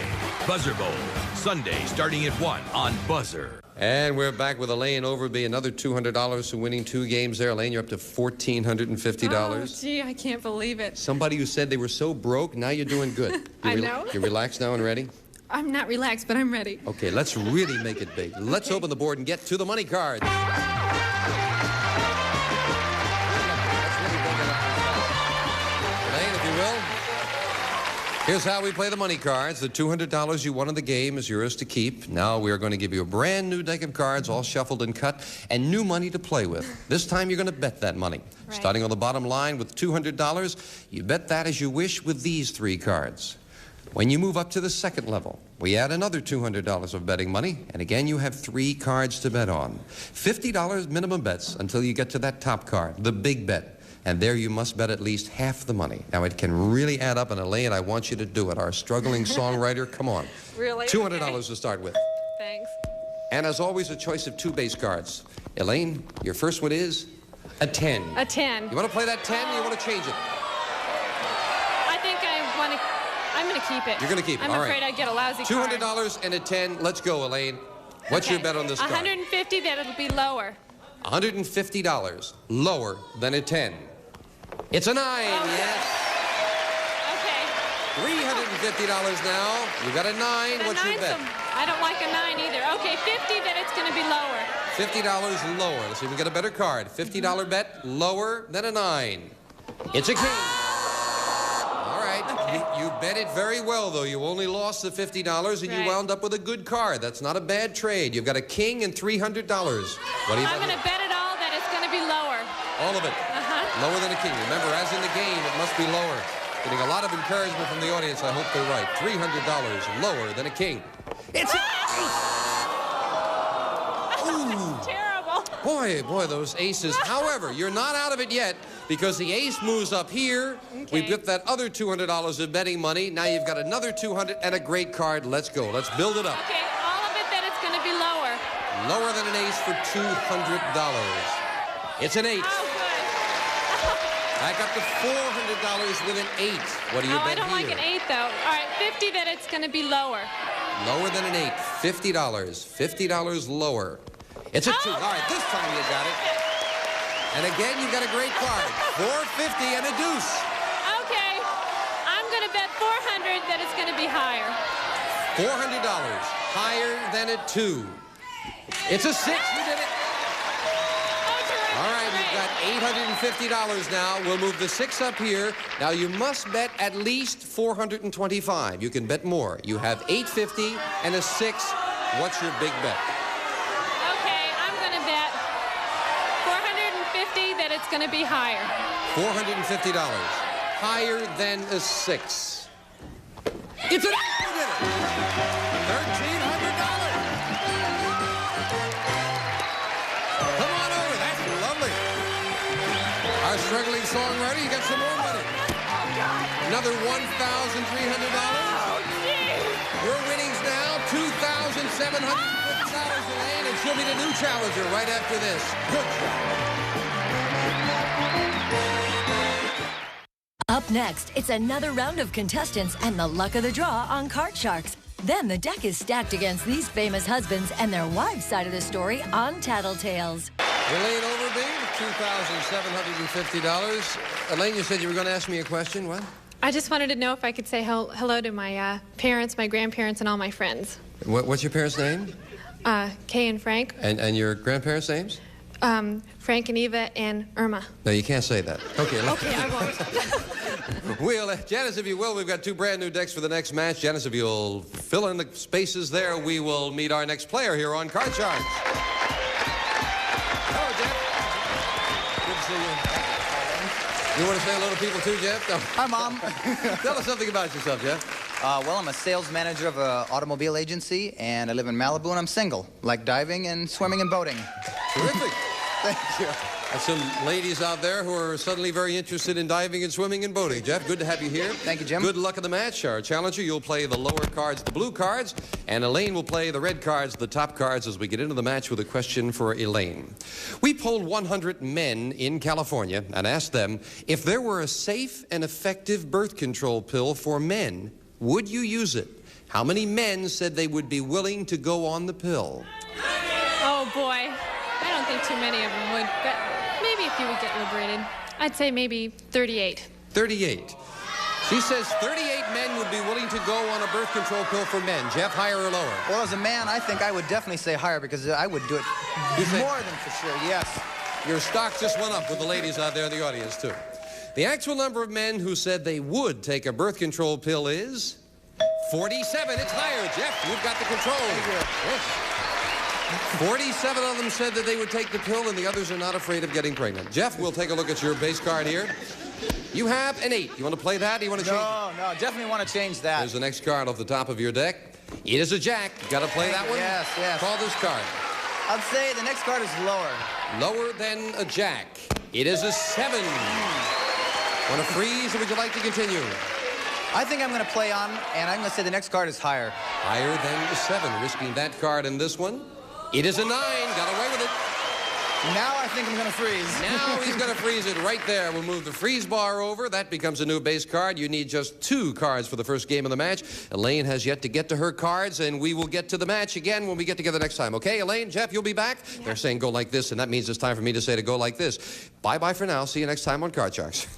Buzzer Bowl, Sunday starting at 1 on Buzzer. And we're back with Elaine Overby, another $200 for winning 2 games there. Elaine, you're up to $1,450. Oh, gee, I can't believe it. Somebody who said they were so broke, now you're doing good. I know. You're relaxed now and ready? I'm not relaxed, but I'm ready. Okay, let's really make it big. Let's open the board and get to the money cards. Elaine, if you will. Here's how we play the money cards. The $200 you won in the game is yours to keep. Now we are going to give you a brand new deck of cards, all shuffled and cut, and new money to play with. This time you're going to bet that money. Right. Starting on the bottom line with $200, you bet that as you wish with these 3 cards. When you move up to the second level, we add another $200 of betting money, and again you have 3 cards to bet on. $50 minimum bets until you get to that top card, the big bet. And there you must bet at least half the money. Now, it can really add up, and Elaine, I want you to do it. Our struggling songwriter, come on. Really? $200 to start with. Thanks. And as always, a choice of 2 base cards. Elaine, your first one is a 10. A 10. You want to play that 10 or you want to change it? I think I'm going to keep it. You're going to keep it, all right. I'm afraid I'd get a lousy card. $200 and a 10. Let's go, Elaine. What's your bet on this card? $150, that it'll be lower. $150, lower than a 10. It's a 9, yes. Okay. $350 now. You got a 9. What's your bet? I don't like a 9 either. Okay, $50, then it's going to be lower. $50 lower. Let's see if we get a better card. $50 bet, lower than a 9. It's a king. All right. Okay. You bet it very well, though. You only lost the $50, and you wound up with a good card. That's not a bad trade. You've got a king and $300. What do you bet? I'm going to bet it all that it's going to be lower. All of it. Lower than a king. Remember, as in the game, it must be lower. Getting a lot of encouragement from the audience. I hope they're right. $300 lower than a king. It's a... Ooh. Terrible. Boy, those aces. However, you're not out of it yet because the ace moves up here. Okay. We've got that other $200 of betting money. Now you've got another $200 and a great card. Let's go. Let's build it up. Okay, all of it, then it's going to be lower. Lower than an ace for $200. It's an 8. Oh, good. Back up to $400 with an 8. What do you bet here? I don't like an 8, though. All right, $50, then it's going to be lower. Lower than an 8. $50. $50 lower. It's a 2. All right, this time you got it. And again, you got a great card. 450 and a deuce. Okay. I'm going to bet 400 that it's going to be higher. $400. Higher than a 2. It's a 6. You did it. All right, you've got $850 now. We'll move the 6 up here. Now, you must bet at least $425. You can bet more. You have $850 and a 6. What's your big bet? Okay, I'm going to bet 450 that it's going to be higher. $450. Higher than a 6. It's an $1,300. Come on over. That's lovely. Our struggling songwriter, you got some more money. Another $1,300. Your winnings now, $2,750, Elaine, and she'll be the new challenger right after this. Good job. Up next, it's another round of contestants and the luck of the draw on Card Sharks. Then the deck is stacked against these famous husbands and their wives' side of the story on Tattletales. Elaine Overby, $2,750. Elaine, you said you were going to ask me a question. What? I just wanted to know if I could say hello to my parents, my grandparents, and all my friends. What's your parents' name? Kay and Frank. And your grandparents' names? Frank and Eva and Irma. No, you can't say that. Okay. Okay, I won't. Janice, if you will, we've got 2 brand new decks for the next match. Janice, if you'll fill in the spaces there, we will meet our next player here on Card Sharks. Hello, Jeff. Good to see you. You want to say hello to people too, Jeff? No. Hi, Mom. Tell us something about yourself, Jeff. Well, I'm a sales manager of an automobile agency, and I live in Malibu, and I'm single. Like diving and swimming and boating. Terrific. Thank you. There's some ladies out there who are suddenly very interested in diving and swimming and boating. Jeff, good to have you here. Thank you, Jim. Good luck in the match. Our challenger, you'll play the lower cards, the blue cards, and Elaine will play the red cards, the top cards, as we get into the match with a question for Elaine. We polled 100 men in California and asked them, if there were a safe and effective birth control pill for men, would you use it? How many men said they would be willing to go on the pill? Oh, boy. I don't think too many of them would, but maybe if you would get liberated. I'd say maybe 38. 38. She says 38 men would be willing to go on a birth control pill for men. Jeff, higher or lower? Well, as a man, I think I would definitely say higher because I would do it more than for sure, yes. Your stock just went up with the ladies out there in the audience, too. The actual number of men who said they would take a birth control pill is 47. It's higher. Jeff, you've got the control. Yes. 47 of them said that they would take the pill, and the others are not afraid of getting pregnant. Jeff, we'll take a look at your base card here. You have an 8. You want to play that? Or you want to change it? No, definitely want to change that. There's the next card off the top of your deck. It is a jack. Got to play that one? Yes. Call this card. I'd say the next card is lower. Lower than a jack. It is a 7. Want to freeze, or would you like to continue? I think I'm going to play on, and I'm going to say the next card is higher. Higher than the 7. Risking that card in this one. It is a 9. Got away with it. Now I think I'm going to freeze. Now he's going to freeze it right there. We'll move the freeze bar over. That becomes a new base card. You need just 2 cards for the first game of the match. Elaine has yet to get to her cards, and we will get to the match again when we get together next time. Okay, Elaine, Jeff, you'll be back? Yeah. They're saying go like this, and that means it's time for me to say to go like this. Bye-bye for now. See you next time on Card Sharks.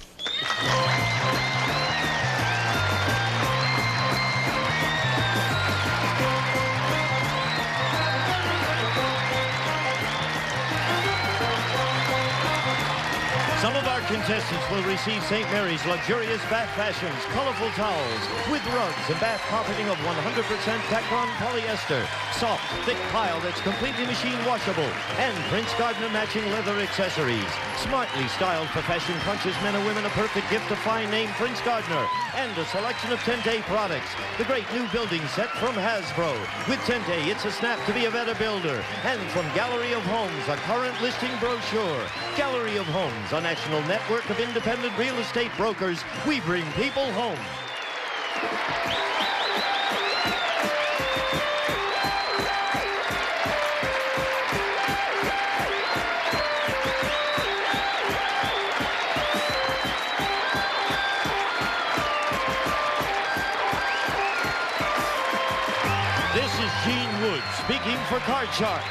Some of our contestants will receive St. Mary's luxurious bath fashions, colorful towels, with rugs and bath carpeting of 100% Tecron polyester, soft, thick pile that's completely machine washable, and Prince Gardner matching leather accessories. Smartly styled for fashion-conscious men and women, a perfect gift of fine name Prince Gardner, and a selection of Tente products. The great new building set from Hasbro. With Tente, it's a snap to be a better builder. And from Gallery of Homes, a current listing brochure. Gallery of Homes, a national network of independent real estate brokers. We bring people home. This is Gene Wood speaking for Card Sharks.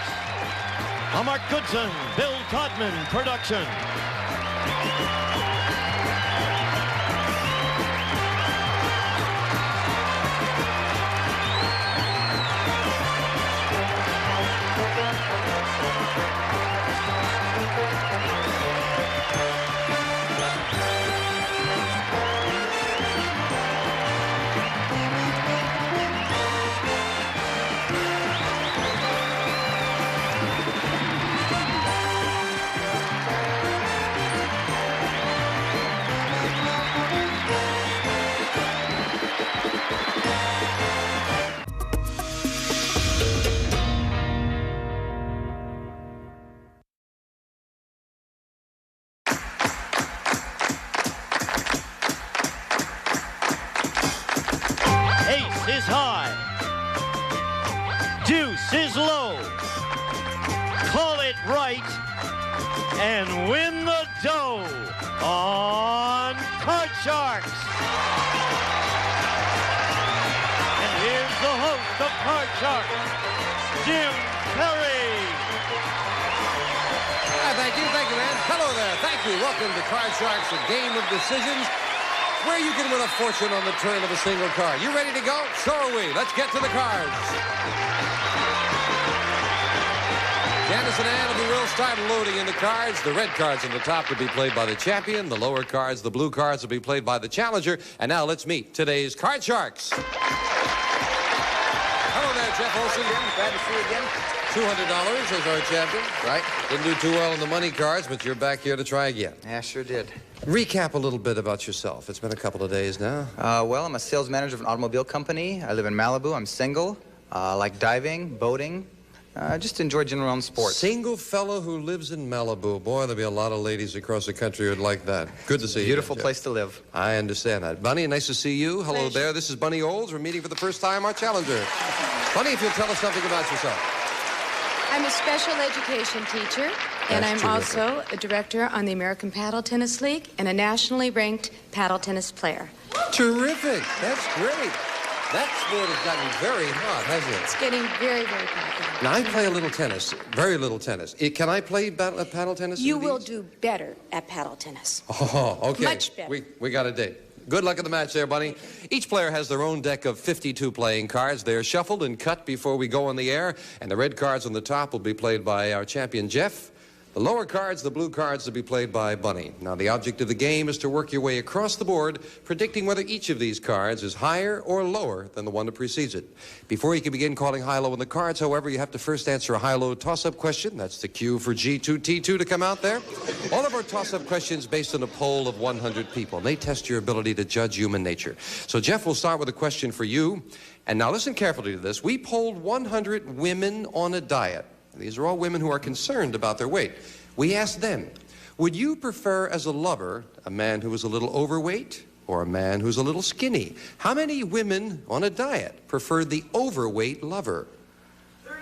A Mark Goodson, Bill Todman production. Ace is high. Deuce is low. Call it right and win the dough on Card Sharks. And here's the host of Card Sharks, Jim Perry. Thank you, man. Hello there. Thank you. Welcome to Card Sharks, a game of decisions where you can win a fortune on the turn of a single card. You ready to go? So are we. Let's get to the cards. Janice and Ann, if you will, start loading in the cards. The red cards on the top will be played by the champion. The lower cards, the blue cards, will be played by the challenger. And now let's meet today's Card Sharks. Hello there, Jeff Olson. Glad to see you again. $200 as our champion. Right. Didn't do too well in the money cards, but you're back here to try again. Yeah, sure did. Recap a little bit about yourself. It's been a couple of days now. Well, I'm a sales manager of an automobile company. I live in Malibu. I'm single. I like diving, boating. Just enjoy general sports. Single fellow who lives in Malibu. Boy, there'll be a lot of ladies across the country who'd like that. Good to see you. Beautiful place to live. I understand that. Bunny, nice to see you. Hello there. This is Bunny Olds. We're meeting for the first time our challenger. Bunny, if you'll tell us something about yourself. I'm a special education teacher, and I'm also a director on the American Paddle Tennis League and a nationally ranked paddle tennis player. Terrific. That's great. That sport has gotten very hot, hasn't it? It's getting very, very popular. Now, I play a little tennis, very little tennis. Can I play paddle tennis? You will do better at paddle tennis. Oh, okay. Much better. We got a date. Good luck in the match there, Bunny. Each player has their own deck of 52 playing cards. They're shuffled and cut before we go on the air, and the red cards on the top will be played by our champion, Jeff. The lower cards, the blue cards, will be played by Bunny. Now, the object of the game is to work your way across the board, predicting whether each of these cards is higher or lower than the one that precedes it. Before you can begin calling high-low on the cards, however, you have to first answer a high-low toss-up question. That's the cue for G2T2 to come out there. All of our toss-up questions based on a poll of 100 people. They test your ability to judge human nature. So, Jeff, we'll start with a question for you. And now listen carefully to this. We polled 100 women on a diet. These are all women who are concerned about their weight. We asked them, would you prefer as a lover a man who is a little overweight or a man who's a little skinny? How many women on a diet preferred the overweight lover? 30.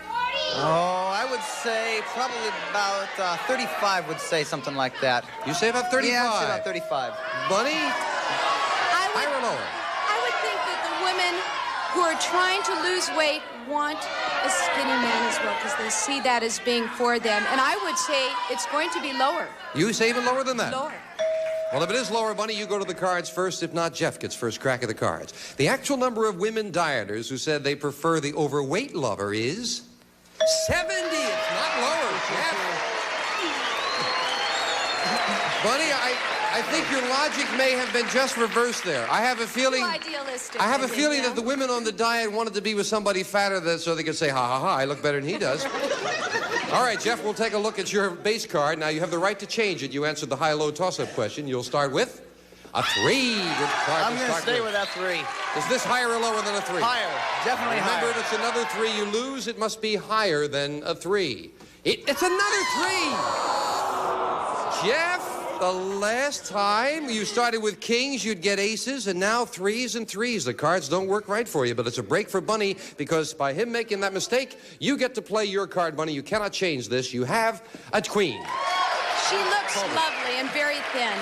Oh, I would say probably about 35 would say something like that. You say about 35? Yeah, I'd say about 35. Bunny? Higher or lower? I would think that the women who are trying to lose weight want a skinny man as well because they see that as being for them. And I would say it's going to be lower. You say even lower than that? Lower. Well, if it is lower, Bunny, you go to the cards first. If not, Jeff gets first crack at the cards. The actual number of women dieters who said they prefer the overweight lover is 70. It's not lower, Jeff. Bunny, I think your logic may have been just reversed there. I have a feeling. Idealistic. I have a feeling that the women on the diet wanted to be with somebody fatter so they could say, ha, ha, ha, I look better than he does. All right, Jeff, we'll take a look at your base card. Now, you have the right to change it. You answered the high-low toss-up question. You'll start with a 3. I'm going to stay with that 3. Is this higher or lower than a 3? Higher. Definitely higher. Remember, if it's another 3 you lose, it must be higher than a 3. It's another 3! Jeff, the last time you started with kings, you'd get aces, and now 3s and 3s. The cards don't work right for you, but it's a break for Bunny, because by him making that mistake, you get to play your card, Bunny. You cannot change this. You have a queen. She looks lovely and very thin.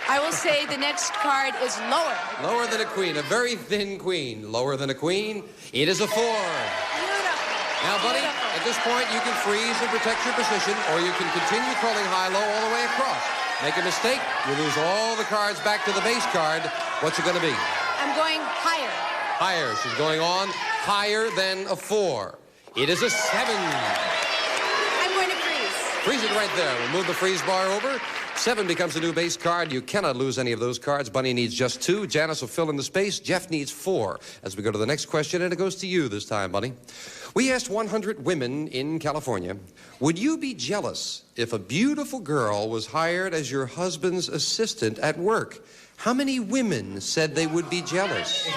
I will say the next card is lower. Lower than a queen. A very thin queen. Lower than a queen. It is a 4. Beautiful. Now, Bunny, Beautiful. At this point, you can freeze and protect your position, or you can continue calling high-low all the way across. Make a mistake, you lose all the cards back to the base card. What's it going to be? I'm going higher. Higher. She's going on higher than a 4. It is a 7. I'm going to freeze. Freeze it right there. We'll move the freeze bar over. 7 becomes the new base card. You cannot lose any of those cards. Bunny needs just 2. Janice will fill in the space. Jeff needs 4. As we go to the next question, and it goes to you this time, Bunny. We asked 100 women in California, would you be jealous if a beautiful girl was hired as your husband's assistant at work? How many women said they would be jealous?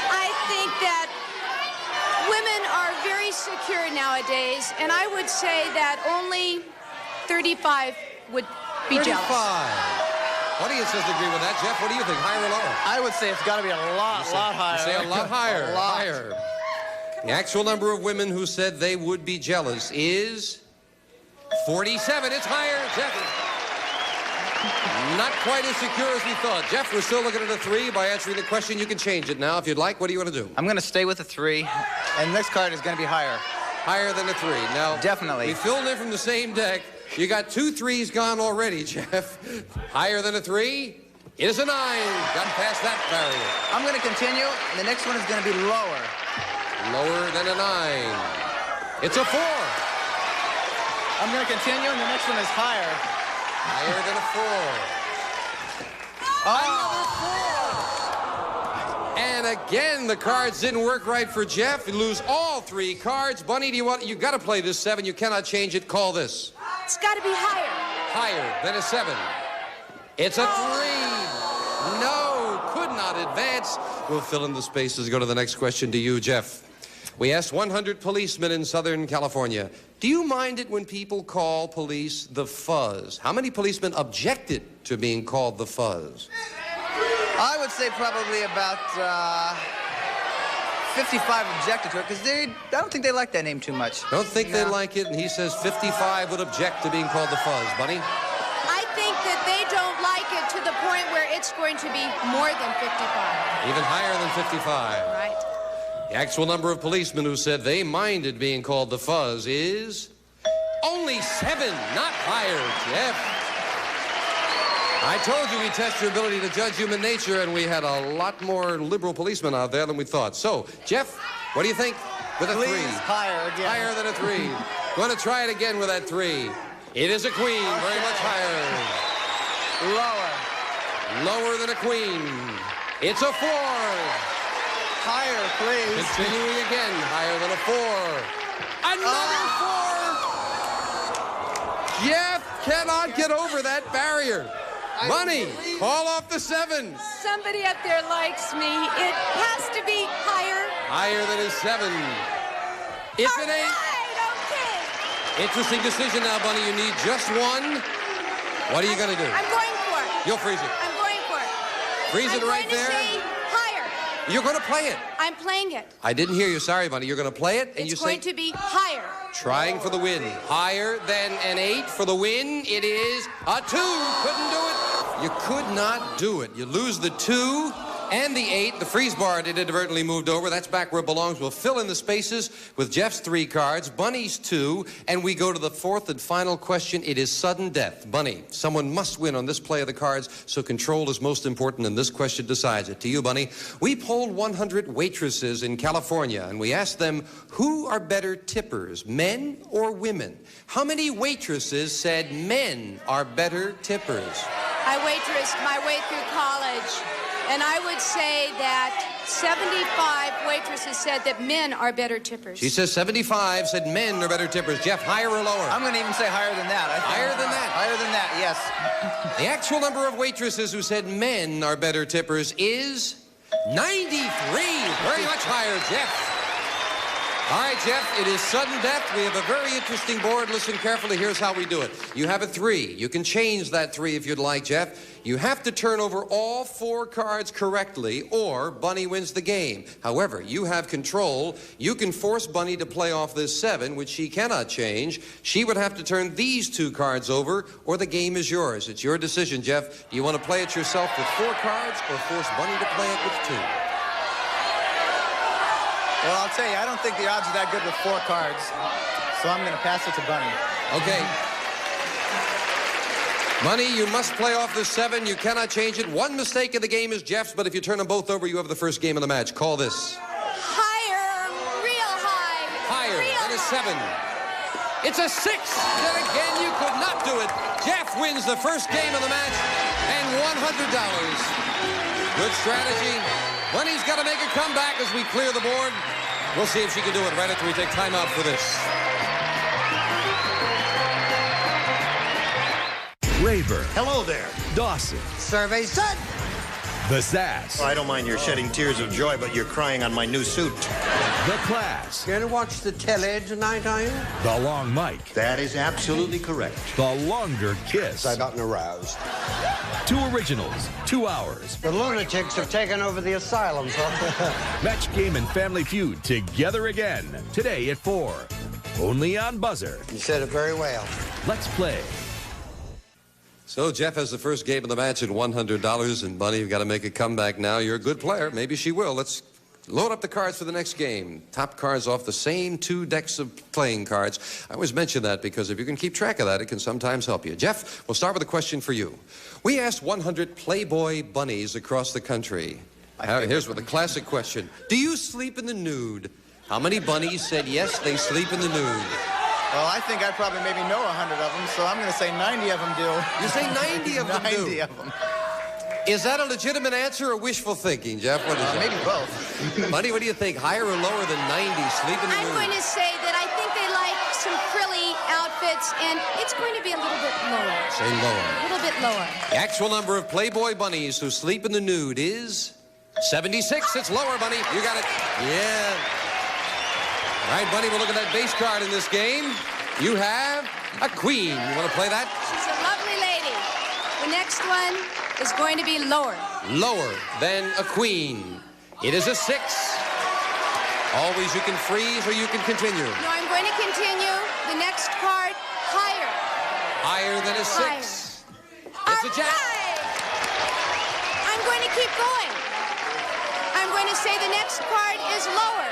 I think that women are very secure nowadays, and I would say that only 35 would be 35. jealous. Audience doesn't agree with that. Jeff, what do you think? Higher or lower? I would say it's got to be a lot higher. You say a lot higher. A lot. Higher. The actual number of women who said they would be jealous is 47. It's higher, Jeff. Not quite as secure as we thought. Jeff, we're still looking at a 3. By answering the question, you can change it now if you'd like. What do you want to do? I'm going to stay with a 3, and the next card is going to be higher. Higher than a 3. Now, definitely. We filled in from the same deck. You got 2 3s gone already, Jeff. Higher than a 3? It is a 9. Got past that barrier. I'm going to continue, and the next one is going to be lower. Lower than a 9. It's a 4. I'm going to continue, and the next one is higher. Higher than a 4. And again, the cards didn't work right for Jeff. You lose all 3 cards. Bunny, you got to play this 7. You cannot change it. Call this. It's got to be higher. Higher than a 7. It's a 3. No, could not advance. We'll fill in the spaces. Go to the next question to you, Jeff. We asked 100 policemen in Southern California, do you mind it when people call police the Fuzz? How many policemen objected to being called the Fuzz? I would say probably about 55 objected to it, because I don't think they like that name too much. Don't think they like it, and he says 55 would object to being called the Fuzz. Bunny? I think that they don't like it to the point where it's going to be more than 55. Even higher than 55. Right. The actual number of policemen who said they minded being called the Fuzz is only 7, not higher, Jeff. I told you we'd test your ability to judge human nature, and we had a lot more liberal policemen out there than we thought. So, Jeff, what do you think with a 3? Higher again. Higher than a 3. Going to try it again with that 3. It is a queen, very much higher. Lower. Lower than a queen. It's a 4. Higher, please. Continuing again, higher than a 4. Another 4. Jeff cannot get over that barrier. Bunny, call off the 7. Somebody up there likes me. It has to be higher. Higher than a 7. If it ain't. Okay. Interesting decision now, Bunny. You need just 1. What are you going to do? I'm going for it. You'll freeze it. I'm going for it. Freeze it right there. I'm going to say higher. You're going to play it. I'm playing it. I didn't hear you. Sorry, Bunny. You're going to play it, and you say... It's going to be higher. Trying for the win. Higher than an 8 for the win. It is a 2. Couldn't do it. You could not do it. You lose the 2 and the 8. The freeze bar did inadvertently moved over. That's back where it belongs. We'll fill in the spaces with Jeff's 3 cards, Bunny's 2, and we go to the 4th and final question. It is sudden death. Bunny, someone must win on this play of the cards, so control is most important, and this question decides it. To you, Bunny. We polled 100 waitresses in California, and we asked them, who are better tippers, men or women? How many waitresses said men are better tippers? I waitressed my way through college, and I would say that 75 waitresses said that men are better tippers. She says 75 said men are better tippers. Jeff, higher or lower? I'm going to even say higher than that. Higher than that? Higher than that, yes. The actual number of waitresses who said men are better tippers is 93. Very much higher, Jeff. All right, Jeff, it is sudden death. We have a very interesting board. Listen carefully. Here's how we do it. You have a 3. You can change that 3 if you'd like, Jeff. You have to turn over all 4 cards correctly, or Bunny wins the game. However, you have control. You can force Bunny to play off this 7, which she cannot change. She would have to turn these 2 cards over, or the game is yours. It's your decision, Jeff. Do you want to play it yourself with 4 cards, or force Bunny to play it with 2? Well, I'll tell you, I don't think the odds are that good with 4 cards, so I'm going to pass it to Bunny. Okay. Bunny, you must play off the 7. You cannot change it. One mistake in the game is Jeff's, but if you turn them both over, you have the first game of the match. Call this. Higher, real high. Higher than a 7. It's a 6. And again, you could not do it. Jeff wins the first game of the match and $100. Good strategy. Bunny's got to make a comeback as we clear the board. We'll see if she can do it right after we take time out for this. Rayburn. Hello there. Dawson. Survey's done. The Sass. I don't mind your shedding tears of joy, but you're crying on my new suit. The Class. Gonna watch the telly tonight, are you? The Long Mike. That is absolutely correct. The Longer Kiss. I've gotten aroused. 2 originals, 2 hours. The lunatics have taken over the asylum, huh? Match Game and Family Feud together again. Today at 4. Only on Buzzer. You said it very well. Let's play. So Jeff has the first game of the match at $100, and Bunny, you've got to make a comeback now. You're a good player. Maybe she will. Let's load up the cards for the next game. Top cards off the same 2 decks of playing cards. I always mention that because if you can keep track of that, it can sometimes help you. Jeff, we'll start with a question for you. We asked 100 Playboy bunnies across the country. Here's with a classic question. Do you sleep in the nude? How many bunnies said yes, they sleep in the nude? Well, I think I probably maybe know 100 of them, so I'm going to say 90 of them do. You say 90 of them do? 90 of them. Is that a legitimate answer or wishful thinking, Jeff? What is it? Maybe both. Bunny, what do you think? Higher or lower than 90? Sleep in the I'm nude? going to say that I think they like some frilly outfits, and it's going to be a little bit lower. Say lower. A little bit lower. The actual number of Playboy bunnies who sleep in the nude is 76. It's lower, Bunny. You got it. Yeah. All right, Bunny, we'll look at that base card in this game. You have a queen. You want to play that? She's a lovely lady. The next one is going to be lower. Lower than a queen. It is a 6. Always you can freeze or you can continue. No, I'm going to continue. The next card, higher. Higher than a 6. Higher. It's a jack. Right. I'm going to keep going. I'm going to say the next card is lower.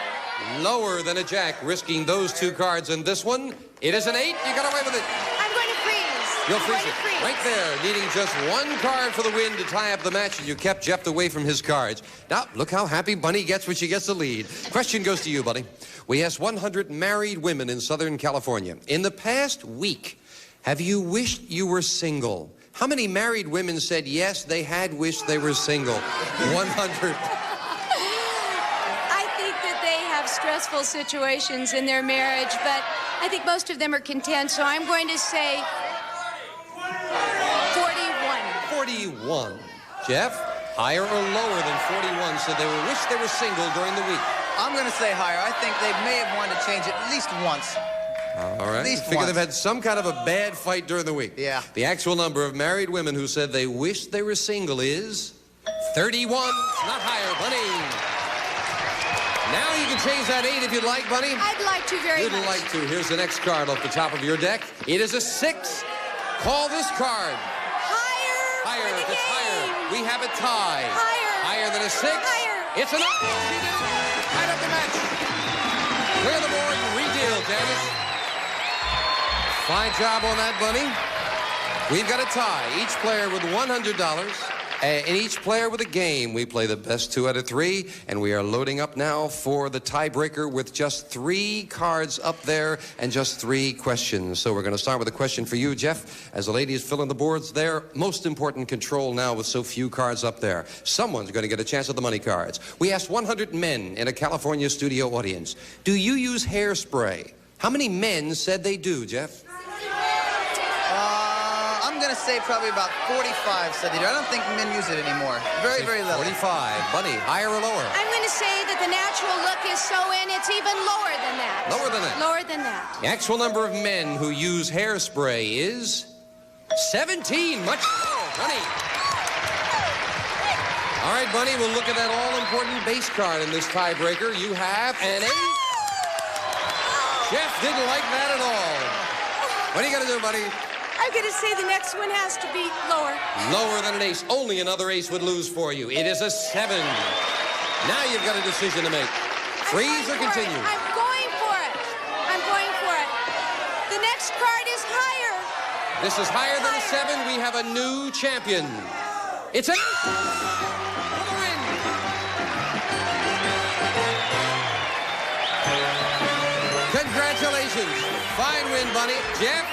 Lower than a jack, risking those 2 cards. And this one, it is an 8. You got away with it. I'm going to freeze. You'll freeze it. Right there, needing just 1 card for the win to tie up the match, and you kept Jeff away from his cards. Now, look how happy Bunny gets when she gets the lead. Question goes to you, Bunny. We asked 100 married women in Southern California. In the past week, have you wished you were single? How many married women said yes, they had wished they were single? 100. Stressful situations in their marriage, but I think most of them are content, so I'm going to say 41. 41. Jeff, higher or lower than 41 said they wish they were single during the week? I'm going to say higher. I think they may have wanted to change it at least once. All right. At least figure once. they've had some kind of a bad fight during the week. Yeah. The actual number of married women who said they wish they were single is 31. Not higher, Bunny. Now you can change that 8 if you'd like, Bunny. I'd like to very much. You'd like to. Here's the next card off the top of your deck. It is a 6. Call this card. Higher. Higher. If it's higher, we have a tie. Higher. Higher than a 6. Higher. It's an 8. She did it. Tied up the match. Clear the board and redeal, Janice. Fine job on that, Bunny. We've got a tie. Each player with $100. And each player with a game. We play the best 2 out of 3, and we are loading up now for the tiebreaker with just 3 cards up there and just 3 questions. So we're going to start with a question for you, Jeff. As the ladies fill in the boards, their most important control now with so few cards up there. Someone's going to get a chance at the money cards. We asked 100 men in a California studio audience, do you use hairspray? How many men said they do, Jeff? I'm going to say probably about 45 said they do. I don't think men use it anymore. Very, very little. 45. Bunny, higher or lower? I'm going to say that the natural look is so in, it's even lower than that. Lower than that? Lower than that. The actual number of men who use hairspray is 17. Much lower, Bunny. All right, Bunny, we'll look at that all-important base card in this tiebreaker. You have an 8. Jeff didn't like that at all. What are you going to do, Bunny? I'm going to say the next one has to be lower. Lower than an ace. Only another ace would lose for you. It is a 7. Now you've got a decision to make. Freeze or continue? I'm going for it. I'm going for it. The next card is higher. This is higher than a 7. We have a new champion. It's a... Congratulations. Fine win, Bunny. Jeff,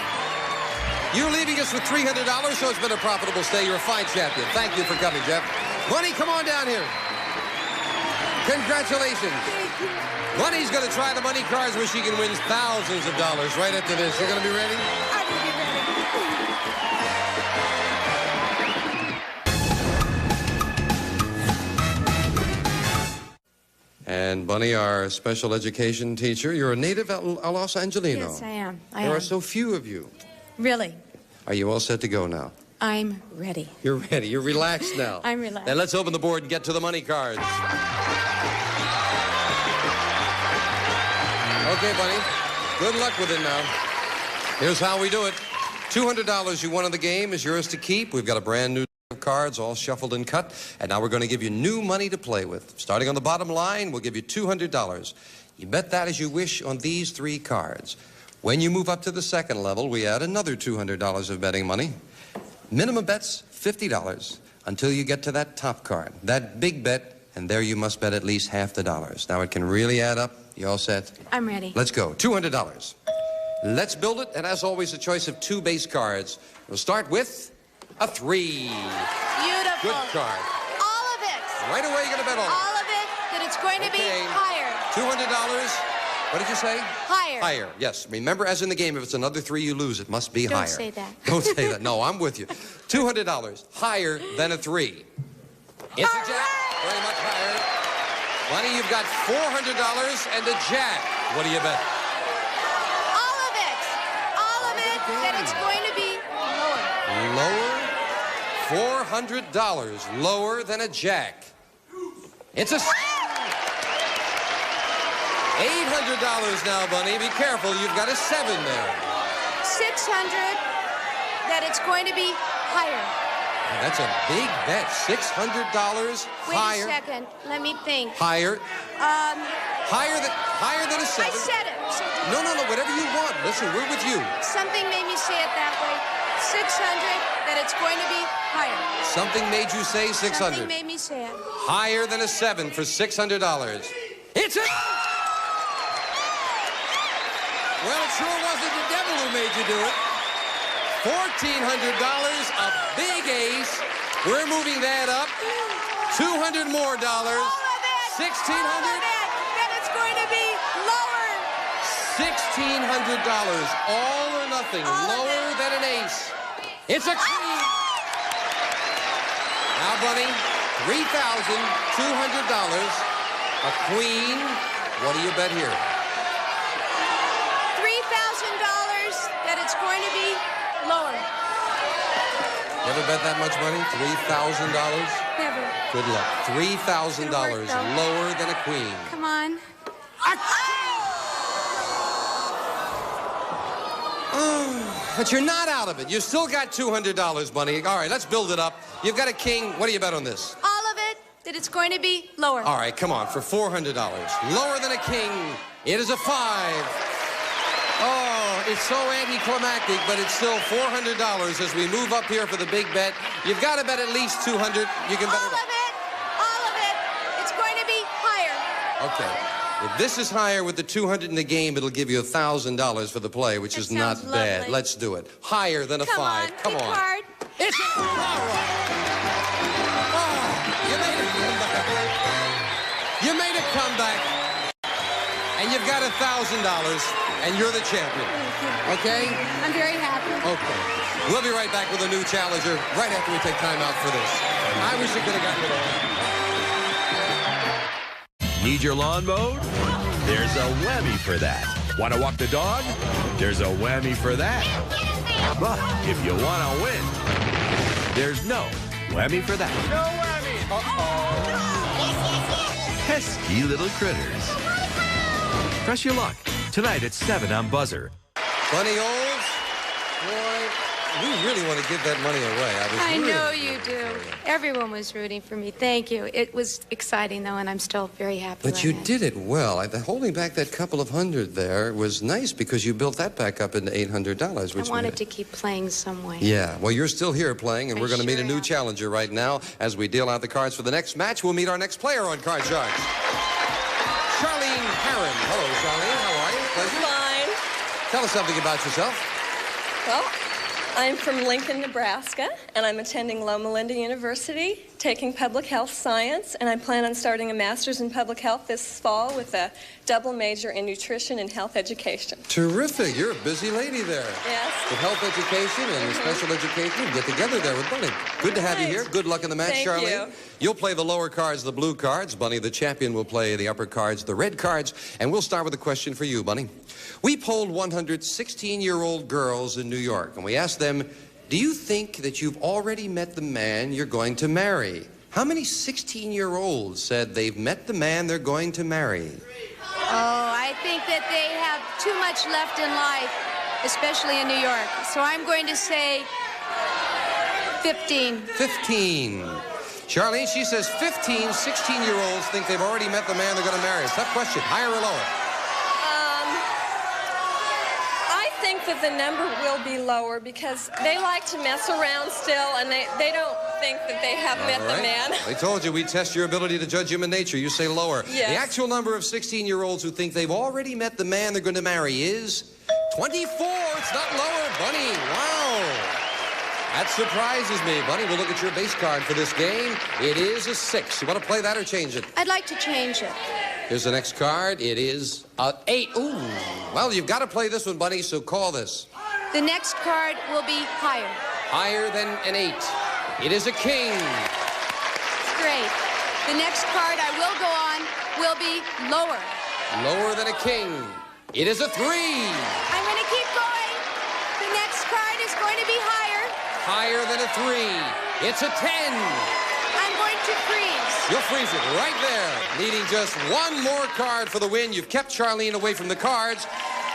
you're leaving us with $300, so it's been a profitable stay. You're a fine champion. Thank you for coming, Jeff. Bunny, come on down here. Congratulations. Bunny's going to try the money cards where she can win thousands of dollars right after this. You're going to be ready? I'm going to be ready. And Bunny, our special education teacher, you're a native of Los Angelino. Yes, I am. There are so few of you. Really? Are you all set to go now? I'm ready. You're ready. You're relaxed now. I'm relaxed. Then let's open the board and get to the money cards. Okay, Bunny. Good luck with it now. Here's how we do it. $200 you won in the game is yours to keep. We've got a brand new of cards all shuffled and cut, and now we're going to give you new money to play with. Starting on the bottom line, we'll give you $200. You bet that as you wish on these 3 cards. When you move up to the second level, we add another $200 of betting money. Minimum bet's $50 until you get to that top card, that big bet, and there you must bet at least half the dollars. Now it can really add up. You all set? I'm ready. Let's go. $200. Let's build it, and as always, a choice of 2 base cards. We'll start with a 3. Beautiful. Good card. All of it. Right away, you're going to bet on it. All of it, that it's going to be higher. $200. What did you say? Higher. Higher, yes. Remember, as in the game, if it's another 3 you lose, it must be higher. Don't say that. Don't say that. No, I'm with you. $200. Higher than a 3. It's a jack. Very much higher. Bunny, you've got $400 and a jack. What do you bet? All of it. All of it, that it's going to be lower. Lower? $400. Lower than a jack. It's a... $800 now, Bunny. Be careful. You've got a 7 there. $600, that it's going to be higher. That's a big bet. $600 higher. Wait a second. Let me think. Higher. Higher than a 7. I said it. So No, whatever you want. Listen, we're with you. something made me say it that way. 600, that it's going to be higher. Something made you say 600. Something made me say it. Higher than a 7 for $600. It's a... Well, it sure wasn't the devil who made you do it. $1,400, a big ace. We're moving that up. $200 more dollars. $1,600. Then it's going to be lower. $1,600. All or nothing. Lower than an ace. It's a queen. Now, Bunny, $3,200. A queen. What do you bet here? That it's going to be lower. Never bet that much money? $3,000? Never. Good luck. $3,000 lower than a queen. Come on. Oh, but you're not out of it. You've still got $200, Bunny. All right, let's build it up. You've got a king. What do you bet on this? All of it, that it's going to be lower. All right, come on, for $400. Lower than a king. It is a 5. Oh, it's so anticlimactic, but it's still $400 as we move up here for the big bet. You've got to bet at least $200. You can bet all of it. It's going to be higher. Okay. If this is higher with the $200 in the game, it'll give you $1,000 for the play, which is not bad. lovely. Let's do it. Higher than a 5. Come on. Card. It's all right. Oh, you made a comeback. You made a comeback. And you've got $1,000. And you're the champion. Okay? I'm very happy. Okay. We'll be right back with a new challenger right after we take time out for this. I wish you could have gotten it all. Need your lawn mowed? There's a whammy for that. Want to walk the dog? There's a whammy for that. But if you want to win, there's no whammy for that. No whammy. Uh-oh. Pesky little critters. Press your luck. Tonight at 7 on Buzzer. Bunny Olds, boy, We really want to give that money away. I know you do. Everyone was rooting for me. Thank you. It was exciting, though, and I'm still very happy. But you did it well. Holding back that couple of hundred there was nice because you built that back up into $800. Which I wanted to keep playing some way. Yeah. Well, you're still here playing, and we're going to meet a new challenger right now. As we deal out the cards for the next match, we'll meet our next player on Card Sharks. Charlene Herron. Hello, Charlene. How are you? Pleasure. Fine. Tell us something about yourself. Well, I'm from Lincoln, Nebraska, and I'm attending Loma Linda University, taking public health science, and I plan on starting a master's in public health this fall with a double major in nutrition and health education. Terrific. You're a busy lady there. Yes. With health education and special education, you get together there with Bunny. Good to have you here. Good luck in the match, Thank Charlene. you. You'll play the lower cards, the blue cards. Bunny, the champion, will play the upper cards, the red cards. And we'll start with a question for you, Bunny. We polled 100 16-year-old girls in New York, and we asked them, do you think that you've already met the man you're going to marry? How many 16-year-olds said they've met the man they're going to marry? Oh, I think that they have too much left in life, especially in New York. So I'm going to say 15. 15. Charlene, she says 15 16-year-olds think they've already met the man they're going to marry. It's a tough question. Higher or lower? I think that the number will be lower because they like to mess around still, and they don't think that they have met the man. They told you we'd test your ability to judge human nature. You say lower. Yes. The actual number of 16-year-olds who think they've already met the man they're going to marry is 24. It's not lower, Bunny. Wow. That surprises me. Bunny, we'll look at your base card for this game. It is a 6. You want to play that or change it? I'd like to change it. Here's the next card. It is an 8. Ooh. Well, you've got to play this one, Bunny, so call this. The next card will be higher. Higher than an 8. It is a king. Great. The next card I will go on will be lower. Lower than a king. It is a 3. I'm going to keep going. The next card is going to be higher. Higher than a 3. It's a 10. I'm going to freeze. You'll freeze it right there. Needing just one more card for the win. You've kept Charlene away from the cards.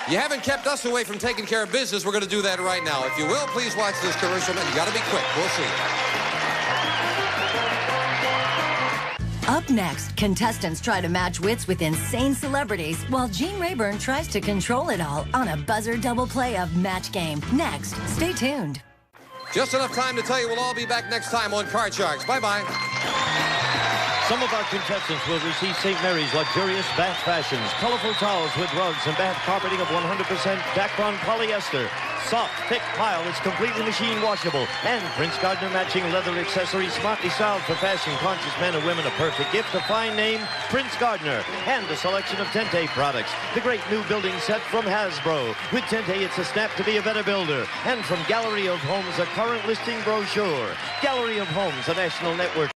You haven't kept us away from taking care of business. We're going to do that right now. If you will, please watch this commercial. And you got to be quick. We'll see. Up next, contestants try to match wits with insane celebrities while Gene Rayburn tries to control it all on a buzzer double play of Match Game. Next, stay tuned. Just enough time to tell you we'll all be back next time on Card Sharks. Bye-bye. Some of our contestants will receive St. Mary's luxurious bath fashions, colorful towels with rugs and bath carpeting of 100% Dacron polyester. Soft, thick pile that's completely machine washable. And Prince Gardner matching leather accessories smartly styled for fashion-conscious men and women. A perfect gift, a fine name, Prince Gardner. And a selection of Tente products. The great new building set from Hasbro. With Tente, it's a snap to be a better builder. And from Gallery of Homes, a current listing brochure. Gallery of Homes, a national network.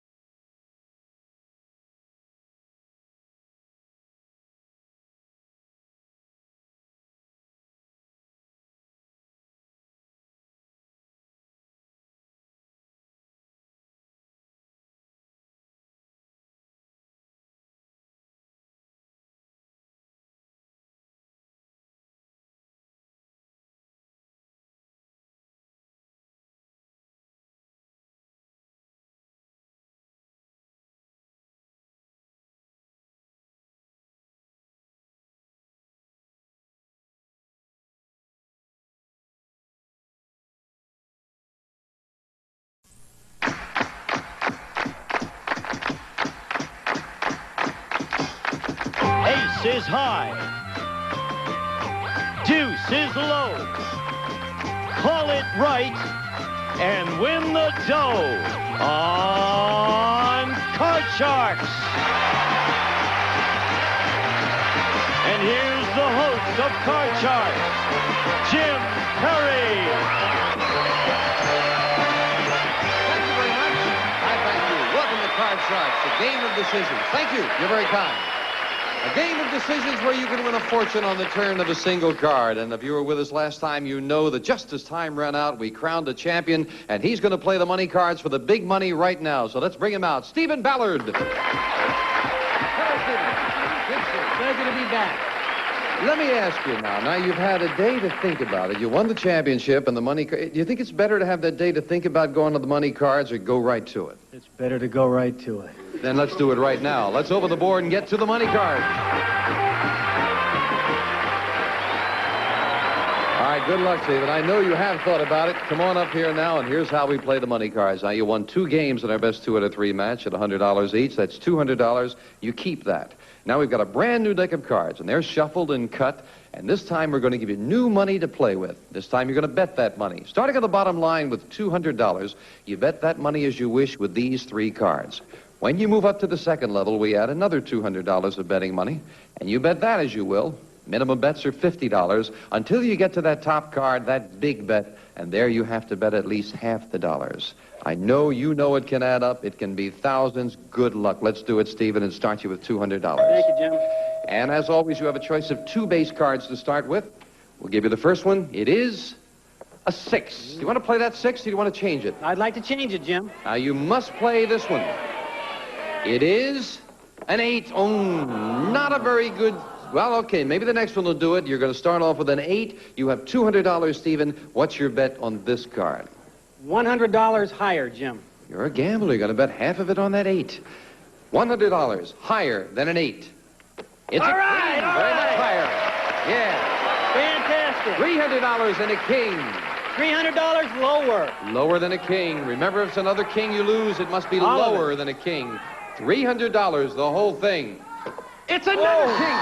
Ace is high. Deuce is low. Call it right and win the dough on Card Sharks. And here's the host of Card Sharks, Jim Perry. Thank you very much. I thank you. Welcome to Card Sharks, a game of decisions. Thank you. You're very kind. A game of decisions where you can win a fortune on the turn of a single card. And if you were with us last time, you know that just as time ran out, we crowned a champion, and he's going to play the money cards for the big money right now. So let's bring him out. Stephen Ballard. Hello, Stephen. Good, sir. Pleasure to be back. Let me ask you now. Now, you've had a day to think about it. You won the championship and the money... Do you think it's better to have that day to think about going to the money cards or go right to it? It's better to go right to it. Then let's do it right now. Let's open the board and get to the money cards. All right, good luck, Stephen. I know you have thought about it. Come on up here now, and here's how we play the money cards. Now, you won 2 games in our best 2 out of 3 match at $100 each. That's $200. You keep that. Now we've got a brand new deck of cards, and they're shuffled and cut, and this time we're going to give you new money to play with. This time you're going to bet that money. Starting at the bottom line with $200, you bet that money as you wish with these 3 cards. When you move up to the second level, we add another $200 of betting money, and you bet that as you will. Minimum bets are $50 until you get to that top card, that big bet, and there you have to bet at least half the dollars. I know you know it can add up. It can be thousands. Good luck. Let's do it, Stephen, and start you with $200. Thank you, Jim. And as always, you have a choice of 2 base cards to start with. We'll give you the first one. It is a 6. Do you want to play that 6, or do you want to change it? I'd like to change it, Jim. Now, you must play this one. It is an 8. Oh, not a very good... Well, okay, maybe the next one will do it. You're going to start off with an 8. You have $200, Stephen. What's your bet on this card? $100 higher, Jim. You're a gambler. You're going to bet half of it on that 8. $100 higher than an 8. It's all a right, king. all Very right. much higher. Yeah. Fantastic. $300 and a king. $300 lower. Lower than a king. Remember, if it's another king you lose, it must be All of lower than a king. $300, the whole thing. It's another king.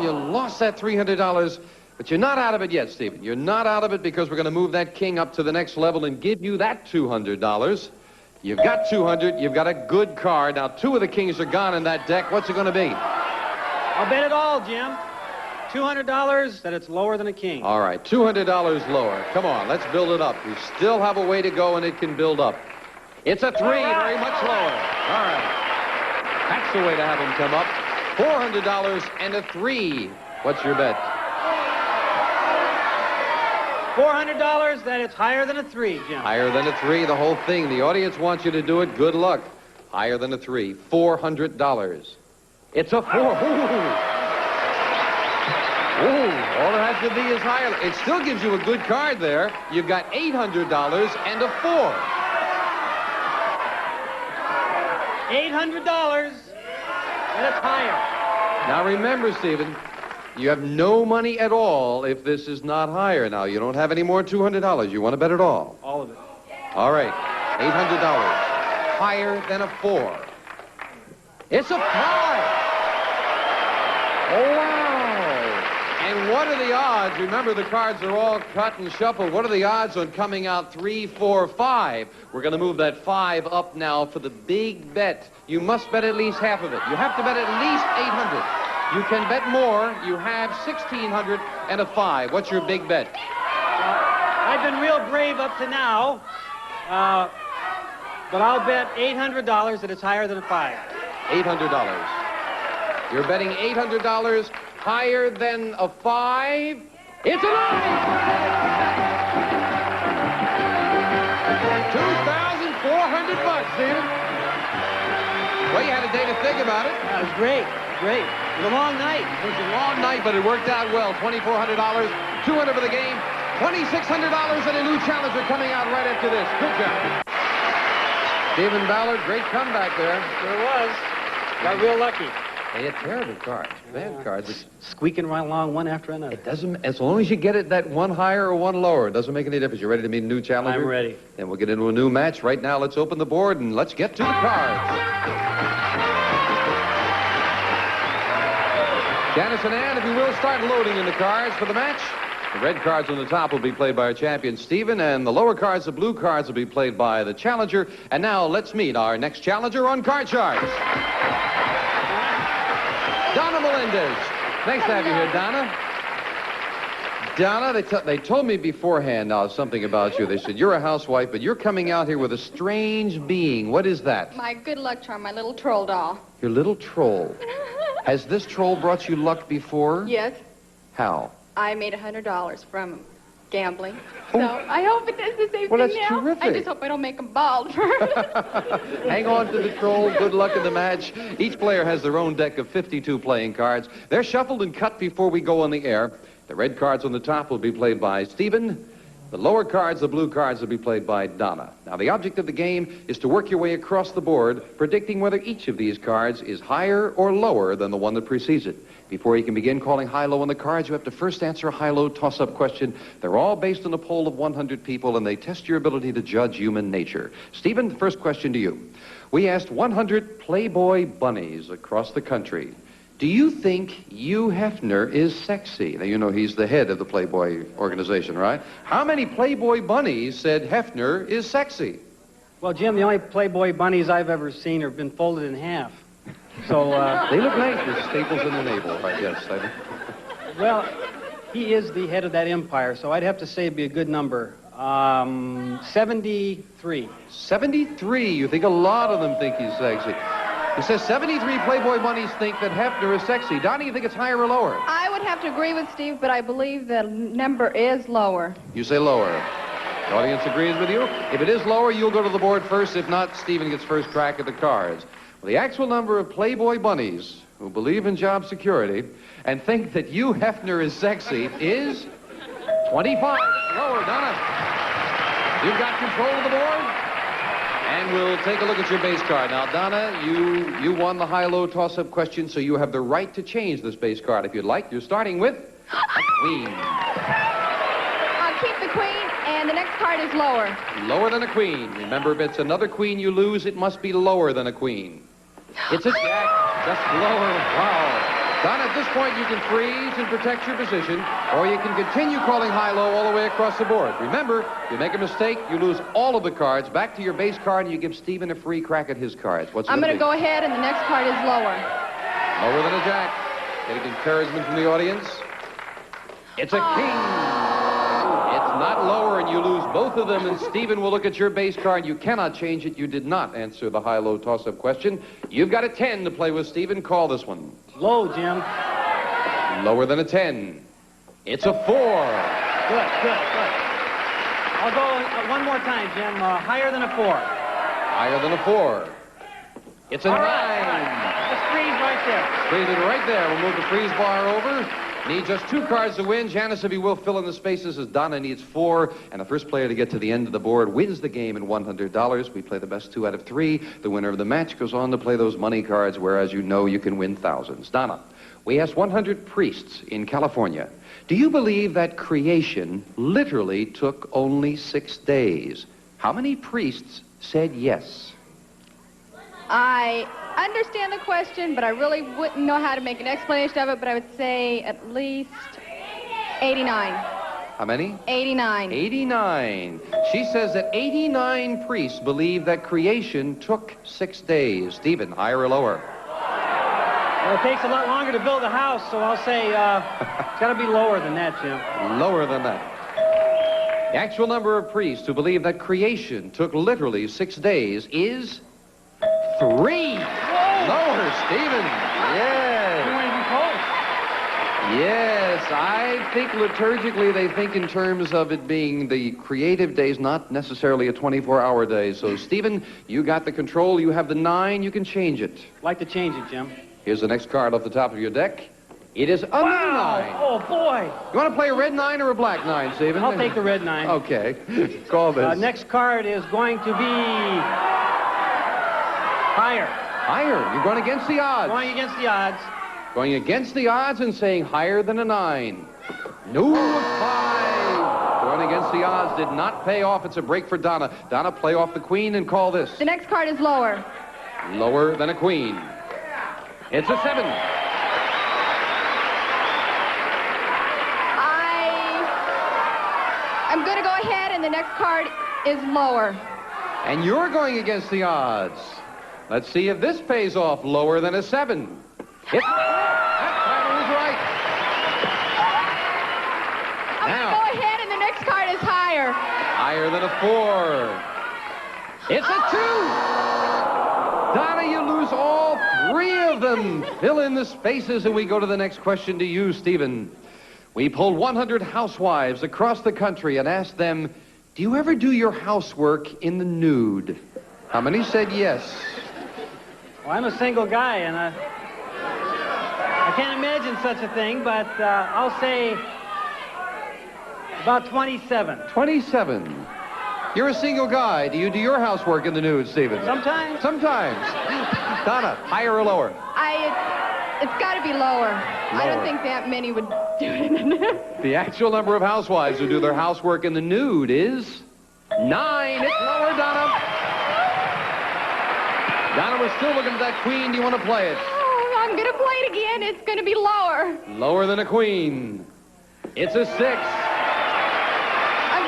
You lost that $300, but you're not out of it yet, Stephen. You're not out of it because we're going to move that king up to the next level and give you that $200. You've got 200. You've got a good card. Now, 2 of the kings are gone in that deck. What's it going to be? I'll bet it all, Jim. $200 that it's lower than a king. All right, $200 lower. Come on, let's build it up. We still have a way to go, and it can build up. It's a 3, very much lower. All right. That's the way to have them come up. $400 and a 3. What's your bet? $400 that it's higher than a 3, Jim. Higher than a 3, the whole thing. The audience wants you to do it. Good luck. Higher than a 3. $400. It's a 4. Ooh. Ooh. All it has to be is higher. It still gives you a good card there. You've got $800 and a 4. $800 and it's higher. Now remember, Stephen, you have no money at all if this is not higher. Now, you don't have any more $200. You want to bet it all? All of it. All right, $800. Higher than a 4. It's a 5. Oh, wow. And what are the odds? Remember, the cards are all cut and shuffled. What are the odds on coming out 3, 4, 5? We're going to move that 5 up now for the big bet. You must bet at least half of it. You have to bet at least $800. You can bet more. You have $1,600 and a 5. What's your big bet? I've been real brave up to now, but I'll bet $800 that it's higher than a 5. $800. You're betting $800 higher than a 5. It's a 9! $2,400, Stephen. Well, you had a day to think about it. That was great. Great. It was a long night. It was a long night, but it worked out well. $2,400, $200 for the game, $2,600 and a new challenger coming out right after this. Good job. Stephen Ballard, great comeback there. There was. Got real lucky. They had terrible cards, bad cards. It's squeaking right along one after another. It doesn't, as long as you get it that one higher or one lower, it doesn't make any difference. You ready to meet a new challenger? I'm ready. Then we'll get into a new match. Right now, let's open the board and let's get to the cards. Janice and Ann, if you will, start loading in the cards for the match. The red cards on the top will be played by our champion, Stephen, and the lower cards, the blue cards, will be played by the challenger. And now, let's meet our next challenger on Card Sharks. Donna Melendez. Nice to have you here, Donna. Donna, they told me beforehand now something about you. They said, you're a housewife, but you're coming out here with a strange being. What is that? My good luck charm, my little troll doll. Your little troll. Has this troll brought you luck before? Yes, How? I made $100 from him. gambling. So I hope it does the same Well, thing that's now. terrific. I just hope I don't make them bald first. Hang on to the troll. Good luck in the match. Each player has their own deck of 52 playing cards. They're shuffled and cut before we go on the air. The red cards on the top will be played by Stephen. The lower cards, the blue cards, will be played by Donna. Now, the object of the game is to work your way across the board, predicting whether each of these cards is higher or lower than the one that precedes it. Before you can begin calling high-low on the cards, you have to first answer a high-low toss-up question. They're all based on a poll of 100 people, and they test your ability to judge human nature. Stephen, the first question to you. We asked 100 Playboy bunnies across the country, do you think Hugh Hefner is sexy? Now, you know he's the head of the Playboy organization, right? How many Playboy bunnies said Hefner is sexy? Well, Jim, the only Playboy bunnies I've ever seen have been folded in half. So, They look nice with staples in the navel, right? Yes. Well, he is the head of that empire, so I'd have to say it'd be a good number. 73. 73. You think a lot of them think he's sexy. He says 73 Playboy bunnies think that Hefner is sexy. Donnie, you think it's higher or lower? I would have to agree with Steve, but I believe the number is lower. You say lower. The audience agrees with you. If it is lower, you'll go to the board first. If not, Stephen gets first crack at the cards. Well, the actual number of Playboy bunnies who believe in job security and think that Hugh Hefner is sexy is 25. Lower, Donna. You've got control of the board. And we'll take a look at your base card. Now, Donna, you won the high-low toss-up question, so you have the right to change this base card if you'd like. You're starting with a queen. I'll keep the queen, and the next card is lower. Lower than a queen. Remember, if it's another queen you lose, it must be lower than a queen. It's a jack, just lower. Wow. Donna, at this point, you can freeze and protect your position, or you can continue calling high-low all the way across the board. Remember, if you make a mistake, you lose all of the cards. Back to your base card, and you give Stephen a free crack at his cards. What's it I'm going to go ahead, and the next card is lower. Lower than a jack. Getting encouragement from the audience. It's a king. It's not lower, and you lose both of them, and Stephen will look at your base card. You cannot change it. You did not answer the high-low toss-up question. You've got a 10 to play with, Stephen. Call this one. Low, Jim. Lower than a 10. It's a 4. Good. I'll go one more time, Jim. Higher than a 4. Higher than a 4. It's a 9. All right. Just freeze right there. Freeze it right there. We'll move the freeze bar over. Need just 2 cards to win. Janice, if you will, fill in the spaces as Donna needs 4. And the first player to get to the end of the board wins the game in $100. We play the best 2 out of 3. The winner of the match goes on to play those money cards, whereas you know you can win thousands. Donna, we asked 100 priests in California, do you believe that creation literally took only 6 days? How many priests said yes? I understand the question, but I really wouldn't know how to make an explanation of it, but I would say at least 89. How many? 89. 89. She says that 89 priests believe that creation took 6 days. Stephen, higher or lower? Well, it takes a lot longer to build a house, so I'll say it's got to be lower than that, Jim. Lower than that. The actual number of priests who believe that creation took literally 6 days is 3. Lower, Stephen. Yes. You weren't even close. Yes, I think liturgically they think in terms of it being the creative days, not necessarily a 24-hour day. So, Stephen, you got the control. You have the 9. You can change it. Like to change it, Jim. Here's the next card off the top of your deck. It is another 9. Oh, boy. You want to play a red 9 or a black 9, Stephen? I'll take the red 9. Okay. Call this. Next card is going to be higher. Higher. You're going against the odds. Going against the odds. Going against the odds and saying higher than a 9. No, 5. Going against the odds did not pay off. It's a break for Donna. Donna, play off the queen and call this. The next card is lower. Lower than a queen. It's a 7. I'm going to go ahead, and the next card is lower. And you're going against the odds. Let's see if this pays off. Lower than a 7. That title is right. I'm going to go ahead, and the next card is higher. Higher than a 4. It's a 2. Donna, you lose all 3 of them. Fill in the spaces, and we go to the next question to you, Stephen. We polled 100 housewives across the country and asked them, do you ever do your housework in the nude? How many said yes? Well, I'm a single guy, and I can't imagine such a thing, but I'll say about 27. 27. You're a single guy. Do you do your housework in the nude, Stephen? Sometimes. Sometimes. Donna, higher or lower? It's got to be lower. I don't think that many would do it in the nude. The actual number of housewives who do their housework in the nude is 9. It's lower, Donna. Donna, we're still looking at that queen. Do you want to play it? Oh, I'm going to play it again. It's going to be lower. Lower than a queen. It's a 6. I'm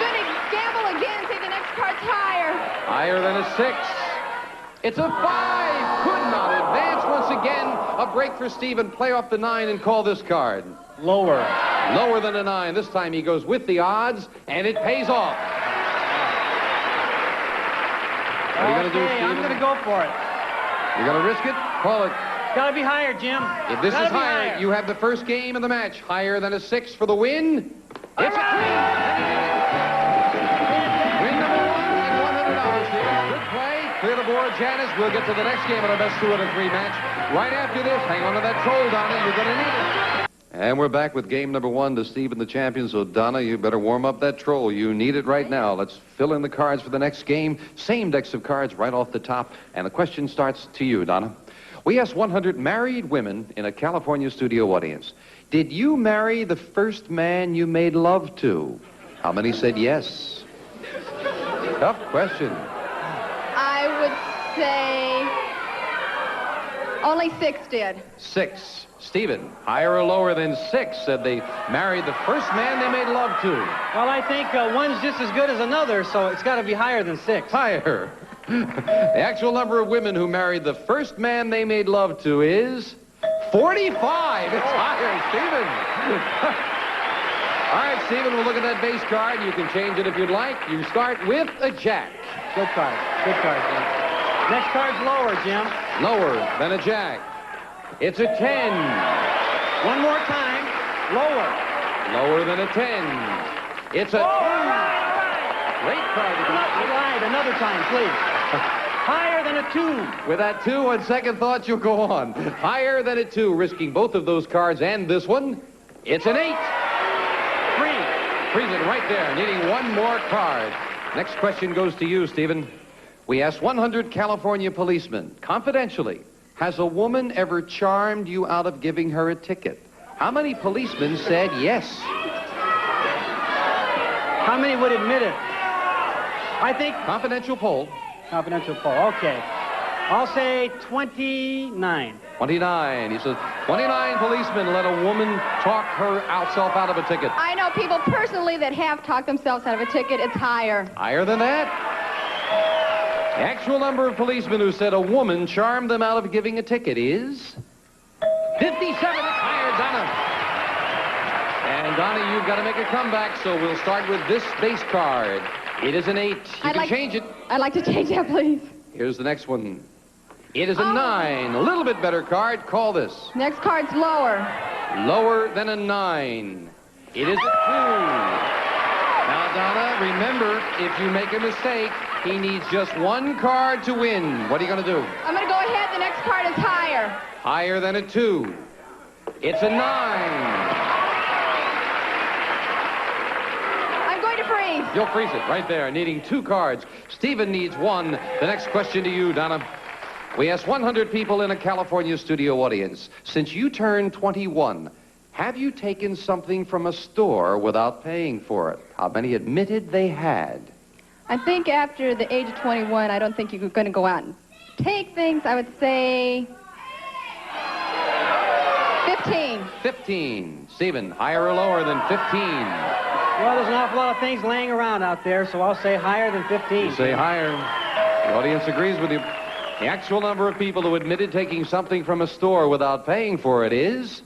going to gamble again and say the next card's higher. Higher than a 6. It's a 5. Could not advance once again. A break for Stephen. Play off the 9 and call this card. Lower. Lower than a 9. This time he goes with the odds, and it pays off. What are you going to do, Stephen? I'm going to go for it. You're going to risk it? Call it. It's got to be higher, Jim. If this is higher, you have the first game of the match. Higher than a 6 for the win. It's a queen. Win number 1 and $100, Stephen. Good play. Clear the board, Janice. We'll get to the next game of our best 2 out of 3 match. Right after this, hang on to that troll, Donna. You're going to need it. And we're back with game number 1 to Stephen the champion. So, Donna, you better warm up that troll. You need it right now. Let's fill in the cards for the next game. Same decks of cards right off the top. And the question starts to you, Donna. We asked 100 married women in a California studio audience, did you marry the first man you made love to? How many said yes? Tough question. I would say only 6 did. 6. Stephen, higher or lower than 6, said they married the first man they made love to. Well, I think one's just as good as another, so it's got to be higher than 6. Higher. The actual number of women who married the first man they made love to is 45. It's higher, Stephen. All right, Stephen, we'll look at that base card. You can change it if you'd like. You start with a jack. Good card. Good card, Jim. Next card's lower, Jim. Lower than a jack. It's a 10. One more time. Lower. Lower than a 10. It's a 2. Great card. Slide another time, please. Higher than a 2. With that 2, on second thought, you'll go on. Higher than a 2, risking both of those cards and this one. It's an 8. 3. Freeze it right there, needing one more card. Next question goes to you, Stephen. We asked 100 California policemen, confidentially, has a woman ever charmed you out of giving her a ticket? How many policemen said yes? How many would admit it? I think... Confidential poll. Confidential poll, okay. I'll say 29. 29. He says 29 policemen let a woman talk herself out of a ticket. I know people personally that have talked themselves out of a ticket. It's higher. Higher than that? The actual number of policemen who said a woman charmed them out of giving a ticket is 57. It's higher, Donna. And Donna, you've got to make a comeback, so we'll start with this base card. It is an 8. You can change it. I'd like to change that, please. Here's the next one. It is a 9. A little bit better card. Call this. Next card's lower. Lower than a 9. It is a 2. Now, Donna, remember, if you make a mistake, he needs just one card to win. What are you going to do? I'm going to go ahead. The next card is higher. Higher than a 2. It's a 9. I'm going to freeze. You'll freeze it right there, needing 2 cards. Stephen needs 1. The next question to you, Donna. We asked 100 people in a California studio audience, since you turned 21, have you taken something from a store without paying for it? How many admitted they had? I think after the age of 21, I don't think you're going to go out and take things. I would say 15. 15. Stephen, higher or lower than 15? Well, there's an awful lot of things laying around out there, so I'll say higher than 15. You say higher. The audience agrees with you. The actual number of people who admitted taking something from a store without paying for it is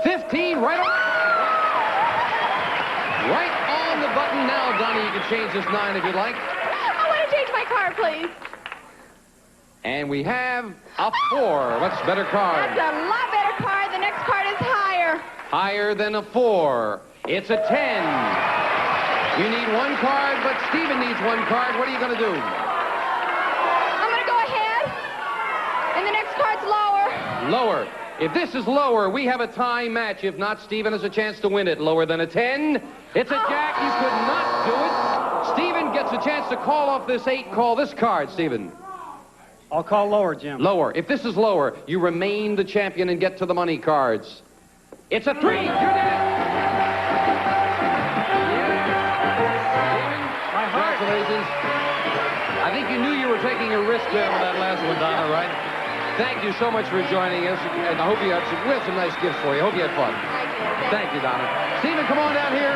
15. Right on the button now, Donnie. You can change this 9 if you'd like. I want to change my card, please. And we have a 4. What's better card? That's a lot better card. The next card is higher. Higher than a 4. It's a 10. You need one card, but Stephen needs one card. What are you going to do? I'm going to go ahead. And the next card's lower. Lower. If this is lower, we have a tie match. If not, Stephen has a chance to win it. Lower than a 10. It's a jack. You could not do it. Stephen gets a chance to call off this 8. Call this card, Stephen. I'll call lower, Jim. Lower. If this is lower, you remain the champion and get to the money cards. It's a 3. You did it. Congratulations. I think you knew you were taking a risk there with that last one, Donna, right? Thank you so much for joining us, and I hope you had some nice gifts for you. Hope you had fun. Thank you, Donna. Stephen, come on down here.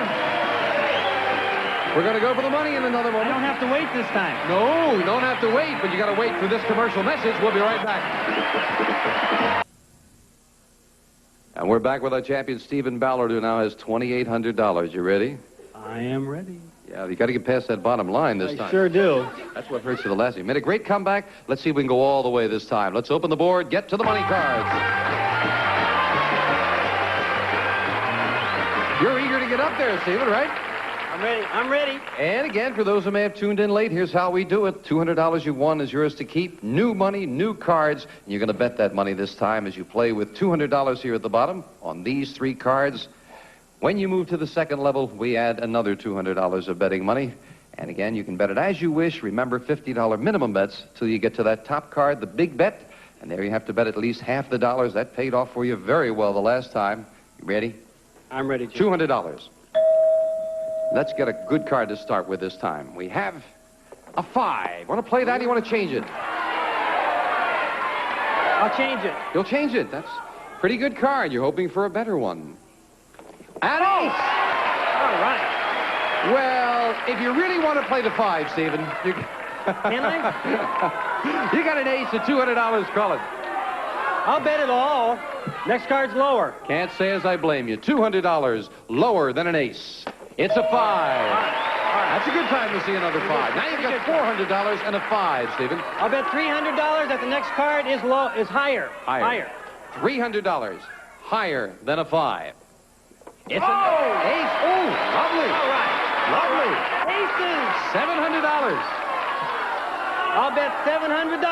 We're going to go for the money in another moment. I don't have to wait this time. No, you don't have to wait, but you got to wait for this commercial message. We'll be right back. And we're back with our champion, Stephen Ballard, who now has $2,800. You ready? I am ready. Yeah, you got to get past that bottom line this time. I sure do. That's what hurts you the last time. You made a great comeback. Let's see if we can go all the way this time. Let's open the board. Get to the money cards. You're eager to get up there, Stephen, right? I'm ready. I'm ready. And again, for those who may have tuned in late, here's how we do it. $200 you won is yours to keep. New money, new cards. And you're going to bet that money this time as you play with $200 here at the bottom on these 3 cards. When you move to the second level, we add another $200 of betting money. And again, you can bet it as you wish. Remember, $50 minimum bets till you get to that top card, the big bet. And there you have to bet at least half the dollars. That paid off for you very well the last time. You ready? I'm ready, Jim. $200. Let's get a good card to start with this time. We have a 5. Want to play that or you want to change it? I'll change it. You'll change it. That's a pretty good card. You're hoping for a better one. An ace! All right. Well, if you really want to play the 5, Stephen, you... Can I? You got an ace at $200. Call it. I'll bet it all. Next card's lower. Can't say as I blame you. $200 lower than an ace. It's a 5. All right. That's a good time to see another 5. Now you've got $400 and a 5, Stephen. I'll bet $300 that the next card is higher. Higher. $300 higher than a 5. It's an ace. Oh, lovely. All right. Lovely. Aces. $700. I'll bet $700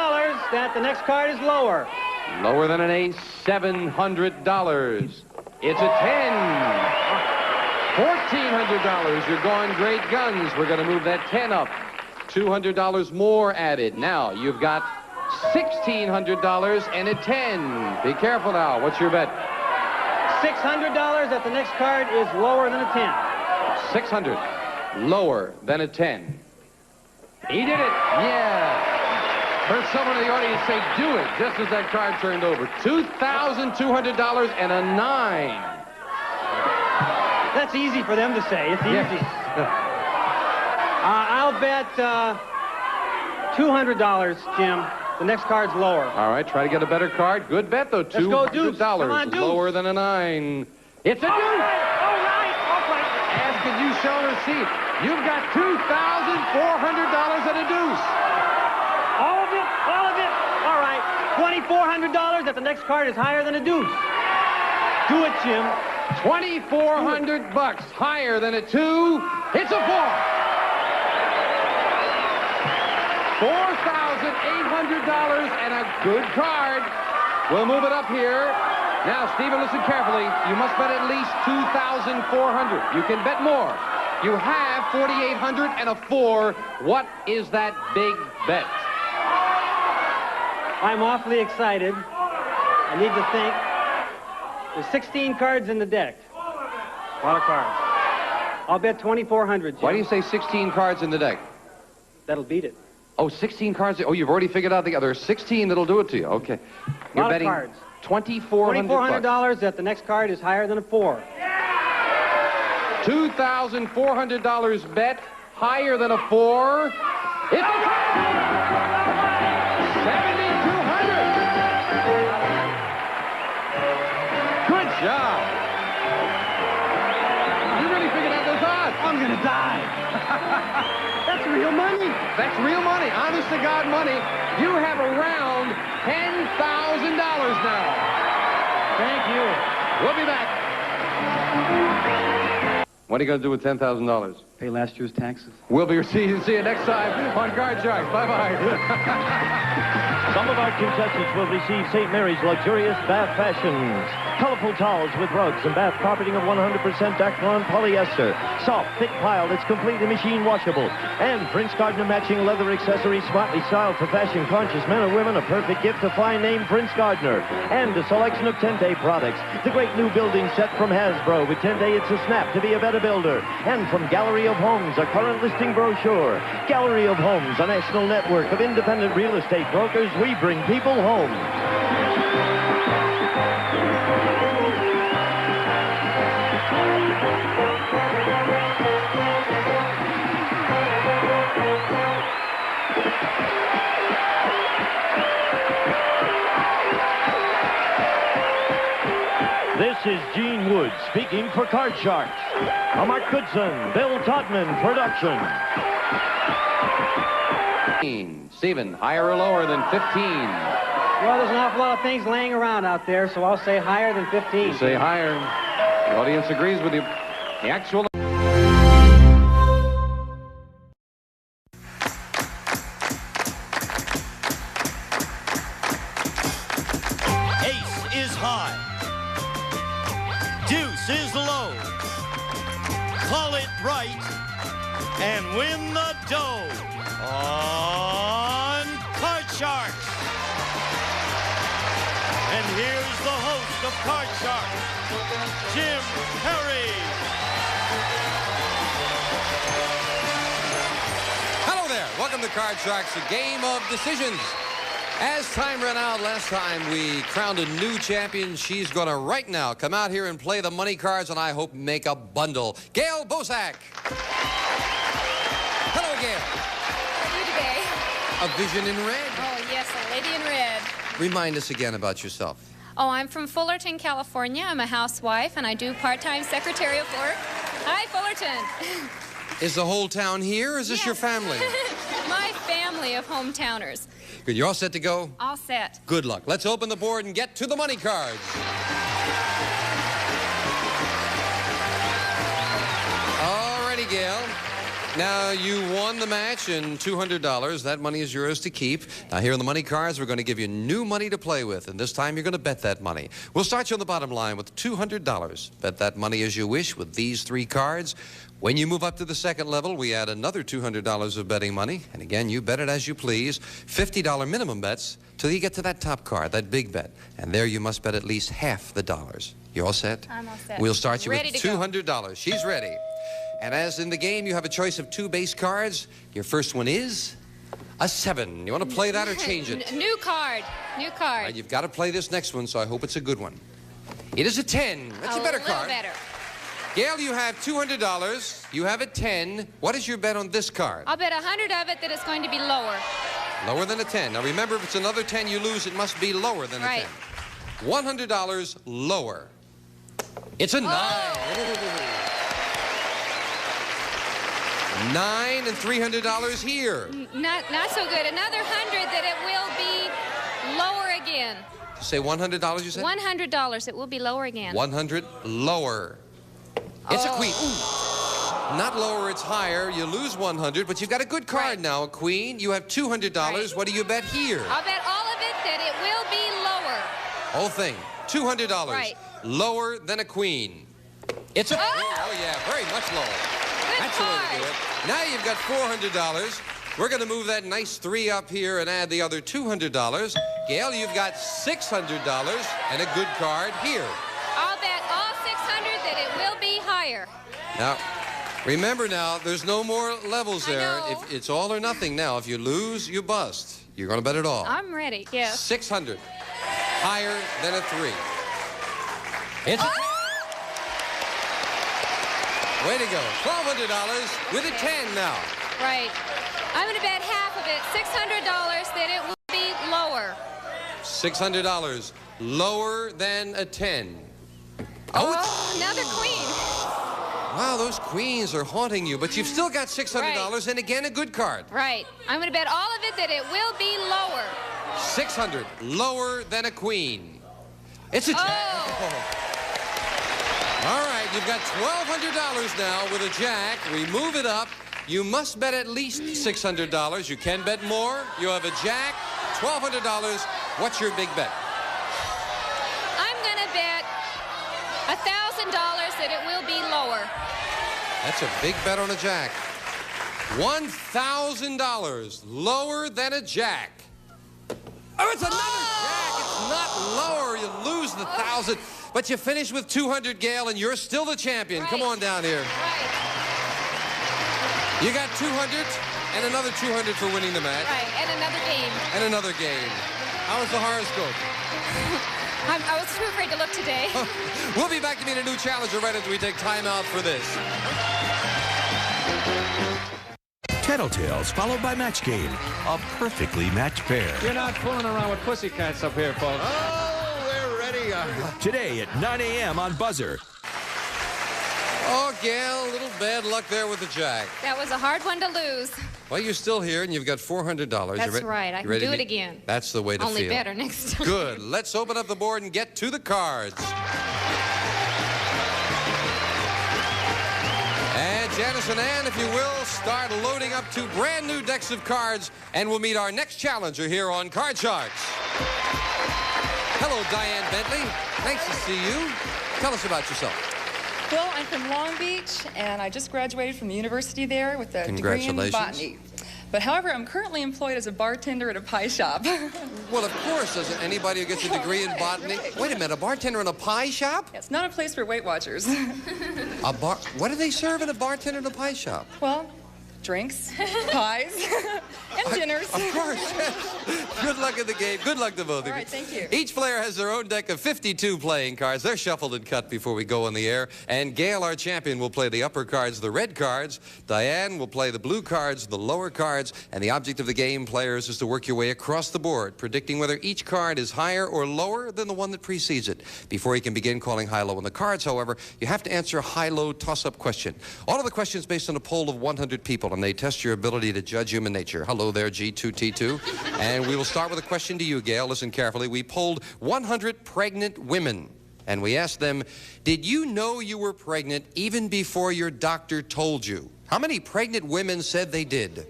that the next card is lower. Lower than an ace, $700. It's a 10. $1,400. You're going great guns. We're going to move that 10 up. $200 more added. Now you've got $1,600 and a 10. Be careful now. What's your bet? $600 that the next card is lower than a 10. 600. Lower than a 10. He did it. Yeah. Heard someone in the audience say, do it, just as that card turned over. $2,200 and a 9. That's easy for them to say. It's easy. Yes. I'll bet $200, Jim. The next card's lower. All right, try to get a better card. Good bet, though. Let's go deuce. Come on, deuce. Lower than a 9. It's a deuce. All right. Ask if you show receipt. You've got $2,400 and a deuce. All of it. All right. $2,400 that the next card is higher than a deuce. Do it, Jim. $2,400 higher than a 2. It's a 4. $4,800 and a good card. We'll move it up here. Now, Stephen, listen carefully. You must bet at least $2,400. You can bet more. You have $4,800 and a 4. What is that big bet? I'm awfully excited. I need to think. There's 16 cards in the deck. A lot of cards. I'll bet $2,400, Jim. Why do you say 16 cards in the deck? That'll beat it. Oh, 16 cards. Oh, you've already figured out the other 16 that'll do it to you. Okay. You're lot betting of cards. $2,400. That the next card is higher than a 4. $2,400 bet higher than a 4. It's $7,200. Good job. You really figured out those odds. I'm gonna die. That's real money. That's real money. Honest to God money. You have around $10,000 now. Thank you. We'll be back. What are you going to do with $10,000? Pay last year's taxes. We'll be see you next time on Card Sharks. Bye-bye. Some of our contestants will receive St. Mary's luxurious bath fashions. Colorful towels with rugs and bath carpeting of 100% Dacron polyester. Soft, thick pile that's completely machine washable. And Prince Gardner matching leather accessories smartly styled for fashion-conscious men and women. A perfect gift to fine name Prince Gardner. And a selection of Tente products. The great new building set from Hasbro. With Tente, it's a snap to be a better builder. And from Gallery of Homes, a current listing brochure. Gallery of Homes, a national network of independent real estate brokers. We bring people home. This is Gene Wood speaking for Card Sharks. A Mark Goodson, Bill Todman production. Stephen, higher or lower than 15? Well, there's an awful lot of things laying around out there, so I'll say higher than 15. You say higher. The audience agrees with you. The actual... Ace is high. Deuce is low. Call it right and win the dough on Card Sharks. And here's the host of Card Sharks, Jim Perry. Hello there. Welcome to Card Sharks, a game of decisions. As time ran out last time, we crowned a new champion. She's going to right now come out here and play the money cards, and I hope make a bundle. Gail Bosak. Hello, Gail. How are you today? A vision in red. Oh, yes, a lady in red. Remind us again about yourself. Oh, I'm from Fullerton, California. I'm a housewife, and I do part-time secretarial work. Hi, Fullerton. Is the whole town here, or is this your family? My family of hometowners. Good. You're all set to go? All set. Good luck. Let's open the board and get to the money cards. All righty, Gail. Now, you won the match in $200. That money is yours to keep. Now, here on the money cards, we're going to give you new money to play with, and this time you're going to bet that money. We'll start you on the bottom line with $200. Bet that money as you wish with these three cards. When you move up to the second level, we add another $200 of betting money. And again, you bet it as you please. $50 minimum bets till you get to that top card, that big bet. And there you must bet at least half the dollars. You all set? I'm all set. We'll start you Ready with to $200. go. She's ready. And as in the game, you have a choice of two base cards. Your first one is a 7. You want to play that or change it? New card. New card. Right, you've got to play this next one, so I hope it's a good one. It is a 10. That's a better card. Better. Gail, you have $200. You have a 10. What is your bet on this card? I'll bet 100 of it that it's going to be lower. Lower than a 10. Now remember, if it's another 10 you lose, it must be lower than a 10. $100 lower. It's a 9. 9 and $300 here. Not so good. Another 100 that it will be lower again. Say $100, you said? $100. It will be lower again. 100 lower. It's a queen. Ooh. Not lower, it's higher. You lose 100, but you've got a good card now, a queen. You have $200. Right. What do you bet here? I'll bet all of it that it will be lower. Whole thing. $200. Right. Lower than a queen. It's a... Oh, yeah, very much lower. Good That's card. the way to do it. Now you've got $400. We're going to move that nice 3 up here and add the other $200. Gail, you've got $600 and a good card here. I'll bet all 600 that it will be higher. Now, remember now, there's no more levels there. I know. It's all or nothing now. If you lose, you bust. You're going to bet it all. I'm ready, yes. 600. Higher than a 3. It's Way to go. $1,200 with a 10 now. Right. I'm going to bet half of it, $600, that it will be lower. $600. Lower than a 10. Oh, another queen. Wow, those queens are haunting you, but you've still got $600 and again a good card. Right. I'm going to bet all of it that it will be lower. 600. Lower than a queen. It's a 10. Oh. All right. you've got $1,200 now with a jack. We move it up. You must bet at least $600. You can bet more. You have a jack, $1,200. What's your big bet? I'm going to bet $1,000 that it will be lower. That's a big bet on a jack. $1,000 lower than a jack. Oh, it's another jack. It's not lower. You lose the 1,000. But you finish with 200, Gail, and you're still the champion. Come on down here. You got 200 and another 200 for winning the match. Right, and another game. And another game. How was the horoscope? I was too afraid to look today. We'll be back to meet a new challenger right after we take time out for this. Tattletales, followed by Match Game. A perfectly matched pair. You're not fooling around with pussycats up here, folks. Oh, we're ready. Today at 9 a.m. on Buzzer. Oh, Gail, a little bad luck there with the jack. That was a hard one to lose. Well, you're still here, and you've got $400. That's right. I can do it again. That's the way to feel. Only better next time. Good. Let's open up the board and get to the cards. And Janice and Ann, if you will, start loading up two brand new decks of cards, and we'll meet our next challenger here on Card Sharks. Hello, Diane Bentley. Nice to see you. Tell us about yourself. Well, I'm from Long Beach, and I just graduated from the university there with a degree in botany. But however, I'm currently employed as a bartender at a pie shop. Well, of course, doesn't anybody who gets a degree in botany? Wait a minute, a bartender in a pie shop? It's not a place for Weight Watchers. What do they serve in a bartender in a pie shop? Well, drinks, pies, and dinners. Of course, yes. Good luck in the game. Good luck to both of you. All right, thank you. Each player has their own deck of 52 playing cards. They're shuffled and cut before we go on the air. And Gail, our champion, will play the upper cards, the red cards. Diane will play the blue cards, the lower cards. And the object of the game, players, is to work your way across the board, predicting whether each card is higher or lower than the one that precedes it. Before you can begin calling high-low on the cards, however, you have to answer a high-low toss-up question. All of the questions based on a poll of 100 people, and they test your ability to judge human nature. Hello there, G2T2. And we will start with a question to you, Gail. Listen carefully. We polled 100 pregnant women, and we asked them, did you know you were pregnant even before your doctor told you? How many pregnant women said they did?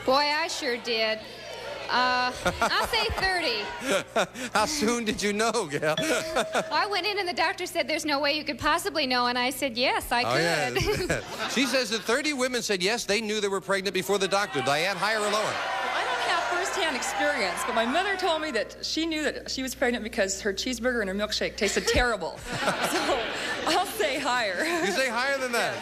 Boy, I sure did. I'll say 30. How soon did you know, Gail? I went in and the doctor said there's no way you could possibly know, and I said yes, I could. Yeah. She says that 30 women said yes, they knew they were pregnant before the doctor. Diane, higher or lower? I don't have first-hand experience, but my mother told me that she knew that she was pregnant because her cheeseburger and her milkshake tasted terrible. So I'll say higher. You say higher than that?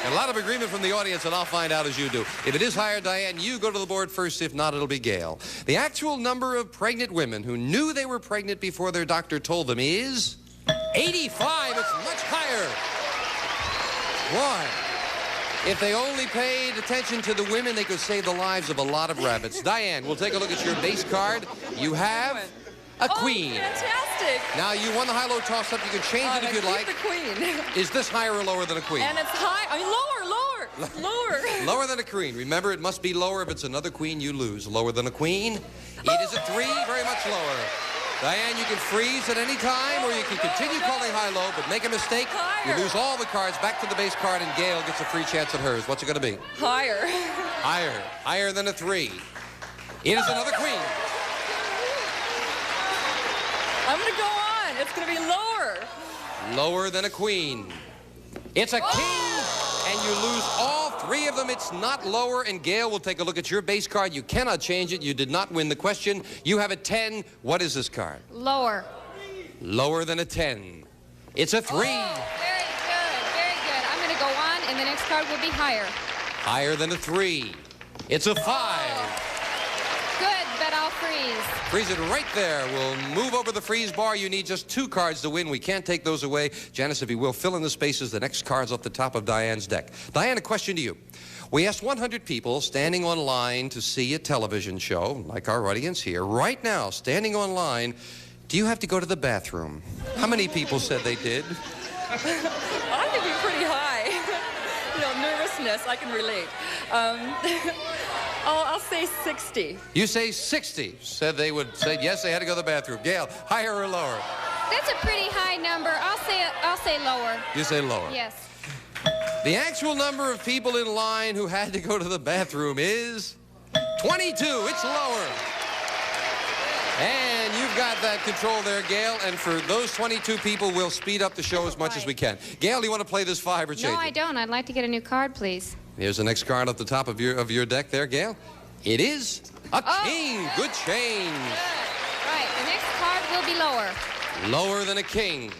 A lot of agreement from the audience, and I'll find out as you do. If it is higher, Diane, you go to the board first. If not, it'll be Gail. The actual number of pregnant women who knew they were pregnant before their doctor told them is 85. It's much higher. Boy, if they only paid attention to the women, they could save the lives of a lot of rabbits. Diane, we'll take a look at your base card. You have a queen. Fantastic. Now, you won the high-low toss-up. You can change it if you'd like. the queen. Is this higher or lower than a queen? And it's high. I mean, lower. Lower than a queen. Remember, it must be lower. If it's another queen, you lose. Lower than a queen. It is a 3, very much lower. Diane, you can freeze at any time, or you can continue calling high-low, but make a mistake, you lose all the cards back to the base card, and Gail gets a free chance at hers. What's it going to be? Higher. Higher. Higher than a 3. It is another queen. I'm going to go on. It's going to be lower. Lower than a queen. It's a king, and you lose all 3 of them. It's not lower, and Gail will take a look at your base card. You cannot change it. You did not win the question. You have a 10. What is this card? Lower. Lower than a 10. It's a 3. Oh, very good, very good. I'm going to go on, and the next card will be higher. Higher than a 3. It's a 5. Good, but I'll freeze. Freeze it right there. We'll move over the freeze bar. You need just 2 cards to win. We can't take those away. Janice, if you will, fill in the spaces. The next card's off the top of Diane's deck. Diane, a question to you. We asked 100 people standing on line to see a television show, like our audience here, right now, standing on line, do you have to go to the bathroom? How many people said they did? I think you're pretty high. You know, nervousness, I can relate. I'll say 60. You say 60. Said they would say yes, they had to go to the bathroom. Gail, higher or lower? That's a pretty high number. I'll say lower. You say lower. Yes. The actual number of people in line who had to go to the bathroom is 22. It's lower. And you've got that control there, Gail. And for those 22 people, we'll speed up the show as much as we can. Gail, do you want to play this 5 or change No, I it? don't. I'd like to get a new card, please. Here's the next card at the top of your deck there, Gail. It is a king. Good change. Right. The next card will be lower. Lower than a king.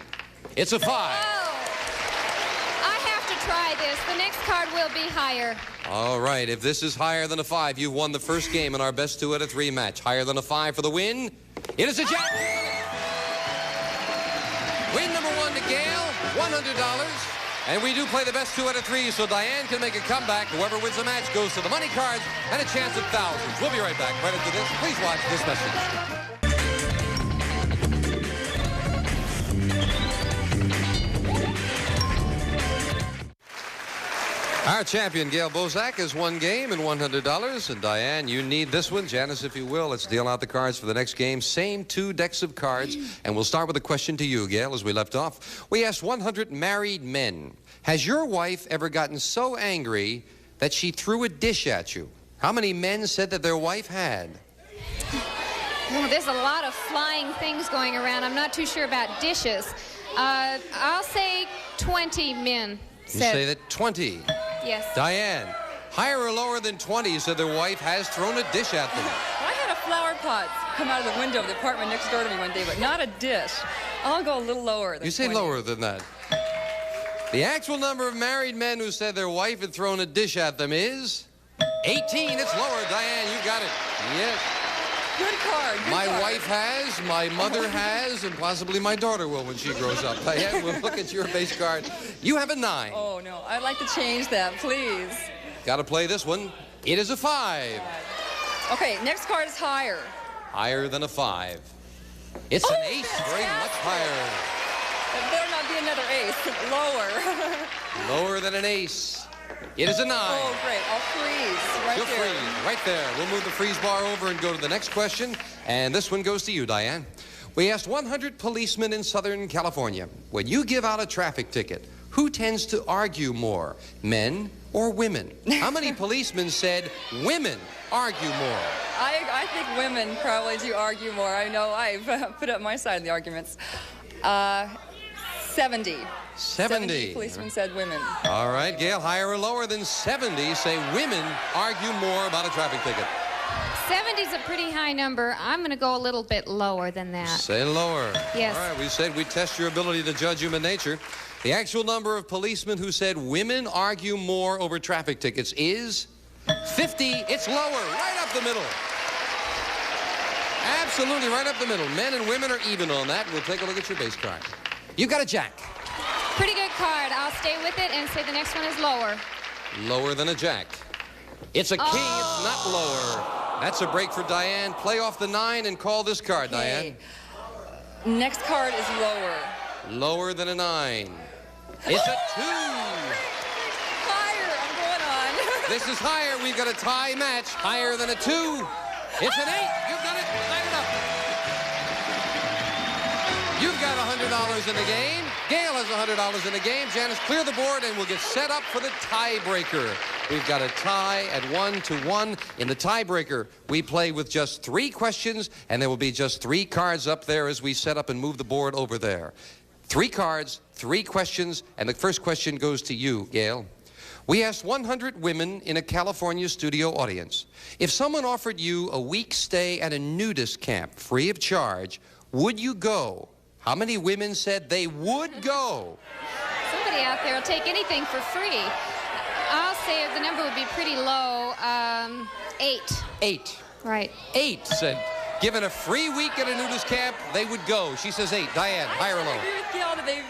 It's a 5. I have to try this. The next card will be higher. All right, if this is higher than a 5, you've won the first game in our best 2 out of 3 match. Higher than a 5 for the win. It is a jack. Win number 1 to Gail, $100. And we do play the best 2 out of 3, so Diane can make a comeback. Whoever wins the match goes to the money cards and a chance at thousands. We'll be right back. Right after this, please watch this message. Our champion, Gail Bozak, has 1 game and $100. And Diane, you need this one. Janice, if you will, let's deal out the cards for the next game. Same 2 decks of cards. And we'll start with a question to you, Gail, as we left off. We asked 100 married men. Has your wife ever gotten so angry that she threw a dish at you? How many men said that their wife had? Well, there's a lot of flying things going around. I'm not too sure about dishes. I'll say 20 men You said. say that 20. Yes. Diane, higher or lower than 20 said their wife has thrown a dish at them. I had a flower pot come out of the window of the apartment next door to me one day, but not a dish. I'll go a little lower than You say 20. lower than that. The actual number of married men who said their wife had thrown a dish at them is 18. It's lower. Diane, you got it. Yes. Good card. Good My card. wife has, my mother has, and possibly my daughter will when she grows up. Diane, we'll look at your base card. You have a 9. Oh, no. I'd like to change that, please. Got to play this one. It is a 5. Okay, next card is higher. Higher than a 5. It's an ace. Very much higher. There better not be another ace. Lower. Lower than an ace. It is a 9. Oh, great. I'll freeze right You'll there. freeze right there. We'll move the freeze bar over and go to the next question. And this one goes to you, Diane. We asked 100 policemen in Southern California, when you give out a traffic ticket, who tends to argue more, men or women? How many policemen said women argue more? I think women probably do argue more. I know I've put up my side of the arguments. 70. 70 policemen said women. All right, Gail, higher or lower than 70 say women argue more about a traffic ticket. 70's a pretty high number. I'm going to go a little bit lower than that. Say lower. Yes. All right, we said we'd test your ability to judge human nature. The actual number of policemen who said women argue more over traffic tickets is 50. It's lower, right up the middle. Absolutely right up the middle. Men and women are even on that. We'll take a look at your base card. You've got a jack. Pretty good card. I'll stay with it and say the next one is lower. Lower than a jack. It's a king. It's not lower. That's a break for Diane. Play off the 9 and call this card, Diane. Next card is lower. Lower than a 9. It's a 2. Higher. I'm going on. This is higher. We've got a tie match. Higher than a 2. It's an 8. You've got it. Light it up. You've got $100 in the game. Gail has $100 in the game. Janice, clear the board, and we'll get set up for the tiebreaker. We've got a tie at 1-1. In the tiebreaker, we play with just 3 questions, and there will be just 3 cards up there as we set up and move the board over there. 3 cards, 3 questions, and the first question goes to you, Gail. We asked 100 women in a California studio audience, if someone offered you a week's stay at a nudist camp free of charge, would you go? How many women said they would go? Somebody out there will take anything for free. I'll say the number would be pretty low. 8. 8. Right. 8 said, given a free week at a nudist camp, they would go. She says 8. Diane, higher or I lower? agree with Gail that they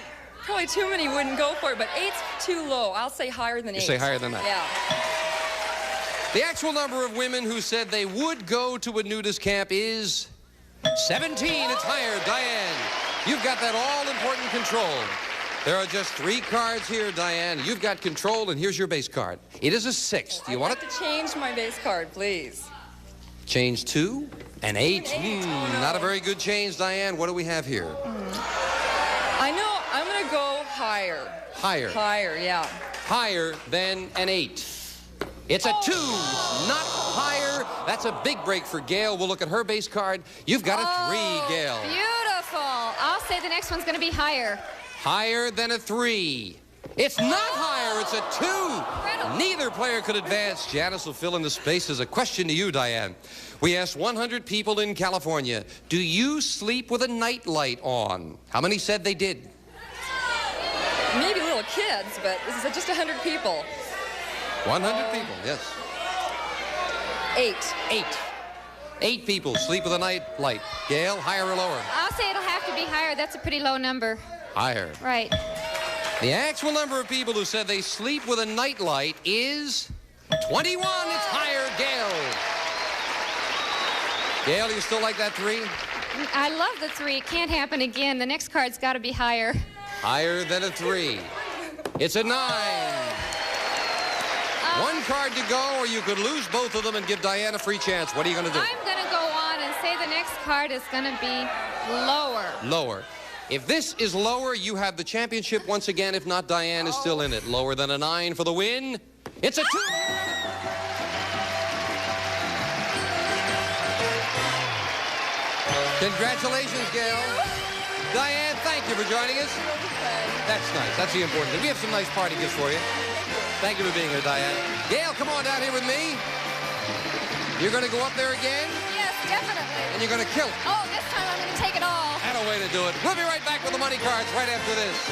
probably too many wouldn't go for it, but 8's too low. I'll say higher than 8. You say higher than that? Yeah. The actual number of women who said they would go to a nudist camp is 17. It's higher. Diane, you've got that all-important control. There are just 3 cards here, Diane. You've got control, and here's your base card. It is a 6. Do you want it? I'd like to change my base card, please. Change 2 and 8. Not a very good change, Diane. What do we have here? I know. I'm going to go higher. Higher. Higher, yeah. Higher than an 8. It's a 2, not higher. That's a big break for Gail. We'll look at her base card. You've got a 3, Gail. Beautiful. I'll say the next one's going to be higher. Higher than a 3. It's not higher, it's a 2. Neither player could advance. Janice will fill in the spaces. A question to you, Diane. We asked 100 people in California, do you sleep with a night light on? How many said they did? Maybe little kids, but this is just 100 people. 100 people, yes. 8. 8 people sleep with a night light. Gail, higher or lower? I'll say it'll have to be higher. That's a pretty low number. Higher. Right. The actual number of people who said they sleep with a night light is 21. It's higher, Gail. Gail, you still like that 3? I love the 3. It can't happen again. The next card's got to be higher. Higher than a 3. It's a 9. One card to go, or you could lose both of them and give Diane a free chance. What are you going to do? I'm going to go on and say the next card is going to be lower. Lower. If this is lower, you have the championship once again. If not, Diane is still in it. Lower than a 9 for the win. It's a 2. Congratulations, Gail. Diane, thank you for joining us. That's nice. That's the important thing. We have some nice party gifts for you. Thank you for being here, Diane. Gail, come on down here with me. You're going to go up there again? Yes, definitely. And you're going to kill it. Oh, this time I'm going to take it all. And a way to do it. We'll be right back with the money cards right after this.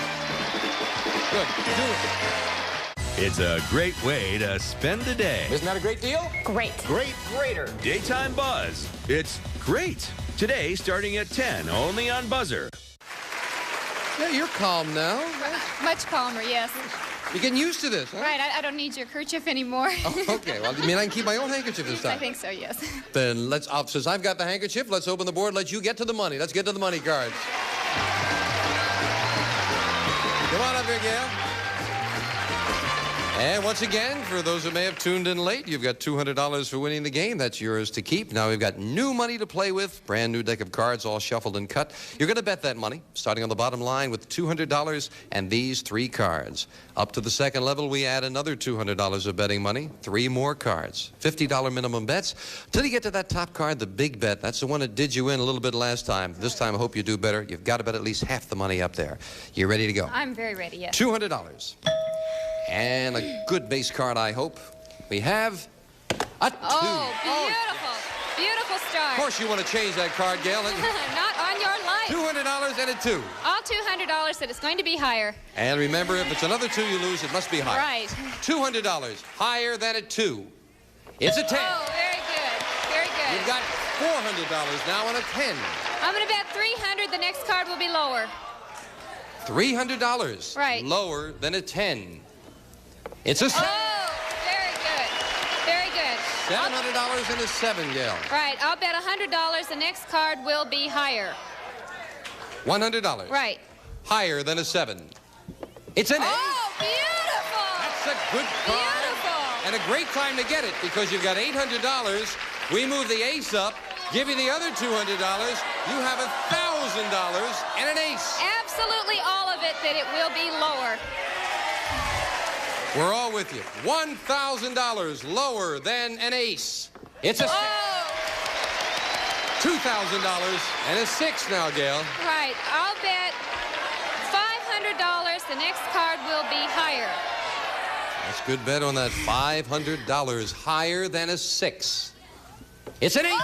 Good. Do it. It's a great way to spend the day. Isn't that a great deal? Great. Greater. Daytime Buzz. It's great. Today, starting at 10, only on Buzzer. Yeah, you're calm now. Much calmer, yes. You're getting used to this, huh? Right, I don't need your kerchief anymore. Oh, okay, well, you mean I can keep my own handkerchief this time? I think so, yes. Then let's, since I've got the handkerchief, let's open the board, let you get to the money. Let's get to the money cards. Come on up here, Gail. And once again, for those who may have tuned in late, you've got $200 for winning the game. That's yours to keep. Now we've got new money to play with, brand new deck of cards, all shuffled and cut. You're going to bet that money, starting on the bottom line with $200 and these 3 cards. Up to the second level, we add another $200 of betting money, 3 more cards, $50 minimum bets. Till you get to that top card, the big bet. That's the one that did you in a little bit last time. This time, I hope you do better. You've got to bet at least half the money up there. You ready to go? I'm very ready, yes. $200. And a good base card, I hope. We have a 2. Oh, beautiful. Beautiful start. Of course you want to change that card, Gail. Not on your life. $200 and a 2. All $200 said it's going to be higher. And remember, if it's another 2 you lose, it must be higher. Right. $200, higher than a 2. It's a 10. Oh, very good. Very good. You've got $400 now on a 10. I'm going to bet $300. The next card will be lower. $300. Right. Lower than a 10. It's a 7. Oh, very good. Very good. $700 and a 7, Gail. Right. I'll bet $100. The next card will be higher. $100. Right. Higher than a 7. It's an 8. Oh, beautiful. That's a good card. Beautiful. And a great time to get it because you've got $800. We move the ace up, give you the other $200. You have $1,000 and an ace. Absolutely all of it that it will be lower. We're all with you. $1,000 lower than an ace. It's a $2,000 and a 6 now, Gail. Right. I'll bet $500. The next card will be higher. That's a good bet on that $500 higher than a 6. It's an 8.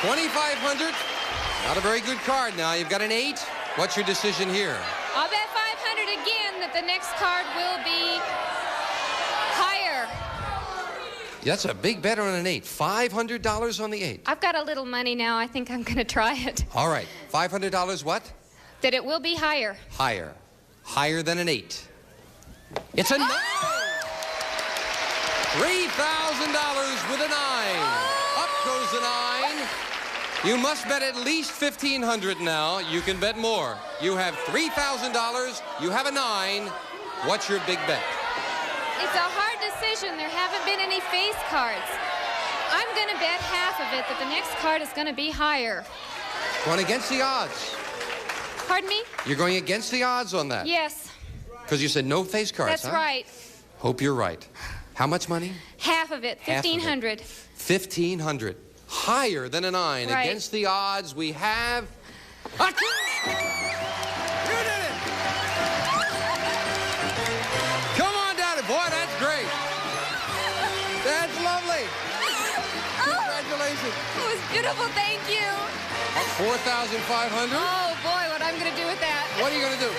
$2,500. Not a very good card now. You've got an 8. What's your decision here? I'll bet $500 again that the next card will be higher. That's a big bet on an 8. $500 on the 8. I've got a little money now. I think I'm going to try it. All right. $500 what? That it will be higher. Higher. Higher than an 8. It's a 9. $3,000 with a 9. Up goes the 9. You must bet at least $1,500 now. You can bet more. You have $3,000. You have a 9. What's your big bet? It's a hard decision. There haven't been any face cards. I'm going to bet half of it that the next card is going to be higher. Going against the odds. Pardon me? You're going against the odds on that. Yes. Because you said no face cards, That's right. Hope you're right. How much money? Half of it, $1,500. $1,500. Higher than a 9. Right. Against the odds, we have... You did it! Come on down. Boy, that's great. That's lovely. Congratulations. It was beautiful, thank you. 4,500? Oh, boy, what I'm going to do with that. What are you going to do?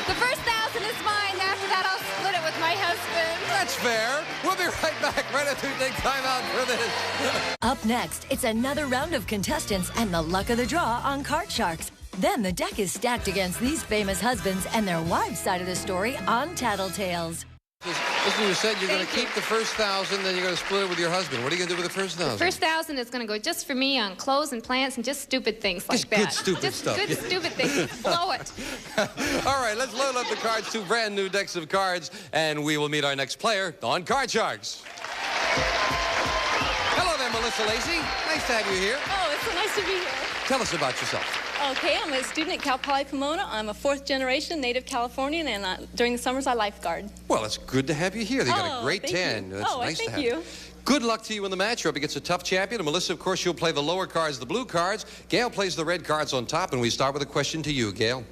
The first 1,000 is mine. After that, I'll split it with my husband. That's fair. We'll be right back right after we take time out for this. Up next, it's another round of contestants and the luck of the draw on Card Sharks. Then the deck is stacked against these famous husbands and their wives' side of the story on Tattletales. Listen, you said you're going to keep the first 1,000, then you're going to split it with your husband. What are you going to do with the first 1,000? The first 1,000 is going to go just for me on clothes and plants and just stupid things like just that. Good, stupid stuff. Just good, stupid things. Just blow it. All right, let's load up the cards, 2 brand new decks of cards, and we will meet our next player on Card Sharks. Hello there, Melissa Lacey. Nice to have you here. Oh, it's so nice to be here. Tell us about yourself. Okay, I'm a student at Cal Poly Pomona. I'm a 4th generation native Californian, and during the summers I lifeguard. Well, it's good to have you here. They got a great tan. That's nice to have you. Good luck to you in the match. You're up against a tough champion. And Melissa, of course, you'll play the lower cards, the blue cards. Gail plays the red cards on top, and we start with a question to you, Gail.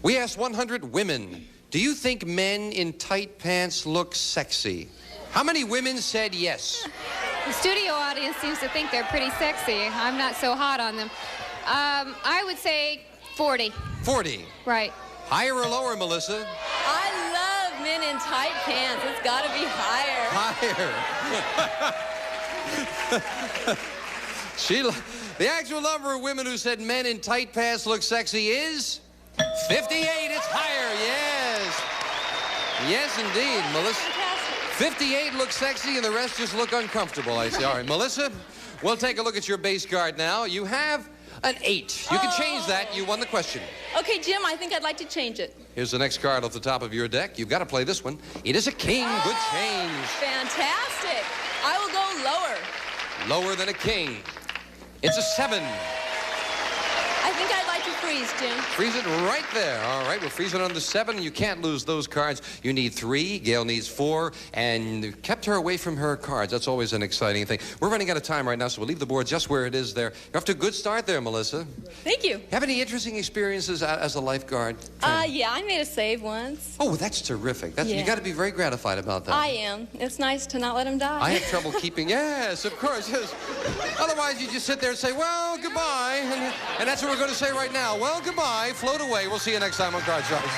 We asked 100 women, do you think men in tight pants look sexy? How many women said yes? The studio audience seems to think they're pretty sexy. I'm not so hot on them. I would say 40. 40. Right. Higher or lower, Melissa? I love men in tight pants. It's got to be higher. Higher. The actual number of women who said men in tight pants look sexy is 58. It's higher, yes. Yes, indeed, Melissa. 58 looks sexy, and the rest just look uncomfortable, I see. All right, Melissa, we'll take a look at your base card now. You have an 8. You can change that. You won the question. Okay, Jim, I think I'd like to change it. Here's the next card off the top of your deck. You've got to play this one. It is a king. Good change. Fantastic. I will go lower. Lower than a king. It's a 7. I think I'd like to freeze, Jim. Freeze it right there. All right, we'll freeze it on the 7. You can't lose those cards. You need 3. Gail needs 4. And kept her away from her cards. That's always an exciting thing. We're running out of time right now, so we'll leave the board just where it is there. You're off to a good start there, Melissa. Thank you. Have any interesting experiences as a lifeguard? Yeah, I made a save once. Oh, that's terrific. You got to be very gratified about that. I am. It's nice to not let him die. I have trouble keeping... Yes, of course, yes. Otherwise, you just sit there and say, well, goodbye. And that's what we're going to say right now. Well, goodbye. Float away. We'll see you next time on Card Sharks.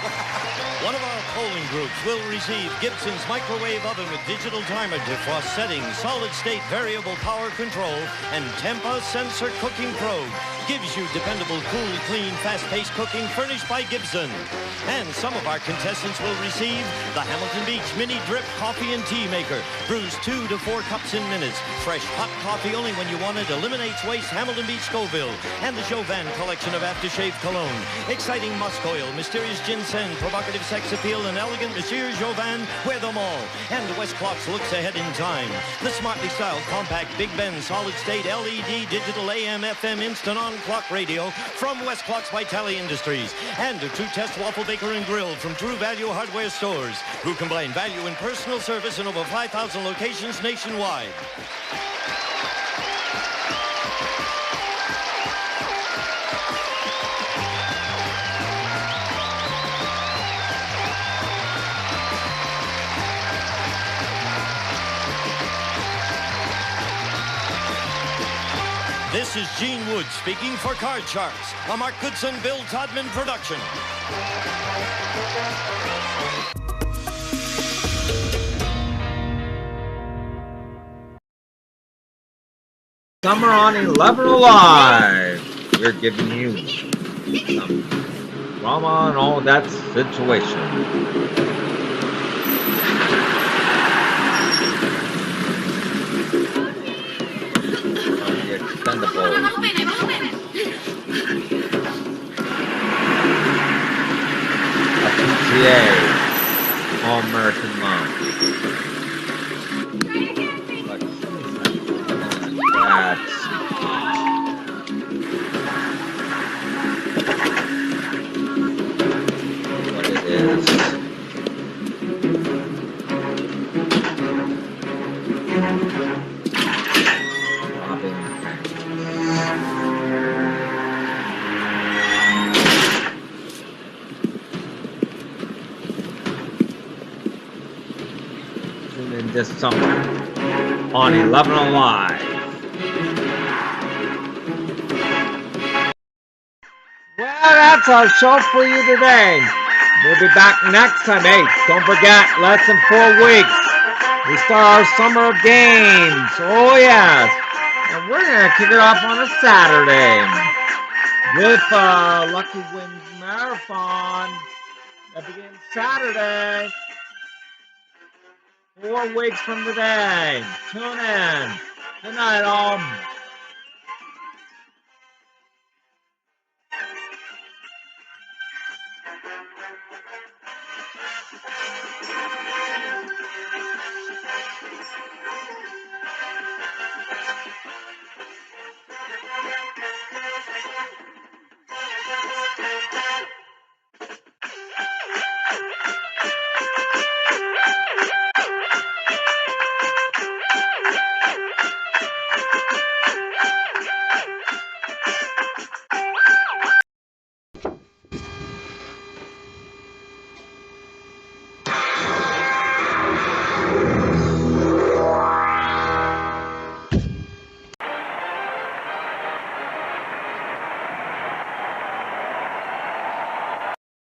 One of our polling groups will receive Gibson's microwave oven with digital timer, defrost settings, solid-state variable power control, and Tempa sensor cooking probe. Gives you dependable, cool, clean, fast-paced cooking furnished by Gibson. And some of our contestants will receive the Hamilton Beach Mini Drip Coffee and Tea Maker. Brews 2 to 4 cups in minutes. Fresh hot coffee only when you want it. Eliminates waste. Hamilton Beach Scoville. And the Jovan collection of aftershave cologne. Exciting musk oil, mysterious ginseng, provocative sex appeal, and elegant Monsieur Jovan. Wear them all. And West Clocks looks ahead in time. The smartly styled compact Big Ben solid-state LED digital AM FM instant on clock radio from West Clocks by Tally Industries, and a True Test Waffle Baker and Grill from True Value Hardware Stores, who combine value and personal service in over 5,000 locations nationwide. This is Gene Wood speaking for Card Sharks, a Mark Goodson, Bill Todman production. Summer on 11 Alive. We're giving you some drama and all that situation. All-American Mom. that. What it is. Tune in this summer on 11 Alive. Well, that's our show for you today. We'll be back next time. Hey, don't forget, less than 4 weeks. We start our summer of games. Oh, yes. And we're going to kick it off on a Saturday with Lucky Wins Marathon that begins Saturday. 4 weeks from today. Tune in. Good night, all.